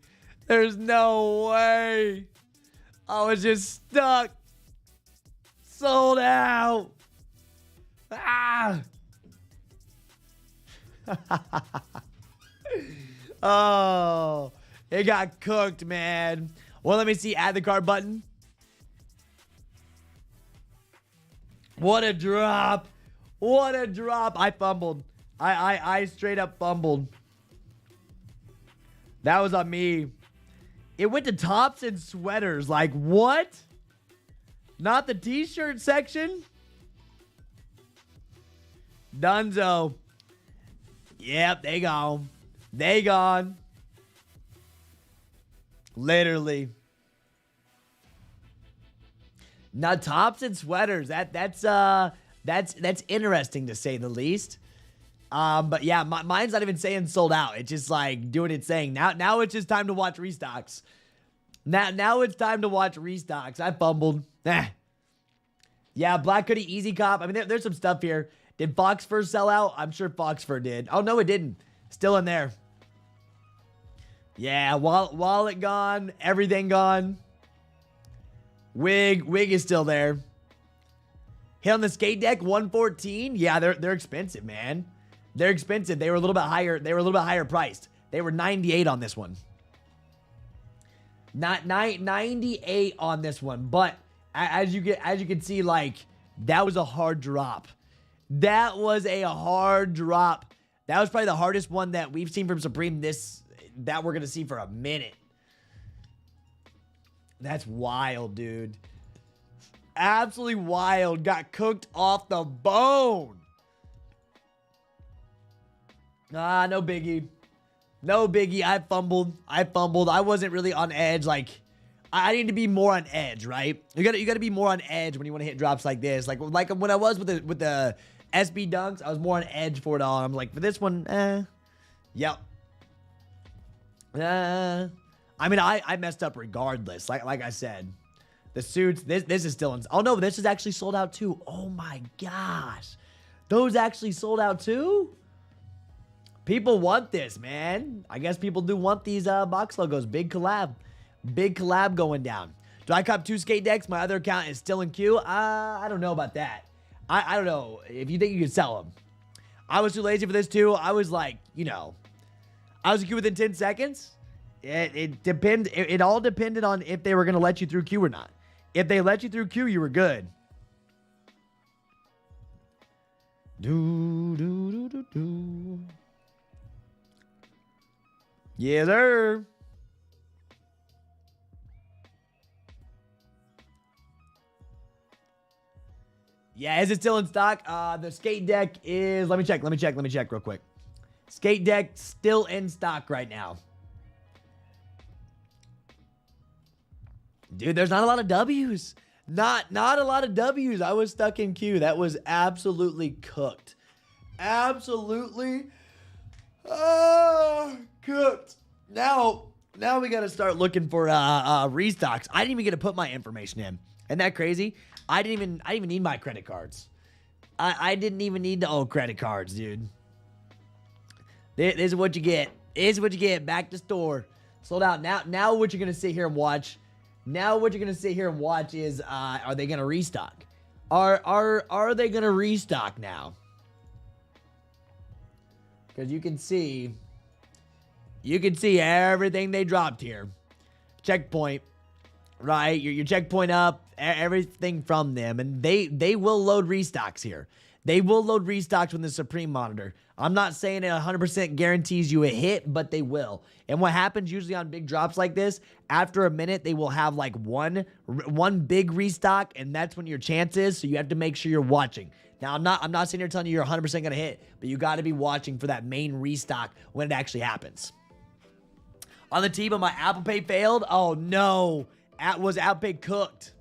There's no way. I was just stuck. Sold out. Ah. Oh, it got cooked, man. Well, let me see. Add the cart button. What a drop. What a drop. I fumbled. I straight up fumbled. That was on me. It went to tops and sweaters. Like, what? Not the t-shirt section? Dunzo. Yep, they gone. They gone. Literally. Now, tops and sweaters. That's interesting to say the least. But yeah, mine's not even saying sold out. It's just like doing its thing. Now it's just time to watch restocks. Now it's time to watch restocks. I fumbled. Yeah, Black Hoodie Easy Cop. I mean, there's some stuff here. Did Fox Fur sell out? I'm sure Fox Fur did. Oh, no, it didn't. Still in there. Yeah, wallet gone. Everything gone. Wig is still there. Hit on the skate deck, 114. Yeah, they're expensive, man. They're expensive. They were a little bit higher. They were a little bit higher priced. They were 98 on this one. Not 98 on this one, but as you can see, like, that was a hard drop. That was a hard drop. That was probably the hardest one that we've seen from Supreme that we're gonna see for a minute. That's wild, dude. Absolutely wild. Got cooked off the bone. No biggie. No biggie. I fumbled. I wasn't really on edge. Like, I need to be more on edge, right? You gotta be more on edge when you want to hit drops like this. Like when I was with the SB dunks, I was more on edge for it all. I'm like, for this one, yep. I mean, I messed up regardless. Like I said, the suits. This is still in. Oh no, this is actually sold out too. Oh my gosh, those actually sold out too. People want this, man. I guess people do want these box logos. Big collab. Big collab going down. Do I cop 2 skate decks? My other account is still in queue. I don't know about that. I don't know if you think you could sell them. I was too lazy for this too. I was like, you know, I was in queue within 10 seconds. It all depended on if they were going to let you through queue or not. If they let you through queue, you were good. Yes, sir. Yeah, is it still in stock? The skate deck is, let me check real quick. Skate deck still in stock right now. Dude, there's not a lot of W's. Not a lot of W's. I was stuck in queue. That was absolutely cooked. Absolutely cooked. Now we got to start looking for restocks. I didn't even get to put my information in. Isn't that crazy? I didn't even need my credit cards. I didn't even need to own credit cards, dude. This is what you get. This is what you get. Back to store. Sold out. Now what you're gonna sit here and watch. Now what you're gonna sit here and watch is are they gonna restock? Are they gonna restock now? Because you can see everything they dropped here. Checkpoint. Right, your checkpoint up, everything from them, and they will load restocks here. They will load restocks with the Supreme monitor. I'm not saying it 100% guarantees you a hit, but they will. And what happens usually on big drops like this, after a minute, they will have like one big restock, and that's when your chance is. So you have to make sure you're watching. Now, I'm not sitting here telling you you're 100% gonna hit, but you got to be watching for that main restock when it actually happens. On the team, but my Apple Pay failed. Oh no. Was Apple Pay cooked?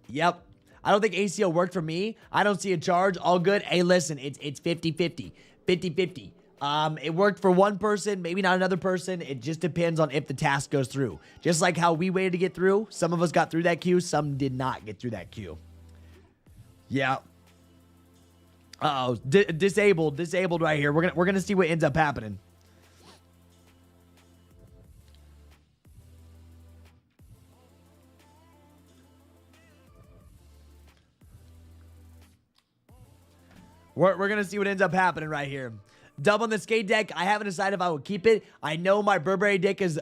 Yep. I don't think ACO worked for me. I don't see a charge. All good. Hey, listen, it's 50-50. 50-50. It worked for one person, maybe not another person. It just depends on if the task goes through. Just like how we waited to get through. Some of us got through that queue. Some did not get through that queue. Yeah. Uh-oh. Disabled right here. We're gonna see what ends up happening. We're going to see what ends up happening right here. Dub on the skate deck. I haven't decided if I will keep it. I know my Burberry deck is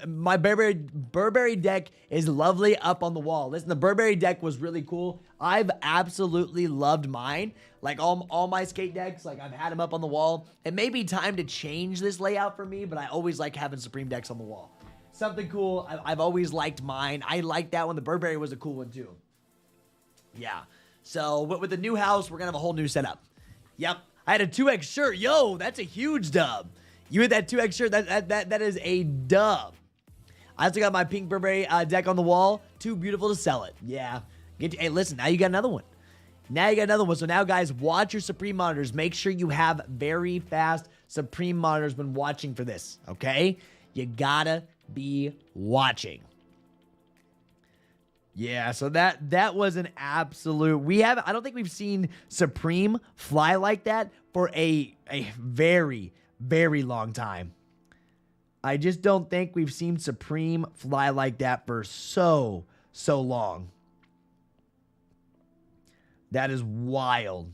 lovely up on the wall. Listen, the Burberry deck was really cool. I've absolutely loved mine. Like all my skate decks, like I've had them up on the wall. It may be time to change this layout for me, but I always like having Supreme decks on the wall. Something cool. I've always liked mine. I liked that one. The Burberry was a cool one too. Yeah. So with the new house, we're going to have a whole new setup. Yep, I had a 2X shirt. Yo, that's a huge dub. You hit that 2X shirt, that is a dub. I also got my pink Burberry deck on the wall. Too beautiful to sell it. Yeah. Hey, listen, now you got another one. So now, guys, watch your Supreme monitors. Make sure you have very fast Supreme monitors when watching for this, okay? You gotta be watching. Yeah, so that was an absolute. I don't think we've seen Supreme fly like that for a very, very long time. I just don't think we've seen Supreme fly like that for so long. That is wild.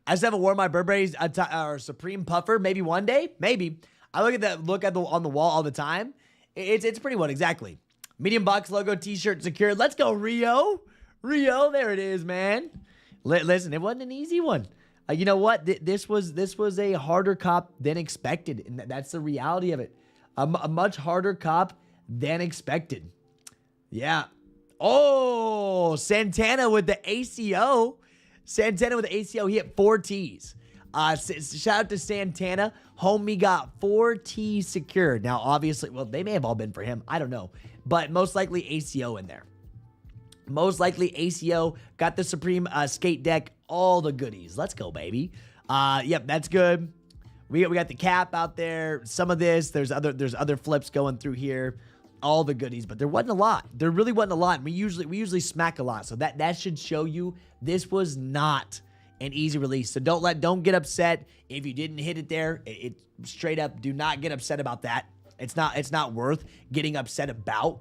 I just haven't worn my Burberry's or Supreme puffer. Maybe one day. Maybe. I look at on the wall all the time. It's pretty one exactly. Medium box logo t-shirt secured. Let's go, Rio. There it is, man. Listen, it wasn't an easy one. You know what? This was a harder cop than expected, and that's the reality of it. A much harder cop than expected. Yeah. Oh, Santana with the ACO. He hit 4 Ts. Shout out to Santana. Homie got 4 T's secured. Now, obviously, well, they may have all been for him. I don't know. But most likely ACO in there. Most likely ACO got the Supreme skate deck, all the goodies. Let's go, baby. Yep, that's good. We got the cap out there. Some of this, there's other flips going through here. All the goodies, but there wasn't a lot. There really wasn't a lot. We usually smack a lot, so that should show you this was not an easy release. So don't get upset if you didn't hit it there. It straight up, do not get upset about that. It's not worth getting upset about.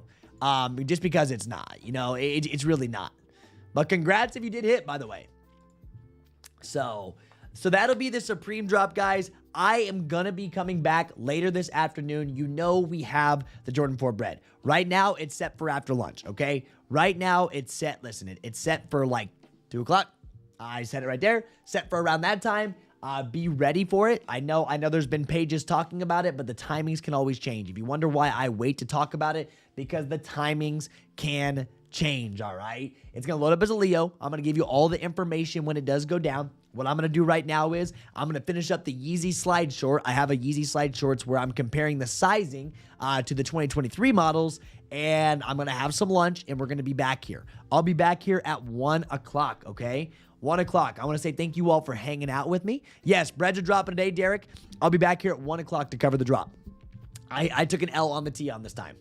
Just because it's not, you know, it's really not. But congrats if you did hit, by the way. So that'll be the Supreme drop, guys. I am going to be coming back later this afternoon. You know we have the Jordan 4 Bred. Right now, it's set for after lunch, okay? Right now, it's set, listen, it's set for like 2 o'clock. I said it right there. Set for around that time. Be ready for it. I know there's been pages talking about it, but the timings can always change. If you wonder why I wait to talk about it, because the timings can change, all right? It's going to load up as a Leo. I'm going to give you all the information when it does go down. What I'm going to do right now is I'm going to finish up the Yeezy Slide Short. I have a Yeezy Slide Shorts where I'm comparing the sizing to the 2023 models, and I'm going to have some lunch, and we're going to be back here. I'll be back here at 1 o'clock, okay? 1 o'clock. I want to say thank you all for hanging out with me. Yes, Bred's are dropping today, Derek. I'll be back here at 1 o'clock to cover the drop. I took an L on the T on this time.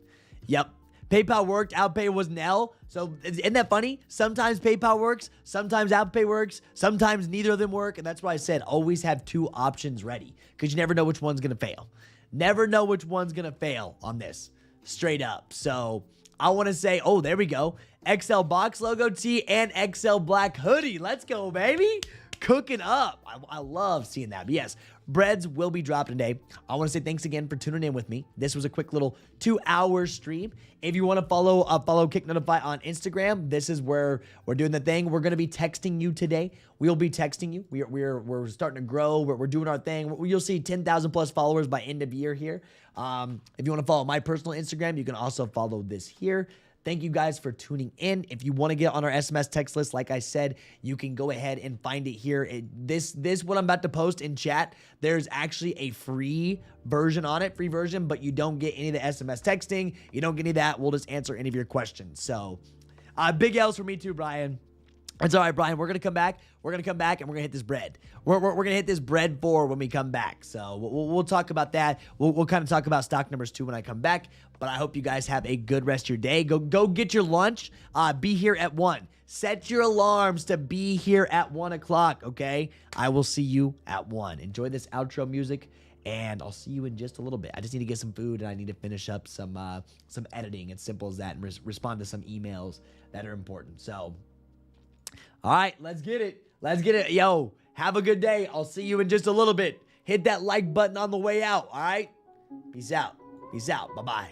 Yep. PayPal worked, Outpay was an L. So isn't that funny? Sometimes PayPal works, sometimes Outpay works, sometimes neither of them work. And that's why I said always have 2 options ready, because you never know which one's going to fail. Never know which one's going to fail on this. Straight up. So I want to say, oh, there we go. XL box logo tee and XL black hoodie. Let's go, baby. Cooking up. I love seeing that. But yes, Breds will be dropping today. I want to say thanks again for tuning in with me. This was a quick little 2-hour stream. If you want to follow Kick Notify on Instagram, this is where we're doing the thing. We're going to be texting you today. We'll be texting you. We're starting to grow. We're doing our thing. You'll see 10,000 plus followers by end of year here. If you want to follow my personal Instagram, you can also follow this here. Thank you guys for tuning in. If you want to get on our SMS text list, like I said, you can go ahead and find it here. This what I'm about to post in chat, there's actually a free version on it, but you don't get any of the SMS texting. You don't get any of that. We'll just answer any of your questions. So big L's for me too, Brian. It's all right, Brian. We're going to come back. We're going to come back and we're going to hit this Bred. We're going to hit this Bred 4 when we come back. So we'll talk about that. We'll kind of talk about stock numbers too when I come back. But I hope you guys have a good rest of your day. Go get your lunch. Be here at 1. Set your alarms to be here at 1 o'clock, okay? I will see you at 1. Enjoy this outro music, and I'll see you in just a little bit. I just need to get some food, and I need to finish up some editing. It's simple as that, and respond to some emails that are important. So, all right, let's get it. Let's get it. Yo, have a good day. I'll see you in just a little bit. Hit that like button on the way out, all right? Peace out. Peace out. Bye-bye.